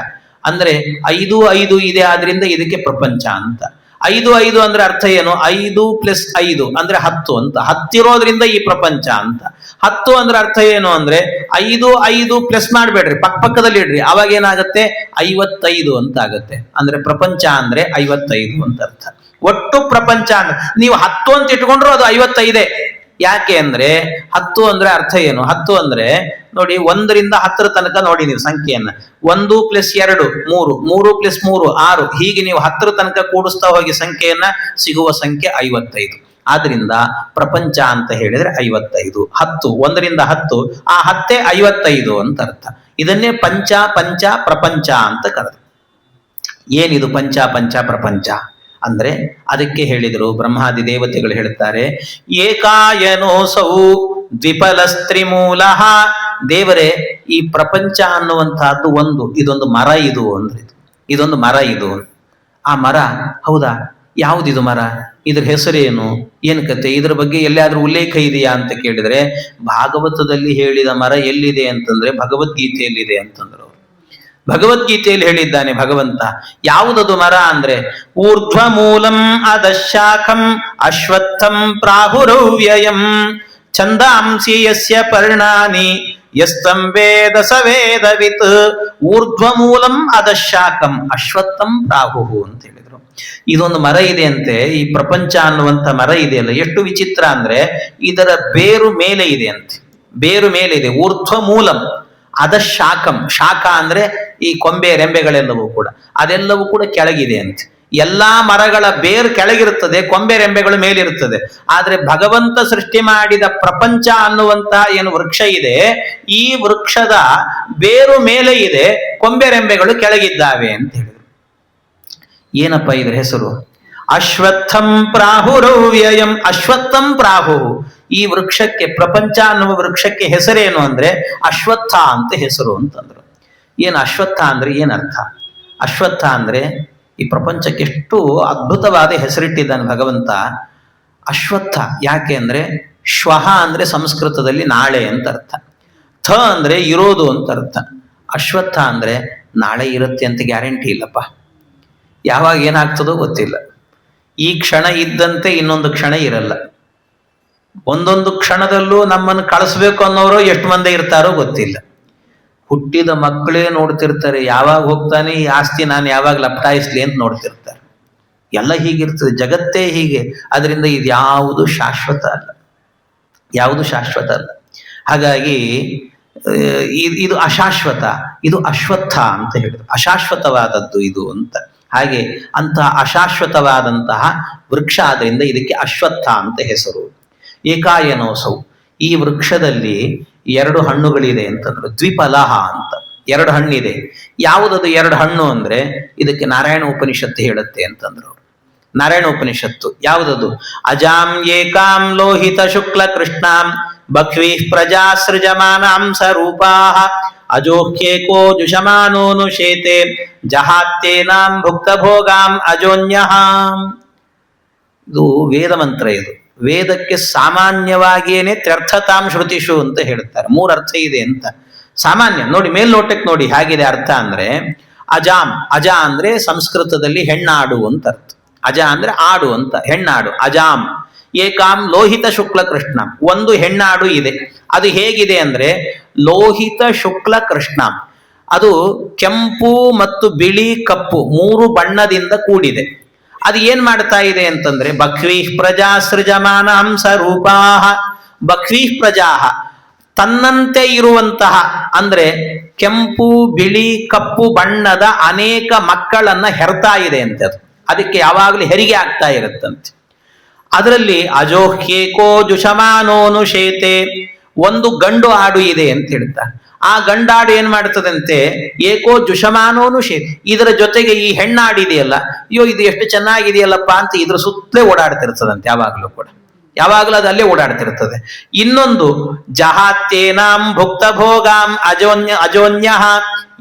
ಅಂದ್ರೆ 5 ಇದೆ, ಆದ್ರಿಂದ ಇದಕ್ಕೆ ಪ್ರಪಂಚ ಅಂತ. 5 ಅಂದ್ರೆ ಅರ್ಥ ಏನು? 5 + 5 ಅಂದ್ರೆ 10 ಅಂತ. 10 ಇರೋದ್ರಿಂದ ಈ ಪ್ರಪಂಚ ಅಂತ. 10 ಅಂದ್ರೆ ಅರ್ಥ ಏನು ಅಂದ್ರೆ 5 ಪ್ಲಸ್ ಮಾಡ್ಬೇಡ್ರಿ, ಪಕ್ಕದಲ್ಲಿ ಇಡ್ರಿ, ಅವಾಗ ಏನಾಗುತ್ತೆ? 55 ಅಂತ ಆಗತ್ತೆ. ಅಂದ್ರೆ ಪ್ರಪಂಚ ಅಂದ್ರೆ 55 ಅಂತ ಅರ್ಥ. ಒಟ್ಟು ಪ್ರಪಂಚ ಅಂದ್ರೆ ನೀವು 10 ಅಂತ ಇಟ್ಕೊಂಡ್ರು ಅದು 55. ಯಾಕೆ ಅಂದ್ರೆ 10 ಅಂದ್ರೆ ಅರ್ಥ ಏನು? 10 ಅಂದ್ರೆ ನೋಡಿ, 1 ರಿಂದ 10 ತನಕ ನೋಡಿ ನೀವು ಸಂಖ್ಯೆಯನ್ನ. 1 + 2 3, 3 + 3 6, ಹೀಗೆ ನೀವು 10 ತನಕ ಕೂಡಿಸ್ತಾ ಹೋಗಿ ಸಂಖ್ಯೆಯನ್ನ, ಸಿಗುವ ಸಂಖ್ಯೆ 55. ಆದ್ರಿಂದ ಪ್ರಪಂಚ ಅಂತ ಹೇಳಿದ್ರೆ 55. 10, 1 ರಿಂದ 10, ಆ 10 55 ಅಂತ ಅರ್ಥ. ಇದನ್ನೇ ಪಂಚ ಪಂಚ ಪ್ರಪಂಚ ಅಂತ ಕರೆದು. ಏನಿದು ಪಂಚ ಪಂಚ ಪ್ರಪಂಚ ಅಂದ್ರೆ ಅದಕ್ಕೆ ಹೇಳಿದರು ಬ್ರಹ್ಮಾದಿ ದೇವತೆಗಳು ಹೇಳ್ತಾರೆ, ಏಕಾಯನೋಸೌ ದ್ವಿಪಲಸ್ತ್ರಿಮೂಲಃ. ದೇವರೇ, ಈ ಪ್ರಪಂಚ ಅನ್ನುವಂತಹದ್ದು ಇದೊಂದು ಮರ ಇದು ಅಂದ್ರೆ ಇದೊಂದು ಮರ ಇದು. ಆ ಮರ ಹೌದಾ, ಯಾವುದಿದು ಮರ, ಇದ್ರ ಹೆಸರೇನು, ಏನು ಕತೆ, ಇದ್ರ ಬಗ್ಗೆ ಎಲ್ಲಿಯಾದ್ರೂ ಉಲ್ಲೇಖ ಇದೆಯಾ ಅಂತ ಕೇಳಿದ್ರೆ ಭಾಗವತದಲ್ಲಿ ಹೇಳಿದ ಮರ ಎಲ್ಲಿದೆ ಅಂತಂದ್ರೆ ಭಗವದ್ಗೀತೆಯಲ್ಲಿದೆ ಅಂತಂದ್ರು ಅವರು. ಭಗವದ್ಗೀತೆಯಲ್ಲಿ ಹೇಳಿದ್ದಾನೆ ಭಗವಂತ. ಯಾವುದದು ಮರ ಅಂದ್ರೆ ಊರ್ಧ್ವ ಮೂಲಂ ಅಧಶಾಖಂ ಅಶ್ವತ್ಥಂ ಪ್ರಾಹುರವ್ಯಯಂ ಛಂದಾಂಸಿ ಯಸ್ಯ ಪರ್ಣಾನಿ ಯಸ್ತಂ ವೇದ ಸ ವೇದವಿತ್. ಊರ್ಧ್ವ ಮೂಲಂ ಅಧಶಾಖಂ ಅಶ್ವತ್ಥಂ ಪ್ರಾಹುಹು ಅಂತ ಹೇಳಿದ್ರು. ಇದೊಂದು ಮರ ಇದೆ ಅಂತೆ, ಈ ಪ್ರಪಂಚ ಅನ್ನುವಂಥ ಮರ ಇದೆಯಲ್ಲ, ಎಷ್ಟು ವಿಚಿತ್ರ ಅಂದ್ರೆ ಇದರ ಬೇರು ಮೇಲೆ ಇದೆ ಅಂತೆ, ಬೇರು ಮೇಲೆ ಇದೆ. ಊರ್ಧ್ವ ಮೂಲಂ ಅಧಶಾಖಂ, ಶಾಖ ಅಂದ್ರೆ ಈ ಕೊಂಬೆ ರೆಂಬೆಗಳೆಲ್ಲವೂ ಕೂಡ, ಅದೆಲ್ಲವೂ ಕೂಡ ಕೆಳಗಿದೆ ಅಂತೆ. ಎಲ್ಲಾ ಮರಗಳ ಬೇರು ಕೆಳಗಿರುತ್ತದೆ, ಕೊಂಬೆ ರೆಂಬೆಗಳು ಮೇಲಿರುತ್ತದೆ. ಆದ್ರೆ ಭಗವಂತ ಸೃಷ್ಟಿ ಮಾಡಿದ ಪ್ರಪಂಚ ಅನ್ನುವಂತ ಏನು ವೃಕ್ಷ ಇದೆ, ಈ ವೃಕ್ಷದ ಬೇರು ಮೇಲೆ ಇದೆ, ಕೊಂಬೆ ರೆಂಬೆಗಳು ಕೆಳಗಿದ್ದಾವೆ ಅಂತ ಹೇಳಿದ್ರು. ಏನಪ್ಪ ಇದ್ರ ಹೆಸರು? ಅಶ್ವತ್ಥಂ ಪ್ರಾಹುರವ್ಯಯಂ. ಅಶ್ವತ್ಥಂ ಪ್ರಾಹು, ಈ ವೃಕ್ಷಕ್ಕೆ, ಪ್ರಪಂಚ ಅನ್ನುವ ವೃಕ್ಷಕ್ಕೆ ಹೆಸರೇನು ಅಂದ್ರೆ ಅಶ್ವತ್ಥ ಅಂತ ಹೆಸರು ಅಂತಂದ್ರು. ಏನು ಅಶ್ವತ್ಥ ಅಂದ್ರೆ ಏನರ್ಥ? ಅಶ್ವತ್ಥ ಅಂದ್ರೆ ಈ ಪ್ರಪಂಚಕ್ಕೆ ಎಷ್ಟು ಅದ್ಭುತವಾದ ಹೆಸರಿಟ್ಟಿದ್ದಾನೆ ಭಗವಂತ. ಅಶ್ವತ್ಥ ಯಾಕೆ ಅಂದ್ರೆ ಶ್ವಹ ಅಂದ್ರೆ ಸಂಸ್ಕೃತದಲ್ಲಿ ನಾಳೆ ಅಂತ ಅರ್ಥ, ಥ ಅಂದ್ರೆ ಇರೋದು ಅಂತ ಅರ್ಥ. ಅಶ್ವತ್ಥ ಅಂದ್ರೆ ನಾಳೆ ಇರುತ್ತೆ ಅಂತ ಗ್ಯಾರಂಟಿ ಇಲ್ಲಪ್ಪ, ಯಾವಾಗ ಏನಾಗ್ತದೋ ಗೊತ್ತಿಲ್ಲ. ಈ ಕ್ಷಣ ಇದ್ದಂತೆ ಇನ್ನೊಂದು ಕ್ಷಣ ಇರಲ್ಲ. ಒಂದೊಂದು ಕ್ಷಣದಲ್ಲೂ ನಮ್ಮನ್ನು ಕಳಿಸ್ಬೇಕು ಅನ್ನೋರು ಎಷ್ಟು ಮಂದಿ ಇರ್ತಾರೋ ಗೊತ್ತಿಲ್ಲ. ಹುಟ್ಟಿದ ಮಕ್ಕಳೇ ನೋಡ್ತಿರ್ತಾರೆ, ಯಾವಾಗ ಹೋಗ್ತಾನೆ ಈ ಆಸ್ತಿ ನಾನು ಯಾವಾಗ ಲಪ್ಟಾಯಿಸ್ಲಿ ಅಂತ ನೋಡ್ತಿರ್ತಾರೆ. ಎಲ್ಲ ಹೀಗಿರ್ತದೆ, ಜಗತ್ತೇ ಹೀಗೆ. ಅದರಿಂದ ಇದು ಯಾವುದು ಶಾಶ್ವತ ಅಲ್ಲ, ಯಾವುದು ಶಾಶ್ವತ ಅಲ್ಲ. ಹಾಗಾಗಿ ಇದು ಅಶಾಶ್ವತ, ಇದು ಅಶ್ವತ್ಥ ಅಂತ ಹೇಳಿದ್ರು. ಅಶಾಶ್ವತವಾದದ್ದು ಇದು ಅಂತ. ಹಾಗೆ ಅಂತಹ ಅಶಾಶ್ವತವಾದಂತಹ ವೃಕ್ಷ ಆದ್ರಿಂದ ಇದಕ್ಕೆ ಅಶ್ವತ್ಥ ಅಂತ ಹೆಸರು. ಏಕಾಯನೋಸೌ, ಈ ವೃಕ್ಷದಲ್ಲಿ 2 ಹಣ್ಣುಗಳಿದೆ ಅಂತಂದ್ರು. ದ್ವಿಫಲಹ ಅಂತ 2 ಹಣ್ಣಿದೆ. ಯಾವುದದು 2 ಹಣ್ಣು ಅಂದ್ರೆ ಇದಕ್ಕೆ ನಾರಾಯಣ ಉಪನಿಷತ್ತು ಹೇಳುತ್ತೆ ಅಂತಂದ್ರು. ನಾರಾಯಣ ಉಪನಿಷತ್ತು ಯಾವುದದು? ಅಜಾಂ ಏಕಾಂ ಲೋಹಿತ ಶುಕ್ಲ ಕೃಷ್ಣಾಂ ಬಕ್ವೀ ಪ್ರಜಾ ಸೃಜಮಾನಾಂ ಸ್ವರೂಪಾಃ ಅಜೋಹ್ಯೇಕೋ ಜುಷಮಾನೋನು ಶೇತೆ ಜಹಾತ್ಯೇನಾಂ ಭುಕ್ತ ಭೋಗಾಂ ಅಜೋನ್ಯಃ. ಇದು ವೇದ ಮಂತ್ರ. ಇದು ವೇದಕ್ಕೆ ಸಾಮಾನ್ಯವಾಗಿಯೇನೆ ತ್ಯರ್ಥತಾಂ ಶ್ರುತಿಷು ಅಂತ ಹೇಳ್ತಾರೆ. 3 ಅರ್ಥ ಇದೆ ಅಂತ ಸಾಮಾನ್ಯ. ನೋಡಿ ಮೇಲ್ನೋಟಕ್ಕೆ ನೋಡಿ ಹೇಗಿದೆ ಅರ್ಥ ಅಂದ್ರೆ ಅಜಾಂ, ಅಜ ಅಂದ್ರೆ ಸಂಸ್ಕೃತದಲ್ಲಿ ಹೆಣ್ಣಾಡು ಅಂತ ಅರ್ಥ. ಅಜ ಅಂದ್ರೆ ಆಡು ಅಂತ, ಹೆಣ್ಣಾಡು. ಅಜಾಂ ಏಕಾಂ ಲೋಹಿತ ಶುಕ್ಲ ಕೃಷ್ಣ, ಒಂದು ಹೆಣ್ಣಾಡು ಇದೆ. ಅದು ಹೇಗಿದೆ ಅಂದ್ರೆ ಲೋಹಿತ ಶುಕ್ಲ ಕೃಷ್ಣ, ಅದು ಕೆಂಪು ಮತ್ತು ಬಿಳಿ ಕಪ್ಪು 3 ಬಣ್ಣದಿಂದ ಕೂಡಿದೆ. ಅದು ಏನ್ ಮಾಡ್ತಾ ಇದೆ ಅಂತಂದ್ರೆ ಬಕ್ವೀ ಪ್ರಜಾ ಸೃಜಮಾನಾಂ ಸ್ವರೂಪಾಃ. ಬಕ್ವೀ ಪ್ರಜಾ ತನ್ನಂತೆ ಇರುವಂತಹ ಅಂದ್ರೆ ಕೆಂಪು ಬಿಳಿ ಕಪ್ಪು ಬಣ್ಣದ ಅನೇಕ ಮಕ್ಕಳನ್ನ ಹೆರ್ತಾ ಇದೆ ಅಂತ. ಅದಕ್ಕೆ ಯಾವಾಗಲೂ ಹೆರಿಗೆ ಆಗ್ತಾ ಇರುತ್ತಂತೆ. ಅದರಲ್ಲಿ ಅಜೋಹ್ಯೇಕೋ ಜುಷಮಾನೋನು ಶೇತೆ, ಒಂದು ಗಂಡು ಆಡು ಇದೆ ಅಂತ ಹೇಳ್ತಾರೆ. ಆ ಗಂಡಾಡು ಏನ್ ಮಾಡ್ತದಂತೆ ಏಕೋ ಜುಷಮಾನೋನು ಶೇತೆ, ಇದರ ಜೊತೆಗೆ ಈ ಹೆಣ್ಣಾಡಿದೆಯಲ್ಲ, ಅಯ್ಯೋ ಇದು ಎಷ್ಟು ಚೆನ್ನಾಗಿದೆಯಲ್ಲಪ್ಪ ಅಂತ ಇದ್ರ ಸುತ್ತಲೇ ಓಡಾಡ್ತಿರ್ತದಂತೆ. ಯಾವಾಗಲೂ ಕೂಡ, ಯಾವಾಗಲೂ ಅದು ಅಲ್ಲೇ ಓಡಾಡ್ತಿರ್ತದೆ. ಇನ್ನೊಂದು ಜಹಾತ್ಯೇನಾಂ ಭುಕ್ತ ಭೋಗಾಂ ಅಜೋನ್ಯ,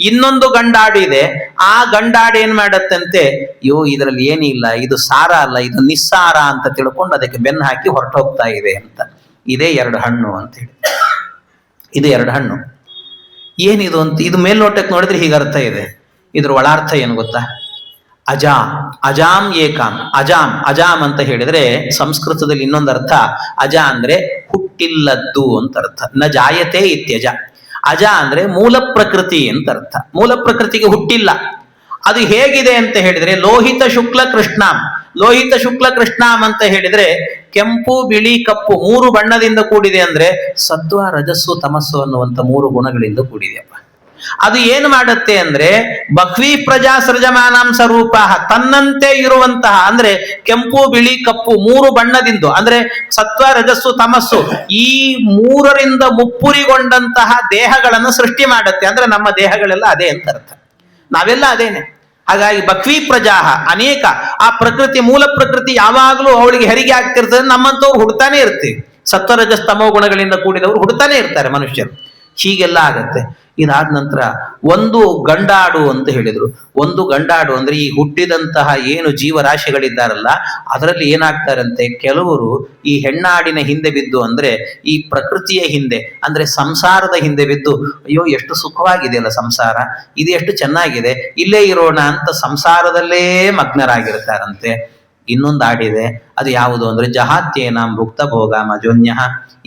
ಇನ್ನೊಂದು ಗಂಡಾಡು ಇದೆ. ಆ ಗಂಡಾಡು ಏನ್ ಮಾಡತ್ತಂತೆ, ಅಯ್ಯೋ ಇದರಲ್ಲಿ ಏನಿಲ್ಲ, ಇದು ಸಾರ ಅಲ್ಲ, ಇದು ನಿಸ್ಸಾರ ಅಂತ ತಿಳ್ಕೊಂಡು ಅದಕ್ಕೆ ಬೆನ್ನು ಹಾಕಿ ಹೊರಟು ಹೋಗ್ತಾ ಇದೆ ಅಂತ. ಇದೇ 2 ಹಣ್ಣು ಅಂತ ಹೇಳಿ. ಇದು 2 ಹಣ್ಣು. ಏನಿದು ಅಂತ ಇದು ಮೇಲ್ನೋಟಕ್ಕೆ ನೋಡಿದ್ರೆ ಹೀಗೆ ಅರ್ಥ ಇದೆ. ಇದ್ರ ಒಳಾರ್ಥ ಏನು ಗೊತ್ತಾ? ಅಜಾ, ಅಜಾಂ ಏಕಾಂ. ಅಜಾಂ, ಅಜಾಂ ಅಂತ ಹೇಳಿದ್ರೆ ಸಂಸ್ಕೃತದಲ್ಲಿ ಇನ್ನೊಂದು ಅರ್ಥ. ಅಜ ಅಂದ್ರೆ ಹುಟ್ಟಿಲ್ಲದ್ದು ಅಂತ ಅರ್ಥ. ನ ಜಾಯತೆ ಇತ್ಯಜ. ಅಜ ಅಂದ್ರೆ ಮೂಲ ಪ್ರಕೃತಿ ಅಂತ ಅರ್ಥ. ಮೂಲ ಪ್ರಕೃತಿಗೆ ಹುಟ್ಟಿಲ್ಲ. ಅದು ಹೇಗಿದೆ ಅಂತ ಹೇಳಿದ್ರೆ ಲೋಹಿತ ಶುಕ್ಲ ಕೃಷ್ಣಾಂ. ಲೋಹಿತ ಶುಕ್ಲ ಕೃಷ್ಣಾಂ ಅಂತ ಹೇಳಿದ್ರೆ ಕೆಂಪು ಬಿಳಿ ಕಪ್ಪು 3 ಬಣ್ಣದಿಂದ ಕೂಡಿದೆ ಅಂದ್ರೆ ಸತ್ವ ರಜಸ್ಸು ತಮಸ್ಸು ಅನ್ನುವಂಥ 3 ಗುಣಗಳಿಂದ ಕೂಡಿದೆಯಪ್ಪ. ಅದು ಏನು ಮಾಡುತ್ತೆ ಅಂದ್ರೆ ಬಕ್ವೀ ಪ್ರಜಾ ಸೃಜಮಾನಾಂ ಸ್ವರೂಪ, ತನ್ನಂತೆ ಇರುವಂತಹ ಅಂದ್ರೆ ಕೆಂಪು ಬಿಳಿ ಕಪ್ಪು 3 ಬಣ್ಣದಿಂದ ಅಂದ್ರೆ ಸತ್ವ ರಜಸ್ಸು ತಮಸ್ಸು ಈ 3ರಿಂದ ಮುಪ್ಪುರಿಗೊಂಡಂತಹ ದೇಹಗಳನ್ನು ಸೃಷ್ಟಿ ಮಾಡುತ್ತೆ. ಅಂದ್ರೆ ನಮ್ಮ ದೇಹಗಳೆಲ್ಲ ಅದೇ ಅಂತ ಅರ್ಥ, ನಾವೆಲ್ಲ ಅದೇನೆ. ಹಾಗಾಗಿ ಬಕ್ವೀ ಪ್ರಜಾಹ ಅನೇಕ, ಆ ಪ್ರಕೃತಿ ಮೂಲ ಪ್ರಕೃತಿ ಯಾವಾಗಲೂ ಅವಳಿಗೆ ಹೆರಿಗೆ ಆಗ್ತಿರ್ತದೆ. ನಮ್ಮಂತವ್ರು ಹುಡ್ತಾನೆ ಇರ್ತೀವಿ, ಸತ್ವರಜಸ್ತಮೋ ಗುಣಗಳಿಂದ ಕೂಡಿದವರು ಹುಡ್ತಾನೆ ಇರ್ತಾರೆ ಮನುಷ್ಯರು. ಹೀಗೆಲ್ಲ ಆಗತ್ತೆ. ಇದಾದ ನಂತರ ಒಂದು ಗಂಡಾಡು ಅಂತ ಹೇಳಿದ್ರು. ಒಂದು ಗಂಡಾಡು ಅಂದ್ರೆ ಈ ಹುಟ್ಟಿದಂತಹ ಏನು ಜೀವರಾಶಿಗಳಿದ್ದಾರಲ್ಲ ಅದರಲ್ಲಿ ಏನಾಗ್ತಾರಂತೆ, ಕೆಲವರು ಈ ಹೆಣ್ಣಾಡಿನ ಹಿಂದೆ ಬಿದ್ದು, ಅಂದ್ರೆ ಈ ಪ್ರಕೃತಿಯ ಹಿಂದೆ, ಅಂದ್ರೆ ಸಂಸಾರದ ಹಿಂದೆ ಬಿದ್ದು, ಅಯ್ಯೋ ಎಷ್ಟು ಸುಖವಾಗಿದೆಯಲ್ಲ ಸಂಸಾರ, ಇದು ಎಷ್ಟು ಚೆನ್ನಾಗಿದೆ, ಇಲ್ಲೇ ಇರೋಣ ಅಂತ ಸಂಸಾರದಲ್ಲೇ ಮಗ್ನರಾಗಿರ್ತಾರಂತೆ. ಇನ್ನೊಂದು ಆಡಿದೆ, ಅದು ಯಾವುದು ಅಂದ್ರೆ ಜಹಾತ್ಯೇನಾಂ ಭುಕ್ತ ಭೋಗ ಮಜೋನ್ಯ.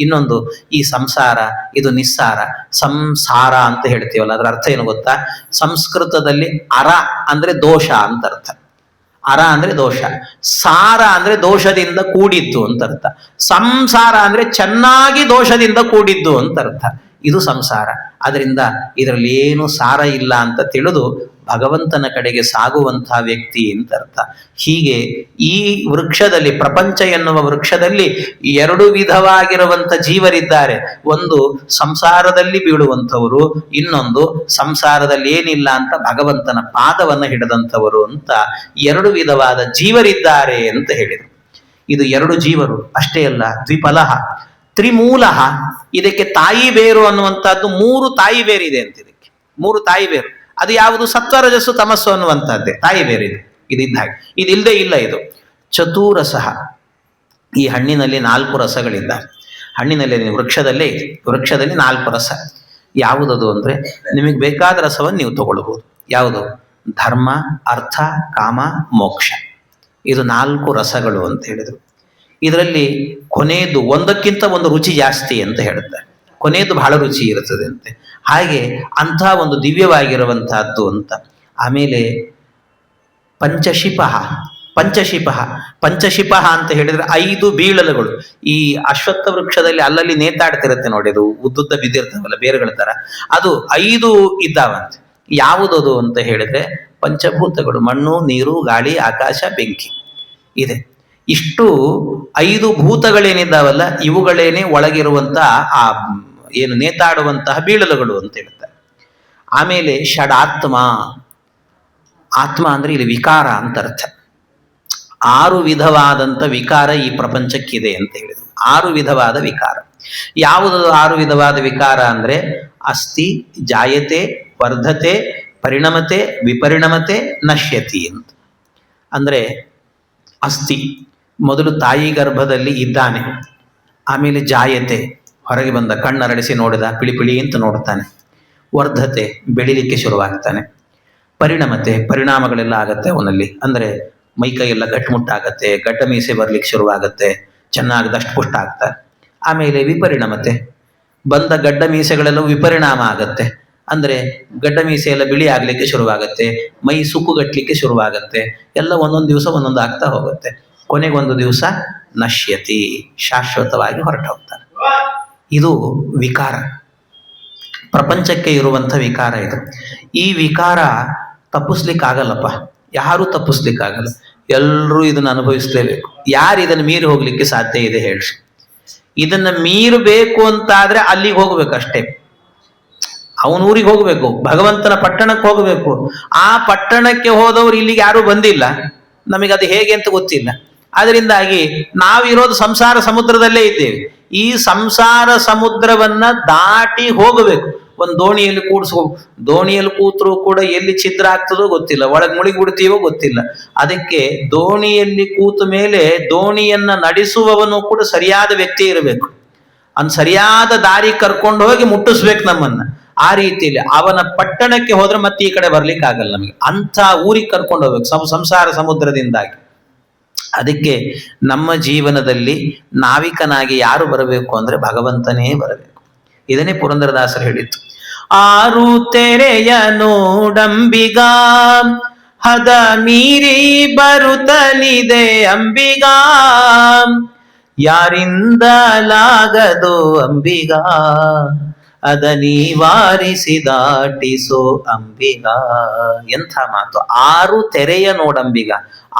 ಇನ್ನೊಂದು ಈ ಸಂಸಾರ ಇದು ನಿಸ್ಸಾರ. ಸಂಸಾರ ಅಂತ ಹೇಳ್ತೀವಲ್ಲ, ಅದರ ಅರ್ಥ ಏನು ಗೊತ್ತಾ? ಸಂಸ್ಕೃತದಲ್ಲಿ ಅರ ಅಂದ್ರೆ ದೋಷ ಅಂತ ಅರ್ಥ. ಅರ ಅಂದ್ರೆ ದೋಷ, ಸಾರ ಅಂದ್ರೆ ದೋಷದಿಂದ ಕೂಡಿದ್ದು ಅಂತ ಅರ್ಥ. ಸಂಸಾರ ಅಂದ್ರೆ ಚೆನ್ನಾಗಿ ದೋಷದಿಂದ ಕೂಡಿದ್ದು ಅಂತ ಅರ್ಥ. ಇದು ಸಂಸಾರ. ಅದರಿಂದ ಇದರಲ್ಲಿ ಏನು ಸಾರ ಇಲ್ಲ ಅಂತ ತಿಳಿದು ಭಗವಂತನ ಕಡೆಗೆ ಸಾಗುವಂತಹ ವ್ಯಕ್ತಿ ಅಂತ ಅರ್ಥ. ಹೀಗೆ ಈ ವೃಕ್ಷದಲ್ಲಿ, ಪ್ರಪಂಚ ಎನ್ನುವ ವೃಕ್ಷದಲ್ಲಿ ಎರಡು ವಿಧವಾಗಿರುವಂಥ ಜೀವರಿದ್ದಾರೆ. ಒಂದು ಸಂಸಾರದಲ್ಲಿ ಬೀಳುವಂಥವರು, ಇನ್ನೊಂದು ಸಂಸಾರದಲ್ಲಿ ಏನಿಲ್ಲ ಅಂತ ಭಗವಂತನ ಪಾದವನ್ನು ಹಿಡಿದಂಥವರು ಅಂತ ಎರಡು ವಿಧವಾದ ಜೀವರಿದ್ದಾರೆ ಅಂತ ಹೇಳಿದರು. ಇದು ಎರಡು ಜೀವರು ಅಷ್ಟೇ ಅಲ್ಲ, ದ್ವಿಫಲಃ ತ್ರಿಮೂಲಃ. ಇದಕ್ಕೆ ತಾಯಿ ಬೇರು ಅನ್ನುವಂಥದ್ದು, ಮೂರು ತಾಯಿ ಬೇರಿದೆ ಅಂತ. ಇದಕ್ಕೆ ಮೂರು ತಾಯಿ ಬೇರು. ಅದು ಯಾವುದು? ಸತ್ವರಜಸ್ಸು ತಮಸ್ಸು ಅನ್ನುವಂಥದ್ದೇ ತಾಯಿ ಬೇರಿದೆ. ಇದಿದ್ದ ಹಾಗೆ ಇದಿಲ್ಲದೆ ಇಲ್ಲ. ಇದು ಚತುರಸಃ. ಈ ಹಣ್ಣಿನಲ್ಲಿ 4 ರಸಗಳಿದ್ದಾವೆ. ಹಣ್ಣಿನಲ್ಲಿ ವೃಕ್ಷದಲ್ಲೇ ಇದೆ. ವೃಕ್ಷದಲ್ಲಿ 4 ರಸ. ಯಾವುದದು ಅಂದರೆ ನಿಮಗೆ ಬೇಕಾದ ರಸವನ್ನು ನೀವು ತಗೊಳ್ಬಹುದು. ಯಾವುದು? ಧರ್ಮ, ಅರ್ಥ, ಕಾಮ, ಮೋಕ್ಷ. ಇದು 4 ರಸಗಳು ಅಂತ ಹೇಳಿದರು. ಇದರಲ್ಲಿ ಕೊನೆಯದು ಒಂದಕ್ಕಿಂತ ಒಂದು ರುಚಿ ಜಾಸ್ತಿ ಅಂತ ಹೇಳ್ತಾರೆ. ಕೊನೆಯದು ಬಹಳ ರುಚಿ ಇರುತ್ತದೆ ಅಂತೆ. ಹಾಗೆ ಅಂಥ ಒಂದು ದಿವ್ಯವಾಗಿರುವಂತಹದ್ದು ಅಂತ. ಆಮೇಲೆ ಪಂಚಶಿಪಃ. ಪಂಚಶಿಪಃ ಅಂತ ಹೇಳಿದ್ರೆ 5 ಬೀಳಲುಗಳು. ಈ ಅಶ್ವತ್ಥ ವೃಕ್ಷದಲ್ಲಿ ಅಲ್ಲಲ್ಲಿ ನೇತಾಡ್ತಿರುತ್ತೆ ನೋಡಿ, ಅದು ಉದ್ದುದ್ದ ಬಿದ್ದಿರ್ತಾವಲ್ಲ ಬೇರುಗಳ ತರ, ಅದು 5 ಇದ್ದಾವಂತೆ. ಯಾವುದದು ಅಂತ ಹೇಳಿದ್ರೆ ಪಂಚಭೂತಗಳು, ಮಣ್ಣು, ನೀರು, ಗಾಳಿ, ಆಕಾಶ, ಬೆಂಕಿ ಇದೆ. ಇಷ್ಟು 5 ಭೂತಗಳೇನಿದ್ದಾವಲ್ಲ ಇವುಗಳೇನೆ ಒಳಗಿರುವಂತ ಆ ಏನು ನೇತಾಡುವಂತಹ ಬೀಳಲುಗಳು ಅಂತ ಹೇಳ್ತಾರೆ. ಆಮೇಲೆ ಷಡಾತ್ಮ. ಆತ್ಮ ಅಂದ್ರೆ ಇಲ್ಲಿ ವಿಕಾರ ಅಂತ ಅರ್ಥ. 6 ವಿಧವಾದಂಥ ವಿಕಾರ ಈ ಪ್ರಪಂಚಕ್ಕಿದೆ ಅಂತ ಹೇಳಿದರು. 6 ವಿಧವಾದ ವಿಕಾರ. ಯಾವುದು 6 ವಿಧವಾದ ವಿಕಾರ ಅಂದ್ರೆ ಅಸ್ತಿ, ಜಾಯತೆ, ವರ್ಧತೆ, ಪರಿಣಮತೆ, ವಿಪರಿಣಮತೆ, ನಶ್ಯತಿ ಅಂತ. ಅಂದ್ರೆ ಅಸ್ತಿ ಮೊದಲು ತಾಯಿ ಗರ್ಭದಲ್ಲಿ ಇದ್ದಾನೆ. ಆಮೇಲೆ ಜಾಯತೆ, ಹೊರಗೆ ಬಂದ, ಕಣ್ಣರಳಿಸಿ ನೋಡಿದ, ಪಿಳಿ ಅಂತ ನೋಡ್ತಾನೆ. ವರ್ಧತೆ, ಬೆಳಿಲಿಕ್ಕೆ ಶುರುವಾಗ್ತಾನೆ. ಪರಿಣಮತೆ, ಪರಿಣಾಮಗಳೆಲ್ಲ ಆಗತ್ತೆ ಅವನಲ್ಲಿ. ಅಂದರೆ ಮೈಕೈ ಎಲ್ಲ ಗಟ್ಟುಮುಟ್ಟಾಗತ್ತೆ, ಗಡ್ಡ ಮೀಸೆ ಬರ್ಲಿಕ್ಕೆ ಶುರುವಾಗತ್ತೆ, ಚೆನ್ನಾಗಿ ದಷ್ಟಪುಷ್ಟ ಆಗ್ತಾರೆ. ಆಮೇಲೆ ವಿಪರಿಣಮತೆ, ಬಂದ ಗಡ್ಡ ಮೀಸೆಗಳೆಲ್ಲ ವಿಪರಿಣಾಮ ಆಗತ್ತೆ. ಅಂದರೆ ಗಡ್ಡ ಮೀಸೆ ಎಲ್ಲ ಬಿಳಿ ಆಗ್ಲಿಕ್ಕೆ ಶುರುವಾಗತ್ತೆ, ಮೈ ಸುಕ್ಕುಗಟ್ಟಲಿಕ್ಕೆ ಶುರುವಾಗತ್ತೆ. ಎಲ್ಲ ಒಂದೊಂದು ದಿವಸ ಒಂದೊಂದು ಆಗ್ತಾ ಹೋಗುತ್ತೆ. ಕೊನೆಗೊಂದು ದಿವಸ ನಶ್ಯತಿ, ಶಾಶ್ವತವಾಗಿ ಹೊರಟು ಹೋಗ್ತಾನೆ. ಇದು ವಿಕಾರ, ಪ್ರಪಂಚಕ್ಕೆ ಇರುವಂಥ ವಿಕಾರ ಇದು. ಈ ವಿಕಾರ ತಪ್ಪಿಸ್ಲಿಕ್ಕಾಗಲ್ಲಪ್ಪ, ಯಾರೂ ತಪ್ಪಿಸ್ಲಿಕ್ಕಾಗಲ್ಲ. ಎಲ್ಲರೂ ಇದನ್ನು ಅನುಭವಿಸಲೇಬೇಕು. ಯಾರು ಇದನ್ನು ಮೀರಿ ಹೋಗ್ಲಿಕ್ಕೆ ಸಾಧ್ಯ ಇದೆ ಹೇಳಿ? ಇದನ್ನ ಮೀರಬೇಕು ಅಂತಾದ್ರೆ ಅಲ್ಲಿಗೆ ಹೋಗ್ಬೇಕಷ್ಟೇ. ಅವನ ಊರಿಗೆ ಹೋಗ್ಬೇಕು, ಭಗವಂತನ ಪಟ್ಟಣಕ್ಕೆ ಹೋಗಬೇಕು. ಆ ಪಟ್ಟಣಕ್ಕೆ ಹೋದವರು ಇಲ್ಲಿಗೆ ಯಾರೂ ಬಂದಿಲ್ಲ, ನಮಗದು ಹೇಗೆ ಅಂತ ಗೊತ್ತಿಲ್ಲ. ಅದರಿಂದಾಗಿ ನಾವಿರೋದು ಸಂಸಾರ ಸಮುದ್ರದಲ್ಲೇ ಇದ್ದೇವೆ. ಈ ಸಂಸಾರ ಸಮುದ್ರವನ್ನ ದಾಟಿ ಹೋಗಬೇಕು. ಒಂದು ದೋಣಿಯಲ್ಲಿ ಕೂತರೂ ಕೂಡ ಎಲ್ಲಿ ಛಿದ್ರ ಆಗ್ತದೋ ಗೊತ್ತಿಲ್ಲ, ಒಳಗೆ ಮುಳುಗಿ ಬಿಡ್ತೀವೋ ಗೊತ್ತಿಲ್ಲ. ಅದಕ್ಕೆ ದೋಣಿಯಲ್ಲಿ ಕೂತ ಮೇಲೆ ದೋಣಿಯನ್ನ ನಡೆಸುವವನು ಕೂಡ ಸರಿಯಾದ ವ್ಯಕ್ತಿ ಇರಬೇಕು. ಸರಿಯಾದ ದಾರಿ ಕರ್ಕೊಂಡು ಹೋಗಿ ಮುಟ್ಟಿಸ್ಬೇಕು ನಮ್ಮನ್ನ. ಆ ರೀತಿಯಲ್ಲಿ ಅವನ ಪಟ್ಟಣಕ್ಕೆ ಹೋದ್ರೆ ಮತ್ತೆ ಈ ಕಡೆ ಬರ್ಲಿಕ್ಕೆ ಆಗಲ್ಲ ನಮಗೆ. ಅಂಥ ಊರಿಗೆ ಕರ್ಕೊಂಡು ಹೋಗ್ಬೇಕು ಸಂಸಾರ ಸಮುದ್ರದಿಂದಾಗಿ. ಅದಕ್ಕೆ ನಮ್ಮ ಜೀವನದಲ್ಲಿ ನಾವಿಕನಾಗಿ ಯಾರು ಬರಬೇಕು ಅಂದ್ರೆ ಭಗವಂತನೇ ಬರಬೇಕು. ಇದನ್ನೇ ಪುರಂದರದಾಸರು ಹೇಳಿತ್ತು. 6 ತೆರೆಯ ನೋಡಂಬಿಗ, ಹದ ಮೀರಿ ಬರುತ್ತಲಿದೆ ಅಂಬಿಗ, ಯಾರಿಂದಲಾಗದು ಅಂಬಿಗ, ಅದ ನಿವಾರಿಸಿ ದಾಟಿಸೋ ಅಂಬಿಗ. ಎಂಥ ಮಾತು! 6 ತೆರೆಯ ನೋಡಂಬಿಗ.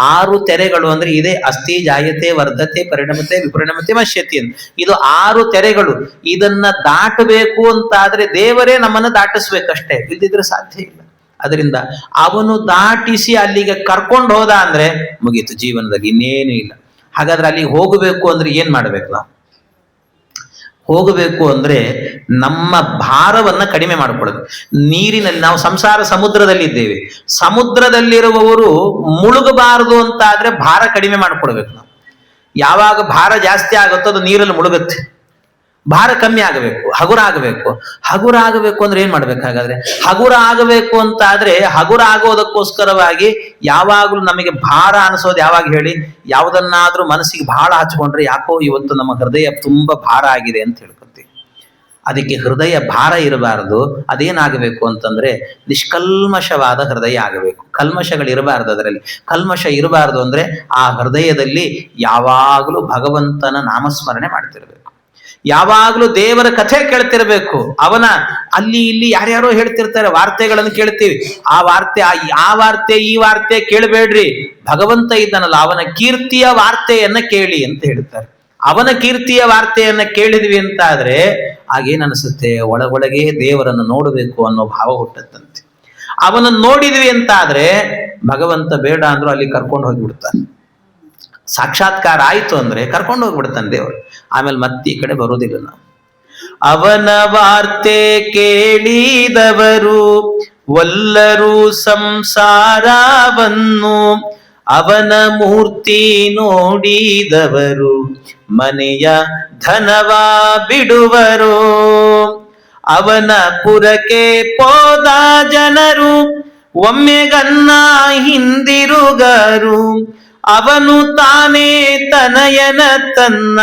6 ತೆರೆಗಳು ಅಂದ್ರೆ ಇದೆ ಅಸ್ಥಿ, ಜಾಯತೆ, ವರ್ಧತೆ, ಪರಿಣಮತೆ, ವಿಪರಿಣಮತೆ, ನಶ್ಯತಿ ಅಂತ. ಇದು 6 ತೆರೆಗಳು. ಇದನ್ನ ದಾಟಬೇಕು ಅಂತಾದ್ರೆ ದೇವರೇ ನಮ್ಮನ್ನು ದಾಟಿಸ್ಬೇಕಷ್ಟೇ, ಇಲ್ದಿದ್ರೆ ಸಾಧ್ಯ ಇಲ್ಲ. ಅದರಿಂದ ಅವನು ದಾಟಿಸಿ ಅಲ್ಲಿಗೆ ಕರ್ಕೊಂಡು ಹೋದ ಅಂದ್ರೆ ಮುಗೀತು, ಜೀವನದಲ್ಲಿ ಇನ್ನೇನು ಇಲ್ಲ. ಹಾಗಾದ್ರೆ ಅಲ್ಲಿಗೆ ಹೋಗಬೇಕು ಅಂದ್ರೆ ಏನ್ ಮಾಡ್ಬೇಕು ನಾವು? ಹೋಗಬೇಕು ಅಂದ್ರೆ ನಮ್ಮ ಭಾರವನ್ನ ಕಡಿಮೆ ಮಾಡಿಕೊಳ್ಳಬೇಕು. ನೀರಿನಲ್ಲಿ ನಾವು ಸಂಸಾರ ಸಮುದ್ರದಲ್ಲಿದ್ದೇವೆ. ಸಮುದ್ರದಲ್ಲಿರುವವರು ಮುಳುಗಬಾರದು ಅಂತಾದ್ರೆ ಭಾರ ಕಡಿಮೆ ಮಾಡಿಕೊಡ್ಬೇಕು ನಾವು. ಯಾವಾಗ ಭಾರ ಜಾಸ್ತಿ ಆಗುತ್ತೋ ಅದು ನೀರಲ್ಲಿ ಮುಳುಗುತ್ತೆ. ಭಾರ ಕಮ್ಮಿ ಆಗಬೇಕು, ಹಗುರ ಆಗಬೇಕು. ಹಗುರ ಆಗಬೇಕು ಅಂದ್ರೆ ಏನ್ ಮಾಡ್ಬೇಕಾಗಾದ್ರೆ, ಹಗುರ ಆಗಬೇಕು ಅಂತ ಆದ್ರೆ ಹಗುರ ಆಗೋದಕ್ಕೋಸ್ಕರವಾಗಿ ಯಾವಾಗಲೂ ನಮಗೆ ಭಾರ ಅನಿಸೋದು ಯಾವಾಗ ಹೇಳಿ, ಯಾವುದನ್ನಾದ್ರೂ ಮನಸ್ಸಿಗೆ ಬಹಳ ಹಚ್ಕೊಂಡ್ರೆ ಯಾಕೋ ಇವತ್ತು ನಮ್ಮ ಹೃದಯ ತುಂಬಾ ಭಾರ ಆಗಿದೆ ಅಂತ ಹೇಳ್ಕೊತೀವಿ. ಅದಕ್ಕೆ ಹೃದಯ ಭಾರ ಇರಬಾರದು. ಅದೇನಾಗಬೇಕು ಅಂತಂದ್ರೆ ನಿಷ್ಕಲ್ಮಶವಾದ ಹೃದಯ ಆಗಬೇಕು. ಕಲ್ಮಶಗಳಿರಬಾರದು. ಅದರಲ್ಲಿ ಕಲ್ಮಶ ಇರಬಾರದು ಅಂದ್ರೆ ಆ ಹೃದಯದಲ್ಲಿ ಯಾವಾಗಲೂ ಭಗವಂತನ ನಾಮಸ್ಮರಣೆ ಮಾಡ್ತಿರ್ಬೇಕು, ಯಾವಾಗಲೂ ದೇವರ ಕಥೆ ಕೇಳ್ತಿರ್ಬೇಕು. ಅವನ ಅಲ್ಲಿ ಇಲ್ಲಿ ಯಾರ್ಯಾರೋ ಹೇಳ್ತಿರ್ತಾರೆ, ವಾರ್ತೆಗಳನ್ನು ಕೇಳ್ತೀವಿ. ಆ ವಾರ್ತೆ ಈ ವಾರ್ತೆ ಕೇಳಬೇಡ್ರಿ, ಭಗವಂತ ಇದ್ದಾನಲ್ಲ ಅವನ ಕೀರ್ತಿಯ ವಾರ್ತೆಯನ್ನ ಕೇಳಿ ಅಂತ ಹೇಳ್ತಾರೆ. ಅವನ ಕೀರ್ತಿಯ ವಾರ್ತೆಯನ್ನ ಕೇಳಿದ್ವಿ ಅಂತ ಆದ್ರೆ ಆಗೇನ್ ಅನಿಸುತ್ತೆ, ಒಳಗೊಳಗೆ ದೇವರನ್ನು ನೋಡಬೇಕು ಅನ್ನೋ ಭಾವ ಹುಟ್ಟತ್ತಂತೆ. ಅವನನ್ನು ನೋಡಿದ್ವಿ ಅಂತ ಆದ್ರೆ ಭಗವಂತ ಬೇಡ ಅಂದ್ರೂ ಅಲ್ಲಿ ಕರ್ಕೊಂಡು ಹೋಗಿಬಿಡ್ತಾನೆ. ಸಾಕ್ಷಾತ್ಕಾರ ಆಯ್ತು ಅಂದ್ರೆ ಕರ್ಕೊಂಡು ಹೋಗ್ಬಿಡ್ತಾನೆ ದೇವರು. ಆಮೇಲೆ ಮತ್ತೆ ಈ ಕಡೆ ಬರುವುದಿಲ್ಲ ನಾವು. ಅವನ ವಾರ್ತೆ ಕೇಳಿದವರು ಒಲ್ಲರೂ ಸಂಸಾರವನ್ನು, ಅವನ ಮೂರ್ತಿ ನೋಡಿದವರು ಮನೆಯ ಧನವ ಬಿಡುವರು. ಅವನ ಪುರಕ್ಕೆ ಹೋದ ಜನರು ಒಮ್ಮೆಗನ್ನ ಹಿಂದಿರುಗರು. ಅವನು ತಾನೇ ತನಯನ ತನ್ನ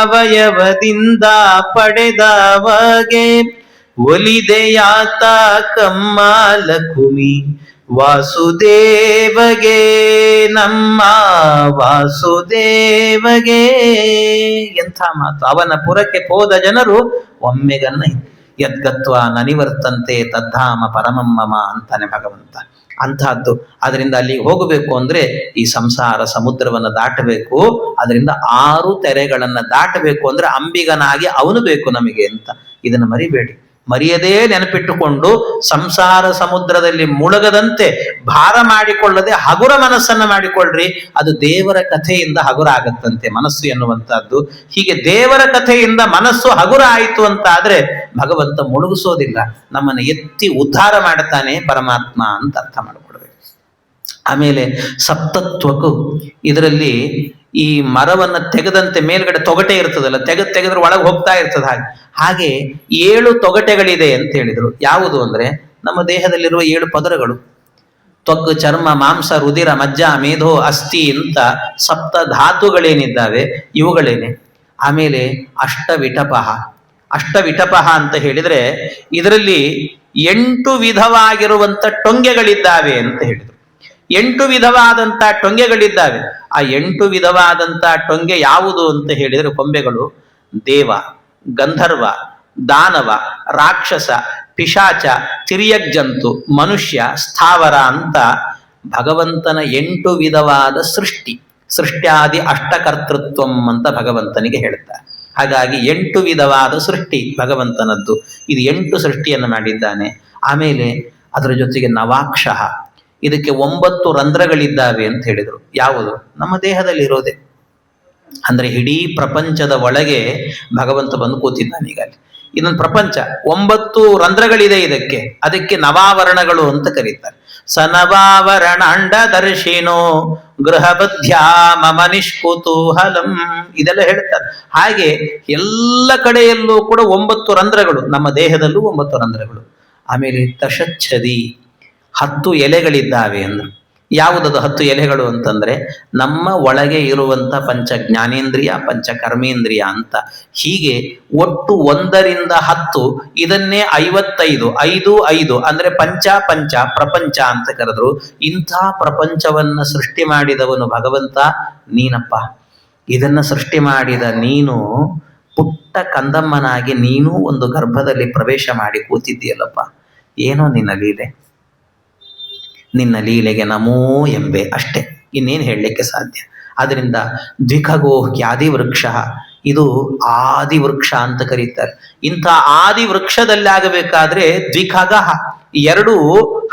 ಅವಯವದಿಂದ ಪಡೆದವಗೆ ಒಲಿದೆಯಾತ ಕಮ್ಮಲಕುಮಿ ವಾಸುದೇವಗೆ, ನಮ್ಮ ವಾಸುದೇವಗೆ. ಎಂಥ ಮಾತು! ಅವನ ಪುರಕ್ಕೆ ಹೋದ ಜನರು ಒಮ್ಮೆಗನ್ನ ಯದ್ಗತ್ವ ನನಿವರ್ತಂತೆ ತದ್ಧಾಮ ಪರಮಮ್ಮಮ ಅಂತಾನೆ ಭಗವಂತ. ಅಂತಹದ್ದು. ಅದರಿಂದ ಅಲ್ಲಿಗೆ ಹೋಗಬೇಕು ಅಂದ್ರೆ ಈ ಸಂಸಾರ ಸಮುದ್ರವನ್ನು ದಾಟಬೇಕು. ಅದರಿಂದ 6 ತೆರೆಗಳನ್ನ ದಾಟಬೇಕು ಅಂದ್ರೆ ಅಂಬಿಗನಾಗಿ ಅವನು ಬೇಕು ನಮಗೆ ಅಂತ. ಇದನ್ನು ಮರಿಬೇಡಿ. ಮರೆಯದೇ ನೆನಪಿಟ್ಟುಕೊಂಡು ಸಂಸಾರ ಸಮುದ್ರದಲ್ಲಿ ಮುಳುಗದಂತೆ ಭಾರ ಮಾಡಿಕೊಳ್ಳದೆ ಹಗುರ ಮನಸ್ಸನ್ನ ಮಾಡಿಕೊಳ್ಳ್ರಿ. ಅದು ದೇವರ ಕಥೆಯಿಂದ ಹಗುರ ಆಗತ್ತಂತೆ ಮನಸ್ಸು ಎನ್ನುವಂತಹದ್ದು. ಹೀಗೆ ದೇವರ ಕಥೆಯಿಂದ ಮನಸ್ಸು ಹಗುರ ಆಯಿತು ಅಂತ ಆದ್ರೆ ಭಗವಂತ ಮುಳುಗಿಸೋದಿಲ್ಲ, ನಮ್ಮನ್ನು ಎತ್ತಿ ಉದ್ಧಾರ ಮಾಡುತ್ತಾನೆ ಪರಮಾತ್ಮ ಅಂತ ಅರ್ಥ ಮಾಡಿಕೊಡ್ಬೇಕು. ಆಮೇಲೆ ಸಪ್ತತ್ವಕ್ಕೂ ಇದರಲ್ಲಿ ಈ ಮರವನ್ನು ತೆಗೆದಂತೆ ಮೇಲ್ಗಡೆ ತೊಗಟೆ ಇರ್ತದಲ್ಲ, ತೆಗೆದ್ರೆ ಒಳಗೆ ಹೋಗ್ತಾ ಇರ್ತದೆ. ಹಾಗೆ 7 ತೊಗಟೆಗಳಿದೆ ಅಂತ ಹೇಳಿದ್ರು. ಯಾವುದು ಅಂದ್ರೆ ನಮ್ಮ ದೇಹದಲ್ಲಿರುವ 7 ಪದರಗಳು. ತ್ವಕ್, ಚರ್ಮ, ಮಾಂಸ, ರುಧಿರ, ಮಜ್ಜ, ಮೇಧೋ, ಅಸ್ಥಿ ಅಂತ ಸಪ್ತ ಧಾತುಗಳೇನಿದ್ದಾವೆ ಇವುಗಳೇನೆ. ಆಮೇಲೆ ಅಷ್ಟವಿಟಪಃ ಅಂತ ಹೇಳಿದ್ರೆ ಇದರಲ್ಲಿ 8 ವಿಧವಾಗಿರುವಂತ ಟೊಂಗೆಗಳಿದ್ದಾವೆ ಅಂತ ಹೇಳಿದ್ರು. 8 ವಿಧವಾದಂತ ಟೊಂಗೆಗಳಿದ್ದಾವೆ. ಆ 8 ವಿಧವಾದಂತ ಟೊಂಗೆ ಯಾವುದು ಅಂತ ಹೇಳಿದರೆ ಕೊಂಬೆಗಳು ದೇವ, ಗಂಧರ್ವ, ದಾನವ, ರಾಕ್ಷಸ, ಪಿಶಾಚ, ತಿರ್ಯಗ್ಜಂತು, ಮನುಷ್ಯ, ಸ್ಥಾವರ ಅಂತ ಭಗವಂತನ 8 ವಿಧವಾದ ಸೃಷ್ಟ್ಯಾದಿ ಅಷ್ಟಕರ್ತೃತ್ವಂ ಅಂತ ಭಗವಂತನಿಗೆ ಹೇಳ್ತಾರೆ. ಹಾಗಾಗಿ 8 ವಿಧವಾದ ಸೃಷ್ಟಿ ಭಗವಂತನದ್ದು. ಇದು 8 ಸೃಷ್ಟಿಯನ್ನು ಮಾಡಿದ್ದಾನೆ. ಆಮೇಲೆ ಅದರ ಜೊತೆಗೆ ನವಾಕ್ಷ, ಇದಕ್ಕೆ 9 ರಂಧ್ರಗಳಿದ್ದಾವೆ ಅಂತ ಹೇಳಿದರು. ಯಾವುದು? ನಮ್ಮ ದೇಹದಲ್ಲಿ ಇರೋದೆ. ಅಂದ್ರೆ ಇಡೀ ಪ್ರಪಂಚದ ಒಳಗೆ ಭಗವಂತ ಬಂದು ಕೂತಿದ್ದಾನೆ. ಈಗ ಅಲ್ಲಿ ಇದೊಂದು ಪ್ರಪಂಚ, 9 ರಂಧ್ರಗಳಿದೆ ಇದಕ್ಕೆ. ಅದಕ್ಕೆ ನವಾವರಣಗಳು ಅಂತ ಕರೀತಾರೆ. ಸನವಾವರಣಾಂಡ ದರ್ಶಿನೋ ಗೃಹಬದ್ಧ್ಯಾ ಮಮ ನಿಷ್ಕುತೂಹಲಂ ಇದೆಲ್ಲ ಹೇಳ್ತಾರೆ. ಹಾಗೆ ಎಲ್ಲ ಕಡೆಯಲ್ಲೂ ಕೂಡ 9 ರಂಧ್ರಗಳು, ನಮ್ಮ ದೇಹದಲ್ಲೂ 9 ರಂಧ್ರಗಳು. ಆಮೇಲೆ ತಶಚ್ಛದಿ 10 ಎಲೆಗಳಿದ್ದಾವೆ ಅಂದ್ರು. ಯಾವುದದು 10 ಎಲೆಗಳು ಅಂತಂದ್ರೆ ನಮ್ಮ ಒಳಗೆ ಇರುವಂತ ಪಂಚ ಜ್ಞಾನೇಂದ್ರಿಯ, ಪಂಚ ಕರ್ಮೇಂದ್ರಿಯ ಅಂತ. ಹೀಗೆ ಒಟ್ಟು 1 ರಿಂದ 10, ಇದನ್ನೇ 55, 5 5 ಅಂದ್ರೆ ಪಂಚ ಪ್ರಪಂಚ ಅಂತ ಕರೆದ್ರು. ಇಂಥ ಪ್ರಪಂಚವನ್ನ ಸೃಷ್ಟಿ ಮಾಡಿದವನು ಭಗವಂತ ನೀನಪ್ಪ. ಇದನ್ನ ಸೃಷ್ಟಿ ಮಾಡಿದ ನೀನು ಪುಟ್ಟ ಕಂದಮ್ಮನಾಗಿ ನೀನು ಒಂದು ಗರ್ಭದಲ್ಲಿ ಪ್ರವೇಶ ಮಾಡಿ ಕೂತಿದ್ದೀಯಲ್ಲಪ್ಪ, ಏನೋ ನಿನ್ನ ಲೀಲೆ. ನಿನ್ನ ಲೀಲೆಗೆ ನಮೋ ಎಂಬೆ, ಅಷ್ಟೇ, ಇನ್ನೇನು ಹೇಳಲಿಕ್ಕೆ ಸಾಧ್ಯ. ಅದರಿಂದ ದ್ವಿಖಗೋಹ್ಯಾದಿ ವೃಕ್ಷ, ಇದು ಆದಿ ವೃಕ್ಷ ಅಂತ ಕರೀತಾರೆ. ಇಂಥ ಆದಿ ವೃಕ್ಷದಲ್ಲಿ ಆಗಬೇಕಾದ್ರೆ ದ್ವಿಖಗ 2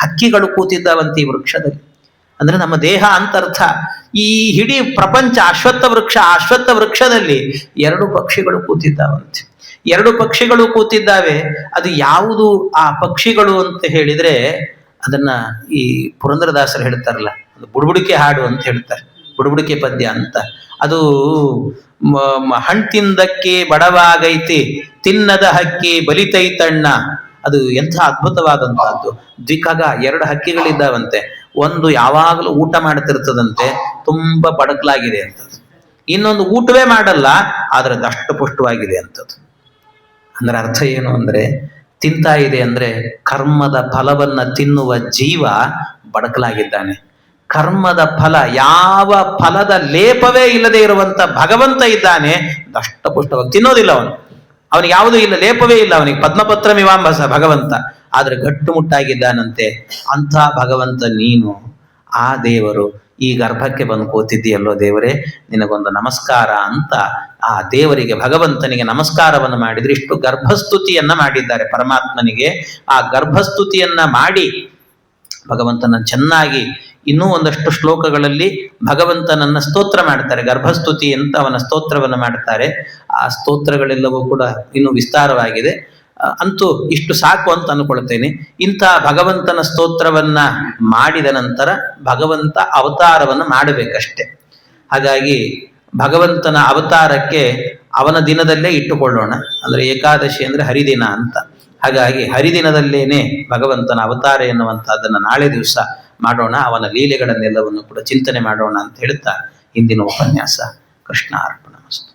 ಹಕ್ಕಿಗಳು ಕೂತಿದ್ದಾವಂತೆ ಈ ವೃಕ್ಷದಲ್ಲಿ. ಅಂದ್ರೆ ನಮ್ಮ ದೇಹ ಅಂತರ್ಥ. ಈ ಇಡೀ ಪ್ರಪಂಚ ಅಶ್ವತ್ಥ ವೃಕ್ಷದಲ್ಲಿ 2 ಪಕ್ಷಿಗಳು ಕೂತಿದ್ದಾವಂತೆ. 2 ಪಕ್ಷಿಗಳು ಕೂತಿದ್ದಾವೆ. ಅದು ಯಾವುದು ಆ ಪಕ್ಷಿಗಳು ಅಂತ ಹೇಳಿದ್ರೆ ಅದನ್ನ ಈ ಪುರಂದರದಾಸರು ಹೇಳ್ತಾರಲ್ಲ, ಅದು ಬುಡುಬುಡಿಕೆ ಹಾಡು ಅಂತ ಹೇಳ್ತಾರೆ, ಬುಡುಬುಡಿಕೆ ಪದ್ಯ ಅಂತ. ಅದು ಹಣ್ ತಿಂದಕ್ಕೆ ಬಡವಾಗೈತಿ, ತಿನ್ನದ ಹಕ್ಕಿ ಬಲಿತೈತಣ್ಣ. ಅದು ಎಂಥ ಅದ್ಭುತವಾದಂತಹದ್ದು. ದ್ವಿಕಾಗ 2 ಹಕ್ಕಿಗಳಿದ್ದಾವಂತೆ. ಒಂದು ಯಾವಾಗಲೂ ಊಟ ಮಾಡ್ತಿರ್ತದಂತೆ, ತುಂಬಾ ಬಡಕಲಾಗಿದೆ ಅಂತದ್ದು. ಇನ್ನೊಂದು ಊಟವೇ ಮಾಡಲ್ಲ, ಆದ್ರೆ ದಷ್ಟಪುಷ್ಟವಾಗಿದೆ ಅಂತದ್ದು. ಅಂದ್ರೆ ಅರ್ಥ ಏನು ಅಂದ್ರೆ, ತಿಂತಾ ಇದೆ ಅಂದ್ರೆ ಕರ್ಮದ ಫಲವನ್ನ ತಿನ್ನುವ ಜೀವ ಬಡಕಲಾಗಿದ್ದಾನೆ. ಕರ್ಮದ ಫಲ, ಯಾವ ಫಲದ ಲೇಪವೇ ಇಲ್ಲದೆ ಇರುವಂತ ಭಗವಂತ ಇದ್ದಾನೆ, ದಷ್ಟಪುಷ್ಟವಾಗಿ ತಿನ್ನೋದಿಲ್ಲ ಅವನು. ಅವನಿಗೆ ಯಾವುದೂ ಇಲ್ಲ, ಲೇಪವೇ ಇಲ್ಲ ಅವನಿಗೆ. ಪದ್ಮಪತ್ರ ಮಿವಾಂಬಸ ಭಗವಂತ, ಆದ್ರೆ ಗಟ್ಟುಮುಟ್ಟಾಗಿದ್ದಾನಂತೆ. ಅಂಥ ಭಗವಂತ ನೀನು, ಆ ದೇವರು ಈ ಗರ್ಭಕ್ಕೆ ಬಂದು ಕೂತಿದ್ದೀಯಲ್ಲೋ ದೇವರೇ, ನಿನಗೊಂದು ನಮಸ್ಕಾರ ಅಂತ ಆ ದೇವರಿಗೆ, ಭಗವಂತನಿಗೆ ನಮಸ್ಕಾರವನ್ನು ಮಾಡಿದ್ರೆ, ಇಷ್ಟು ಗರ್ಭಸ್ತುತಿಯನ್ನ ಮಾಡಿದ್ದಾರೆ ಪರಮಾತ್ಮನಿಗೆ. ಆ ಗರ್ಭಸ್ತುತಿಯನ್ನ ಮಾಡಿ ಭಗವಂತನ ಚೆನ್ನಾಗಿ ಇನ್ನೂ ಒಂದಷ್ಟು ಶ್ಲೋಕಗಳಲ್ಲಿ ಭಗವಂತನನ್ನ ಸ್ತೋತ್ರ ಮಾಡ್ತಾರೆ. ಗರ್ಭಸ್ತುತಿ ಅಂತ ಅವನ ಸ್ತೋತ್ರವನ್ನು ಮಾಡ್ತಾರೆ. ಆ ಸ್ತೋತ್ರಗಳೆಲ್ಲವೂ ಕೂಡ ಇನ್ನೂ ವಿಸ್ತಾರವಾಗಿದೆ. ಅಂತೂ ಇಷ್ಟು ಸಾಕು ಅಂತ ಅನ್ಕೊಳ್ತೇನೆ. ಇಂಥ ಭಗವಂತನ ಸ್ತೋತ್ರವನ್ನ ಮಾಡಿದ ನಂತರ ಭಗವಂತ ಅವತಾರವನ್ನು ಮಾಡಬೇಕಷ್ಟೆ. ಹಾಗಾಗಿ ಭಗವಂತನ ಅವತಾರಕ್ಕೆ ಅವನ ದಿನದಲ್ಲೇ ಇಟ್ಟುಕೊಳ್ಳೋಣ. ಅಂದ್ರೆ ಏಕಾದಶಿ ಅಂದ್ರೆ ಹರಿದಿನ ಅಂತ. ಹಾಗಾಗಿ ಹರಿದಿನದಲ್ಲೇನೆ ಭಗವಂತನ ಅವತಾರ ಎನ್ನುವಂತಹದ್ದನ್ನು ನಾಳೆ ದಿವಸ ಮಾಡೋಣ. ಅವನ ಲೀಲೆಗಳನ್ನೆಲ್ಲವನ್ನು ಕೂಡ ಚಿಂತನೆ ಮಾಡೋಣ ಅಂತ ಹೇಳ್ತಾ ಇಂದಿನ ಉಪನ್ಯಾಸ ಕೃಷ್ಣ ಅರ್ಪಣಮಸ್ತು.